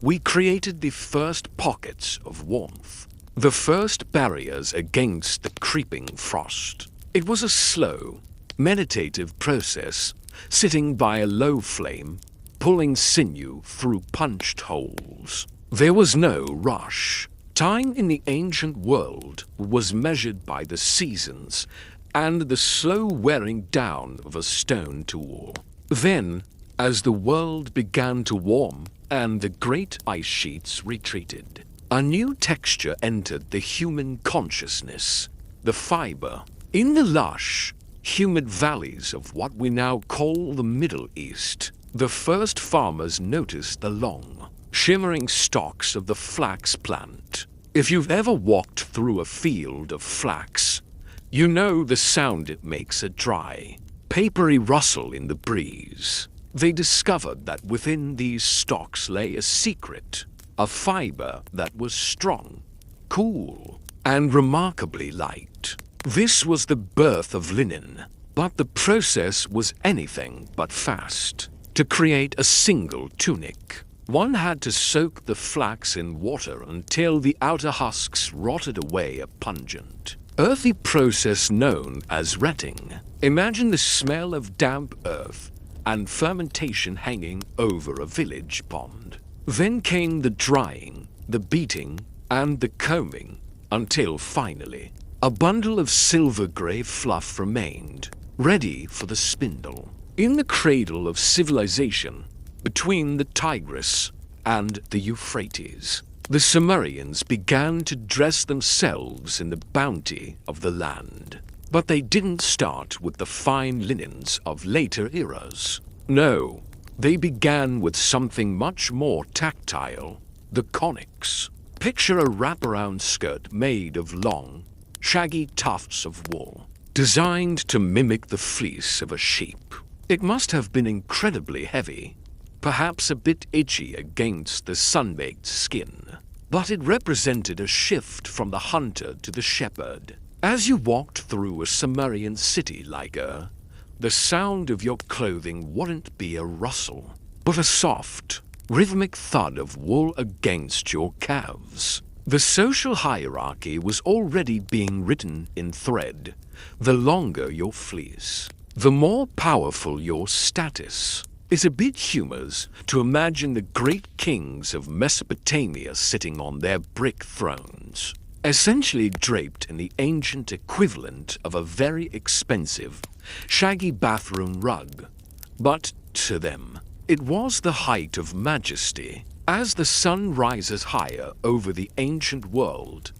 we created the first pockets of warmth, the first barriers against the creeping frost. It was a slow, meditative process, sitting by a low flame, pulling sinew through punched holes. There was no rush. Time in the ancient world was measured by the seasons and the slow wearing down of a stone tool. Then, as the world began to warm, and the great ice sheets retreated. A new texture entered the human consciousness, the fiber. In the lush, humid valleys of what we now call the Middle East, the first farmers noticed the long, shimmering stalks of the flax plant. If you've ever walked through a field of flax, you know the sound it makes a dry, papery rustle in the breeze. They discovered that within these stalks lay a secret, a fiber that was strong, cool, and remarkably light. This was the birth of linen, but the process was anything but fast. To create a single tunic, one had to soak the flax in water until the outer husks rotted away a pungent, earthy process known as retting. Imagine the smell of damp earth and fermentation hanging over a village pond. Then came the drying, the beating, and the combing, until finally, a bundle of silver-grey fluff remained, ready for the spindle. In the cradle of civilization, between the Tigris and the Euphrates, the Sumerians began to dress themselves in the bounty of the land. But they didn't start with the fine linens of later eras. No, they began with something much more tactile, the conics. Picture a wraparound skirt made of long, shaggy tufts of wool, designed to mimic the fleece of a sheep. It must have been incredibly heavy, perhaps a bit itchy against the sun-baked skin, but it represented a shift from the hunter to the shepherd. As you walked through a Sumerian city like Ur, the sound of your clothing wouldn't be a rustle, but a soft, rhythmic thud of wool against your calves. The social hierarchy was already being written in thread. The longer your fleece, the more powerful your status. It's a bit humorous to imagine the great kings of Mesopotamia sitting on their brick thrones, essentially draped in the ancient equivalent of a very expensive, shaggy bathroom rug. But to them, it was the height of majesty. As the sun rises higher over the ancient world,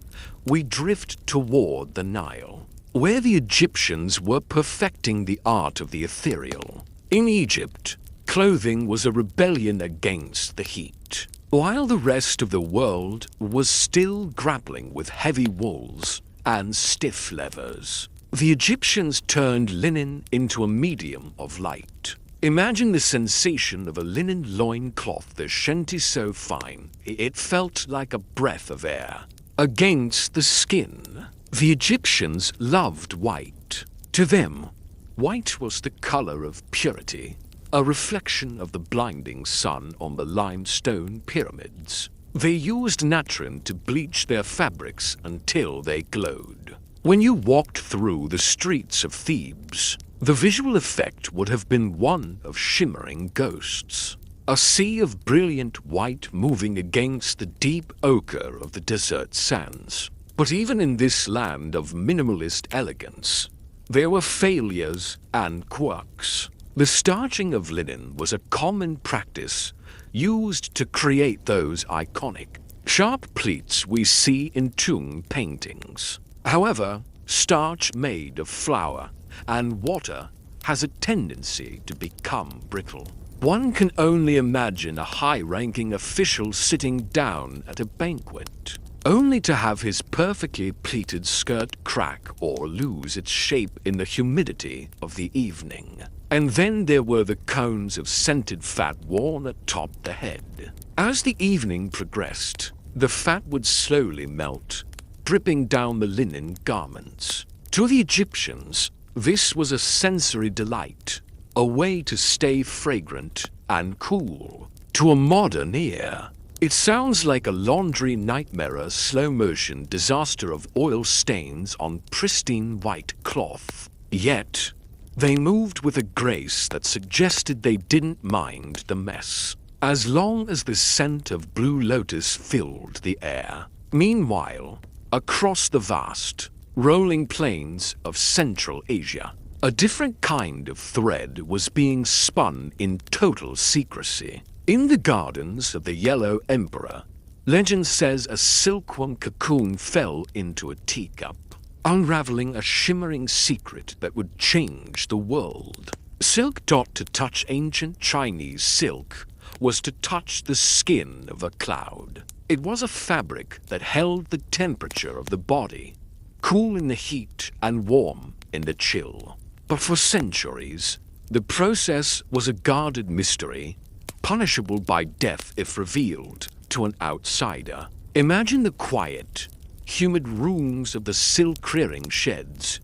we drift toward the Nile, where the Egyptians were perfecting the art of the ethereal. In Egypt, clothing was a rebellion against the heat, while the rest of the world was still grappling with heavy wools and stiff leathers. The Egyptians turned linen into a medium of light. Imagine the sensation of a linen loincloth, the shenty so fine, it felt like a breath of air against the skin. The Egyptians loved white. To them, white was the color of purity, a reflection of the blinding sun on the limestone pyramids. They used natron to bleach their fabrics until they glowed. When you walked through the streets of Thebes, the visual effect would have been one of shimmering ghosts. A sea of brilliant white moving against the deep ochre of the desert sands. But even in this land of minimalist elegance, there were failures and quirks. The starching of linen was a common practice used to create those iconic, sharp pleats we see in tomb paintings. However, starch made of flour and water has a tendency to become brittle. One can only imagine a high-ranking official sitting down at a banquet, only to have his perfectly pleated skirt crack or lose its shape in the humidity of the evening. And then there were the cones of scented fat worn atop the head. As the evening progressed, the fat would slowly melt, dripping down the linen garments. To the Egyptians, this was a sensory delight, a way to stay fragrant and cool. To a modern ear, it sounds like a laundry nightmare, slow-motion disaster of oil stains on pristine white cloth. Yet, they moved with a grace that suggested they didn't mind the mess, as long as the scent of blue lotus filled the air. Meanwhile, across the vast, rolling plains of Central Asia, a different kind of thread was being spun in total secrecy. In the gardens of the Yellow Emperor, legend says a silkworm cocoon fell into a teacup, unraveling a shimmering secret that would change the world. Silk taught to touch ancient Chinese silk was to touch the skin of a cloud. It was a fabric that held the temperature of the body, cool in the heat and warm in the chill. But for centuries, the process was a guarded mystery, punishable by death if revealed to an outsider. Imagine the quiet, humid rooms of the silk-rearing sheds,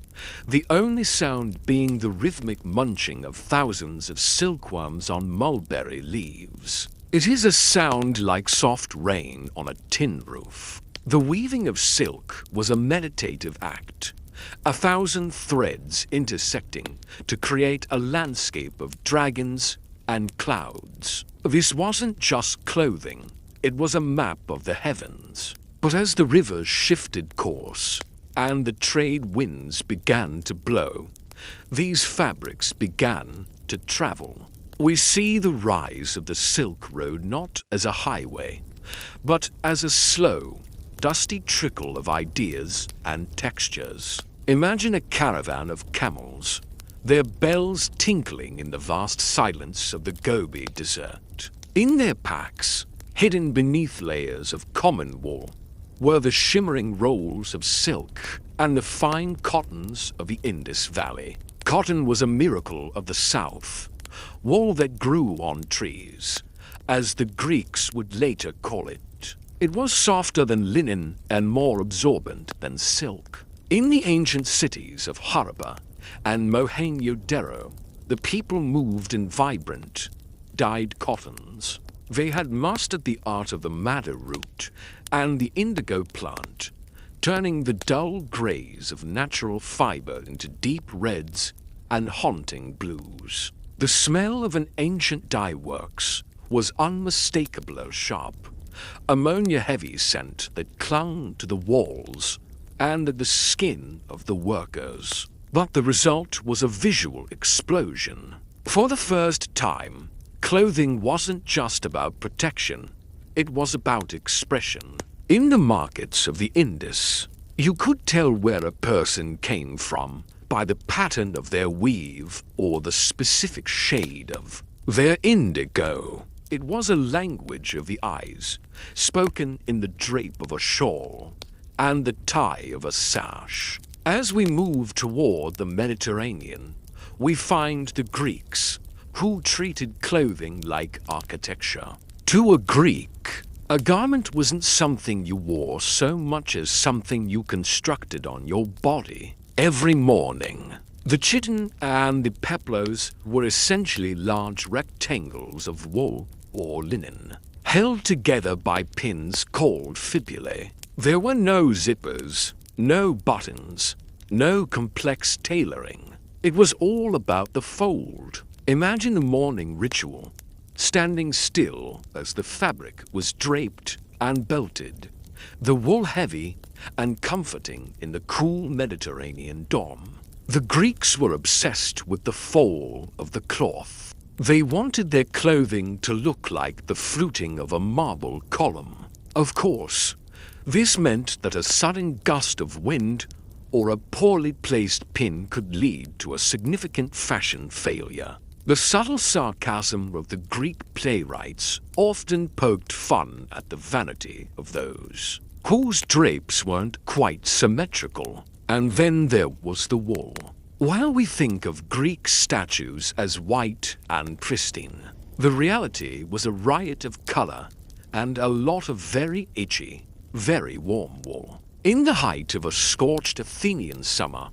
the only sound being the rhythmic munching of thousands of silkworms on mulberry leaves. It is a sound like soft rain on a tin roof. The weaving of silk was a meditative act, 1,000 threads intersecting to create a landscape of dragons and clouds. This wasn't just clothing, it was a map of the heavens. But as the rivers shifted course and the trade winds began to blow, these fabrics began to travel. We see the rise of the Silk Road not as a highway, but as a slow, dusty trickle of ideas and textures. Imagine a caravan of camels, their bells tinkling in the vast silence of the Gobi Desert. In their packs, hidden beneath layers of common wool, were the shimmering rolls of silk and the fine cottons of the Indus Valley. Cotton was a miracle of the south, wool that grew on trees, as the Greeks would later call it. It was softer than linen and more absorbent than silk. In the ancient cities of Harappa and Mohenjo-Daro, the people moved in vibrant, dyed cottons. They had mastered the art of the madder root and the indigo plant, turning the dull grays of natural fiber into deep reds and haunting blues. The smell of an ancient dye works was unmistakably sharp, ammonia-heavy scent that clung to the walls and the skin of the workers. But the result was a visual explosion. For the first time, clothing wasn't just about protection, it was about expression. In the markets of the Indus, you could tell where a person came from by the pattern of their weave or the specific shade of their indigo. It was a language of the eyes, spoken in the drape of a shawl and the tie of a sash. As we move toward the Mediterranean, we find the Greeks, who treated clothing like architecture. To a Greek, a garment wasn't something you wore so much as something you constructed on your body every morning. The chiton and the peplos were essentially large rectangles of wool or linen, held together by pins called fibulae. There were no zippers, no buttons, no complex tailoring. It was all about the fold. Imagine a morning ritual, standing still as the fabric was draped and belted, the wool heavy and comforting in the cool Mediterranean dawn. The Greeks were obsessed with the fall of the cloth. They wanted their clothing to look like the fluting of a marble column. Of course, this meant that a sudden gust of wind or a poorly placed pin could lead to a significant fashion failure. The subtle sarcasm of the Greek playwrights often poked fun at the vanity of those whose drapes weren't quite symmetrical. And then there was the wool. While we think of Greek statues as white and pristine, the reality was a riot of color and a lot of very itchy, very warm wool. In the height of a scorched Athenian summer,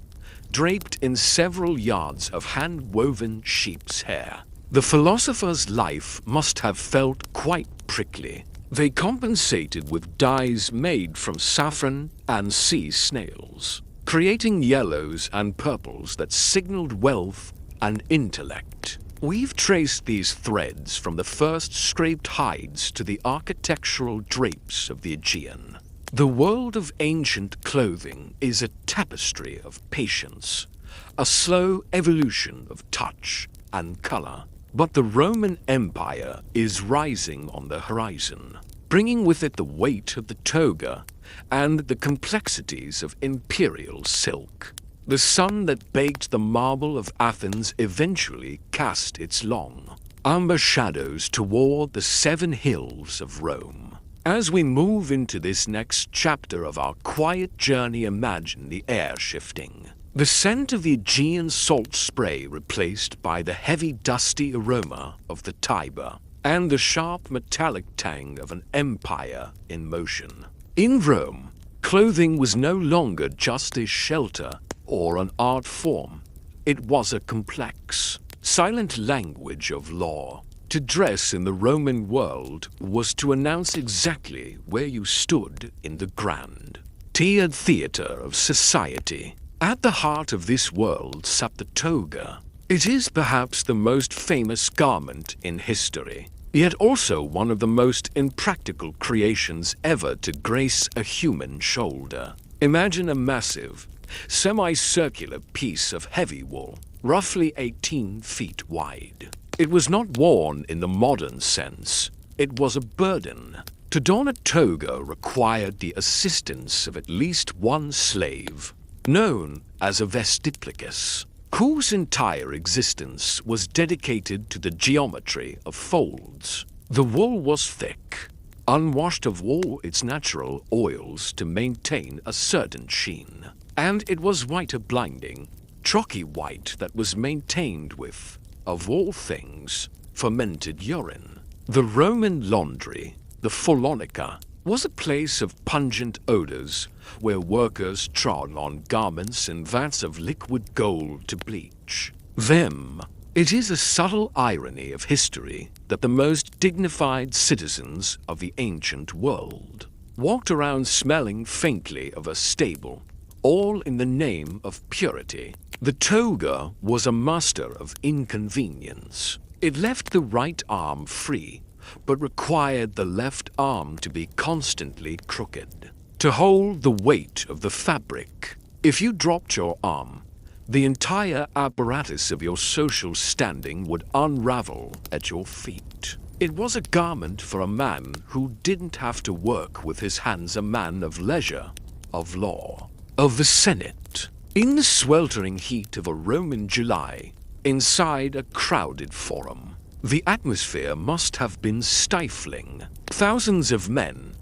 draped in several yards of hand-woven sheep's hair, the philosopher's life must have felt quite prickly. They compensated with dyes made from saffron and sea snails, creating yellows and purples that signaled wealth and intellect. We've traced these threads from the first scraped hides to the architectural drapes of the Aegean. The world of ancient clothing is a tapestry of patience, a slow evolution of touch and color, But the Roman Empire is rising on the horizon, bringing with it the weight of the toga and the complexities of imperial silk. The sun that baked the marble of Athens eventually cast its long, amber shadows toward the 7 hills of Rome. As we move into this next chapter of our quiet journey, imagine the air shifting. The scent of the Aegean salt spray replaced by the heavy dusty aroma of the Tiber, and the sharp metallic tang of an empire in motion. In Rome, clothing was no longer just a shelter or an art form. It was a complex, silent language of law. To dress in the Roman world was to announce exactly where you stood in the grand, tiered theater of society. At the heart of this world sat the toga. It is perhaps the most famous garment in history, yet also one of the most impractical creations ever to grace a human shoulder. Imagine a massive, semicircular piece of heavy wool, roughly 18 feet wide. It was not worn in the modern sense. It was a burden. To don a toga required the assistance of at least one slave, known as a vestiplicus, whose entire existence was dedicated to the geometry of folds. The wool was thick, unwashed of all its natural oils to maintain a certain sheen, and it was white, a blinding, chalky white that was maintained with, of all things, fermented urine. The Roman laundry, the Polonica, was a place of pungent odors where workers trod on garments in vats of liquid gold to bleach them. It is a subtle irony of history that the most dignified citizens of the ancient world walked around smelling faintly of a stable, all in the name of purity. The toga was a master of inconvenience. It left the right arm free, but required the left arm to be constantly crooked to hold the weight of the fabric. If you dropped your arm, the entire apparatus of your social standing would unravel at your feet. It was a garment for a man who didn't have to work with his hands, a man of leisure, of law, of the Senate. In the sweltering heat of a Roman July, inside a crowded forum, the atmosphere must have been stifling. Thousands of men,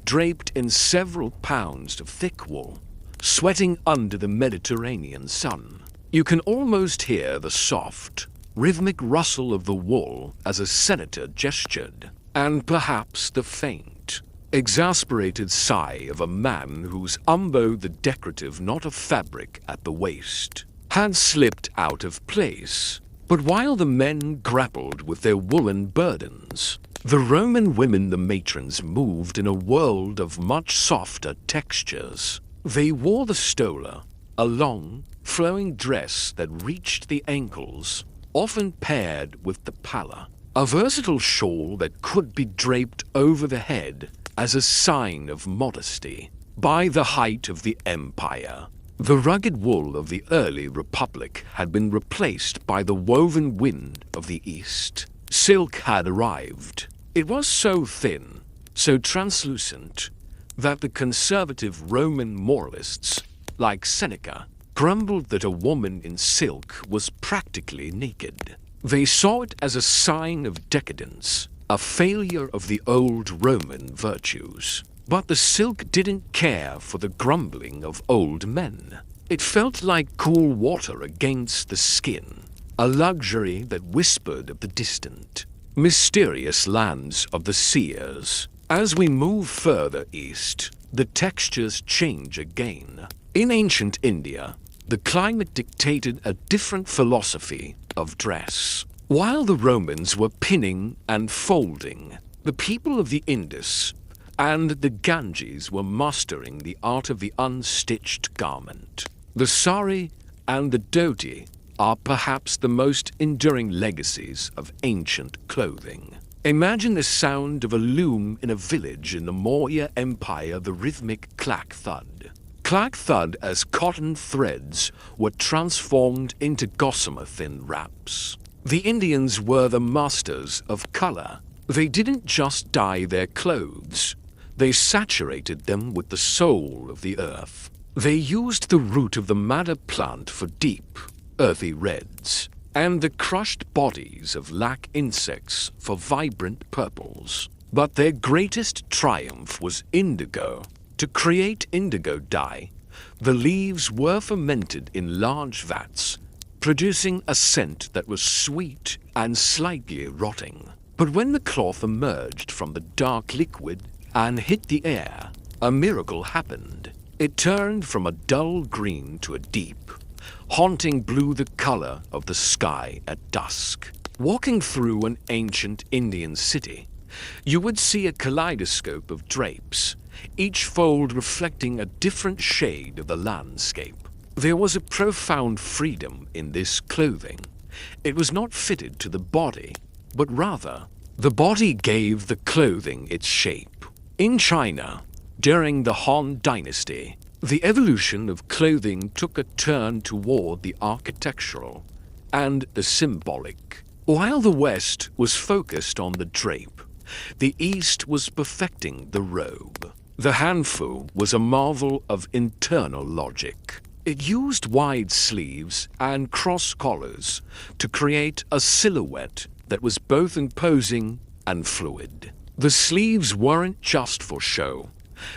draped in several pounds of thick wool, sweating under the Mediterranean sun. You can almost hear the soft, rhythmic rustle of the wool as a senator gestured, and perhaps the faint, exasperated sigh of a man whose umbo, the decorative knot of fabric at the waist, had slipped out of place. But while the men grappled with their woolen burdens, the Roman women, the matrons, moved in a world of much softer textures. They wore the stola, a long, flowing dress that reached the ankles, often paired with the palla, a versatile shawl that could be draped over the head as a sign of modesty. By the height of the empire, the rugged wool of the early republic had been replaced by the woven wind of the East. Silk had arrived. It was so thin, so translucent, that the conservative Roman moralists, like Seneca, grumbled that a woman in silk was practically naked. They saw it as a sign of decadence, a failure of the old Roman virtues. But the silk didn't care for the grumbling of old men. It felt like cool water against the skin, a luxury that whispered of the distant, mysterious lands of the seers. As we move further east, the textures change again. In ancient India, the climate dictated a different philosophy of dress. While the Romans were pinning and folding, the people of the Indus and the Ganges were mastering the art of the unstitched garment. The sari and the dhoti are perhaps the most enduring legacies of ancient clothing. Imagine the sound of a loom in a village in the Maurya Empire, the rhythmic clack-thud. Clack-thud as cotton threads were transformed into gossamer-thin wraps. The Indians were the masters of color. They didn't just dye their clothes. They saturated them with the soul of the earth. They used the root of the madder plant for deep, earthy reds, and the crushed bodies of lac insects for vibrant purples. But their greatest triumph was indigo. To create indigo dye, the leaves were fermented in large vats, producing a scent that was sweet and slightly rotting. But when the cloth emerged from the dark liquid and hit the air, a miracle happened. It turned from a dull green to a deep, haunting blue, the color of the sky at dusk. Walking through an ancient Indian city, you would see a kaleidoscope of drapes, each fold reflecting a different shade of the landscape. There was a profound freedom in this clothing. It was not fitted to the body, but rather, the body gave the clothing its shape. In China, during the Han Dynasty, the evolution of clothing took a turn toward the architectural and the symbolic. While the West was focused on the drape, the East was perfecting the robe. The hanfu was a marvel of internal logic. It used wide sleeves and cross collars to create a silhouette that was both imposing and fluid. The sleeves weren't just for show.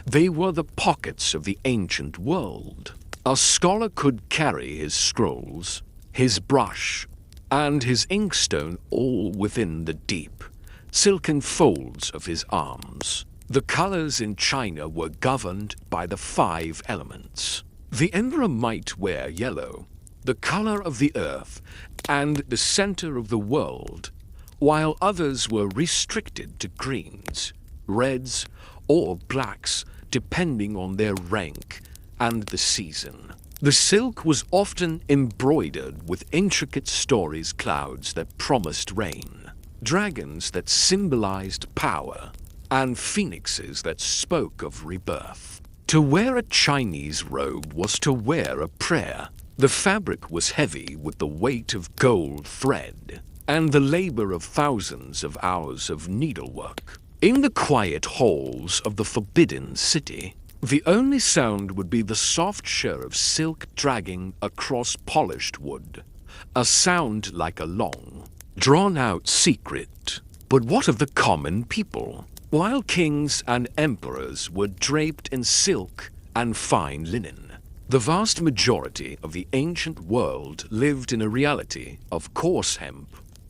They were the pockets of the ancient world. A scholar could carry his scrolls, his brush, and his inkstone all within the deep, silken folds of his arms. The colors in China were governed by the 5 elements. The emperor might wear yellow, the color of the earth and the center of the world, while others were restricted to greens, reds, or blacks, depending on their rank and the season. The silk was often embroidered with intricate stories, clouds that promised rain, dragons that symbolized power, and phoenixes that spoke of rebirth. To wear a Chinese robe was to wear a prayer. The fabric was heavy with the weight of gold thread and the labor of thousands of hours of needlework. In the quiet halls of the Forbidden City, the only sound would be the soft shimmer of silk dragging across polished wood, a sound like a long, drawn-out secret. But what of the common people? While kings and emperors were draped in silk and fine linen, the vast majority of the ancient world lived in a reality of coarse hemp,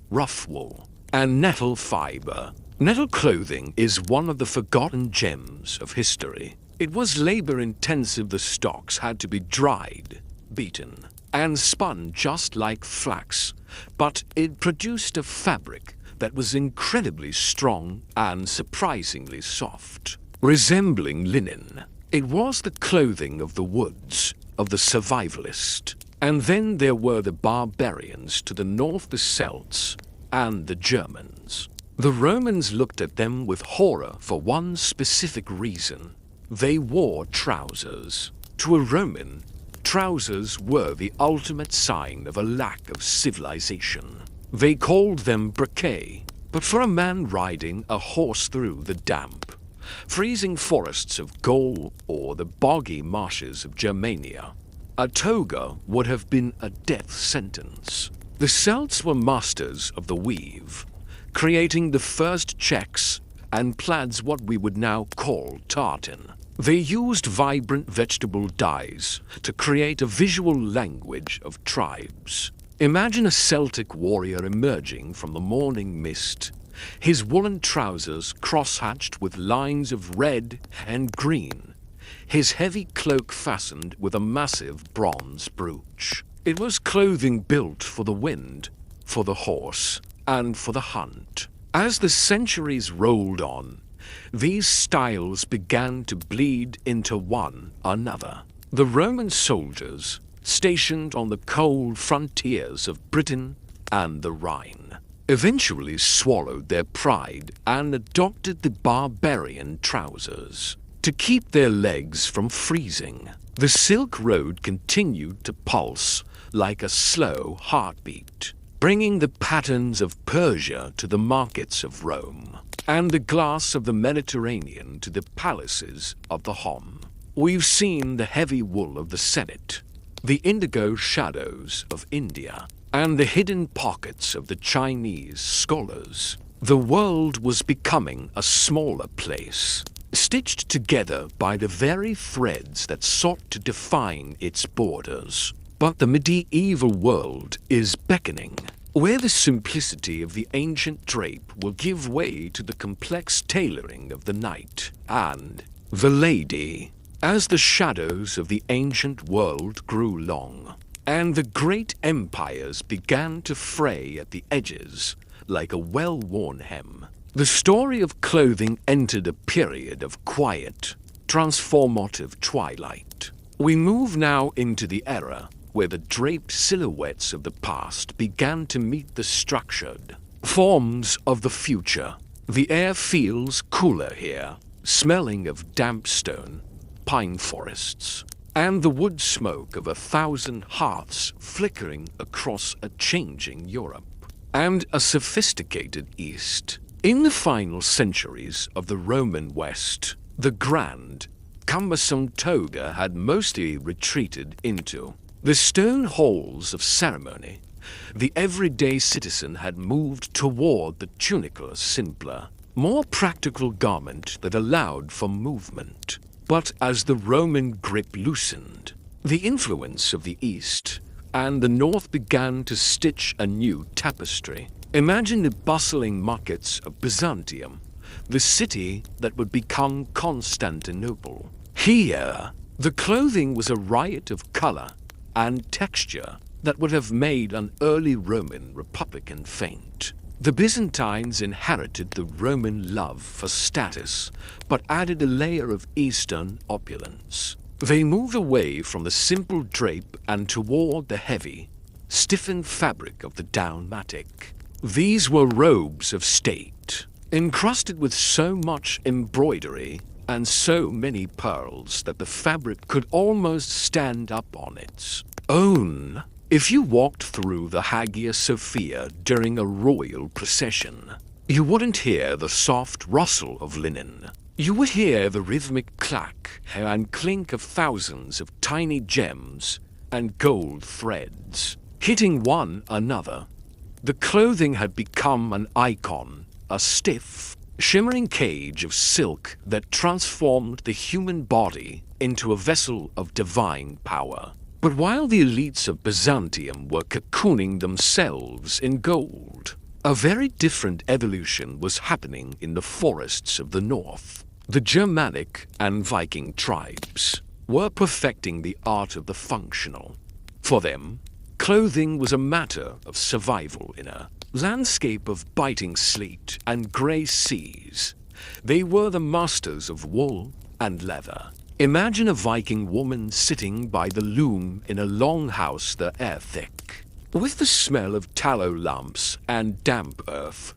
rough wool, and nettle fiber. Nettle clothing is one of the forgotten gems of history. It was labor-intensive. The stalks had to be dried, beaten, and spun just like flax, but it produced a fabric that was incredibly strong and surprisingly soft. Resembling linen, it was the clothing of the woods, of the survivalist. And then there were the barbarians to the north, the Celts, and the Germans. The Romans looked at them with horror for one specific reason. They wore trousers. To a Roman, trousers were the ultimate sign of a lack of civilization. They called them briquet, but for a man riding a horse through the damp, freezing forests of Gaul or the boggy marshes of Germania, a toga would have been a death sentence. The Celts were masters of the weave, creating the first checks and plaids, what we would now call tartan. They used vibrant vegetable dyes to create a visual language of tribes. Imagine a Celtic warrior emerging from the morning mist, his woolen trousers cross-hatched with lines of red and green, his heavy cloak fastened with a massive bronze brooch. It was clothing built for the wind, for the horse, and for the hunt. As the centuries rolled on, these styles began to bleed into one another. The Roman soldiers, stationed on the cold frontiers of Britain and the Rhine, eventually swallowed their pride and adopted the barbarian trousers. To keep their legs from freezing, the Silk Road continued to pulse like a slow heartbeat. bringing the patterns of Persia to the markets of Rome, and the glass of the Mediterranean to the palaces of the Hom. We've seen the heavy wool of the Senate, the indigo shadows of India, and the hidden pockets of the Chinese scholars. The world was becoming a smaller place, stitched together by the very threads that sought to define its borders. But the medieval world is beckoning, where the simplicity of the ancient drape will give way to the complex tailoring of the knight and the lady, as the shadows of the ancient world grew long, and the great empires began to fray at the edges like a well-worn hem. The story of clothing entered a period of quiet, transformative twilight. We move now into the era where the draped silhouettes of the past began to meet the structured forms of the future. The air feels cooler here, smelling of damp stone, pine forests, and the wood smoke of 1,000 hearths flickering across a changing Europe and a sophisticated East. In the final centuries of the Roman West, the grand, cumbersome toga had mostly retreated into the stone halls of ceremony. The everyday citizen had moved toward the tunical, simpler, more practical garment that allowed for movement. But as the Roman grip loosened, the influence of the East and the North began to stitch a new tapestry. Imagine the bustling markets of Byzantium, the city that would become Constantinople. Here, the clothing was a riot of color and texture that would have made an early Roman republican faint. The Byzantines inherited the Roman love for status, but added a layer of Eastern opulence. They moved away from the simple drape and toward the heavy, stiffened fabric of the dalmatic. These were robes of state, encrusted with so much embroidery and so many pearls that the fabric could almost stand up on its own. If you walked through the Hagia Sophia during a royal procession, you wouldn't hear the soft rustle of linen. You would hear the rhythmic clack and clink of thousands of tiny gems and gold threads hitting one another. The clothing had become an icon, a stiff, shimmering cage of silk that transformed the human body into a vessel of divine power. But while the elites of Byzantium were cocooning themselves in gold, a very different evolution was happening in the forests of the north. The Germanic and Viking tribes were perfecting the art of the functional. For them, clothing was a matter of survival in a landscape of biting sleet and grey seas. They were the masters of wool and leather. Imagine a Viking woman sitting by the loom in a longhouse the air thick, with the smell of tallow lamps and damp earth.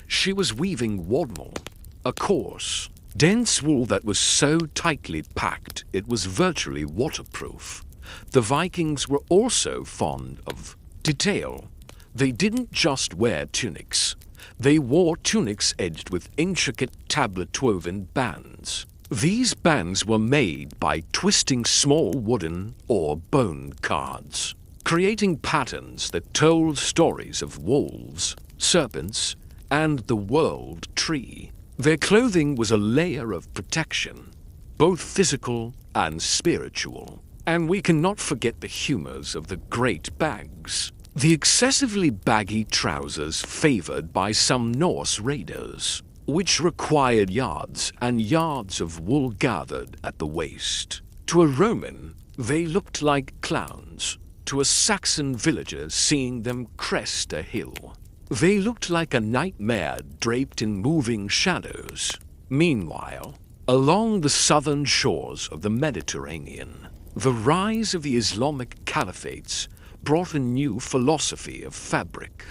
She was weaving wadmal, a coarse, dense wool that was so tightly packed it was virtually waterproof. The Vikings were also fond of detail. They didn't just wear tunics. They wore tunics edged with intricate tablet-woven bands. These bands were made by twisting small wooden or bone cards, creating patterns that told stories of wolves, serpents, and the world tree. Their clothing was a layer of protection, both physical and spiritual. And we cannot forget the humors of the great bags, the excessively baggy trousers favored by some Norse raiders, which required yards and yards of wool gathered at the waist. To a Roman, they looked like clowns. To a Saxon villager seeing them crest a hill, they looked like a nightmare draped in moving shadows. Meanwhile, along the southern shores of the Mediterranean, the rise of the Islamic caliphates brought a new philosophy of fabric.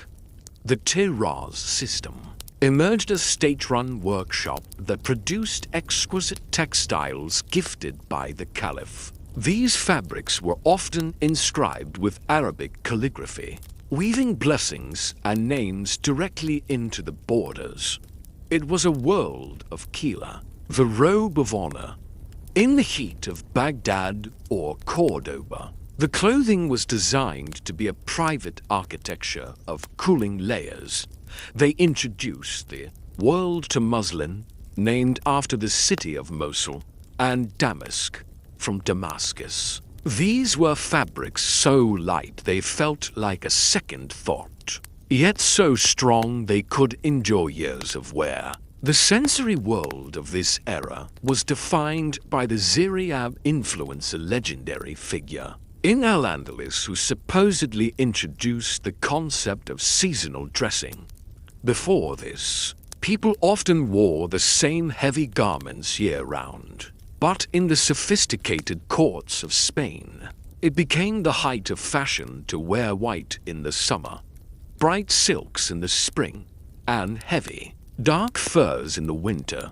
The Tiraz system emerged a state-run workshop that produced exquisite textiles gifted by the caliph. These fabrics were often inscribed with Arabic calligraphy, weaving blessings and names directly into the borders. It was a world of Kila, the robe of honor. In the heat of Baghdad or Cordoba, the clothing was designed to be a private architecture of cooling layers. They introduced the world to muslin, named after the city of Mosul, and damask, from Damascus. These were fabrics so light they felt like a second thought, yet so strong they could endure years of wear. The sensory world of this era was defined by the zodiac influencer legendary figure in Al-Andalus who supposedly introduced the concept of seasonal dressing. Before this, people often wore the same heavy garments year-round. But in the sophisticated courts of Spain, it became the height of fashion to wear white in the summer, bright silks in the spring, and heavy, dark furs in the winter.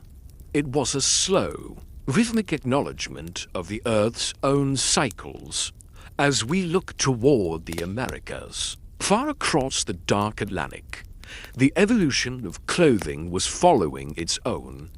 It was a slow, rhythmic acknowledgement of the Earth's own cycles as we look toward the Americas. Far across the dark Atlantic, the evolution of clothing was following its own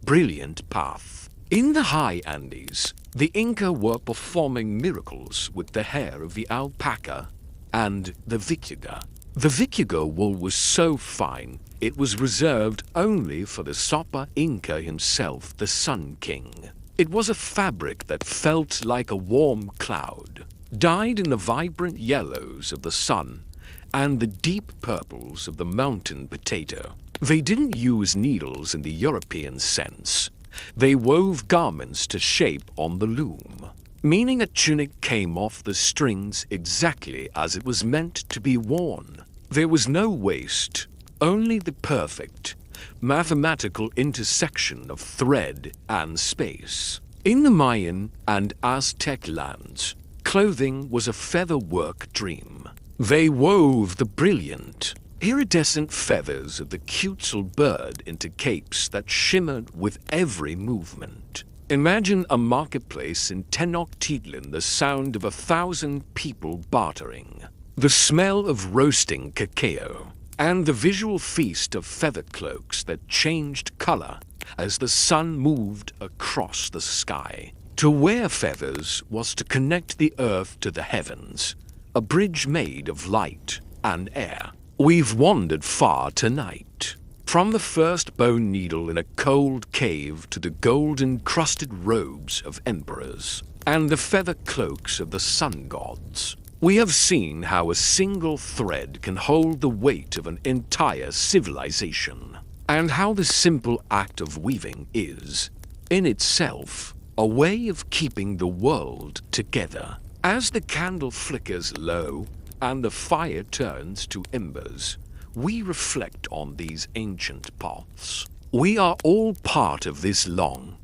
brilliant path. In the high Andes, the Inca were performing miracles with the hair of the alpaca and the vicuga. The vicuga wool was so fine, it was reserved only for the Sopa Inca himself, the Sun King. It was a fabric that felt like a warm cloud, dyed in the vibrant yellows of the sun and the deep purples of the mountain potato. They didn't use needles in the European sense. They wove garments to shape on the loom, meaning a tunic came off the strings exactly as it was meant to be worn. There was no waste, only the perfect, mathematical intersection of thread and space. In the Mayan and Aztec lands, clothing was a featherwork dream. They wove the brilliant, iridescent feathers of the quetzal bird into capes that shimmered with every movement. Imagine a marketplace in Tenochtitlan, the sound of 1,000 people bartering, the smell of roasting cacao, and the visual feast of feather cloaks that changed color as the sun moved across the sky. To wear feathers was to connect the earth to the heavens, a bridge made of light and air. We've wandered far tonight, from the first bone needle in a cold cave to the gold-encrusted robes of emperors and the feather cloaks of the sun gods. We have seen how a single thread can hold the weight of an entire civilization, and how the simple act of weaving is, in itself, a way of keeping the world together. As the candle flickers low, and the fire turns to embers, we reflect on these ancient paths. We are all part of this long,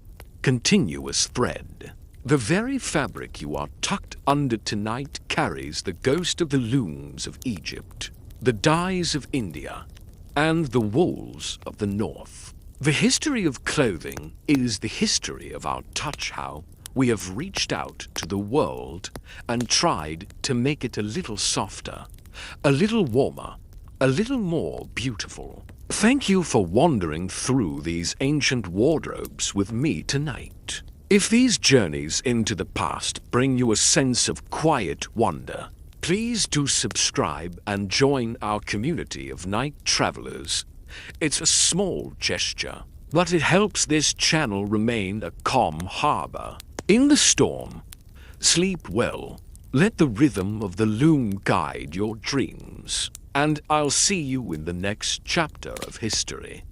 continuous thread. The very fabric you are tucked under tonight carries the ghost of the looms of Egypt, the dyes of India, and the wools of the North. The history of clothing is the history of our touch, how we have reached out to the world and tried to make it a little softer, a little warmer, a little more beautiful. Thank you for wandering through these ancient wardrobes with me tonight. If these journeys into the past bring you a sense of quiet wonder, please do subscribe and join our community of night travelers. It's a small gesture, but it helps this channel remain a calm harbor. In the storm, sleep well. Let the rhythm of the loom guide your dreams. And I'll see you in the next chapter of history.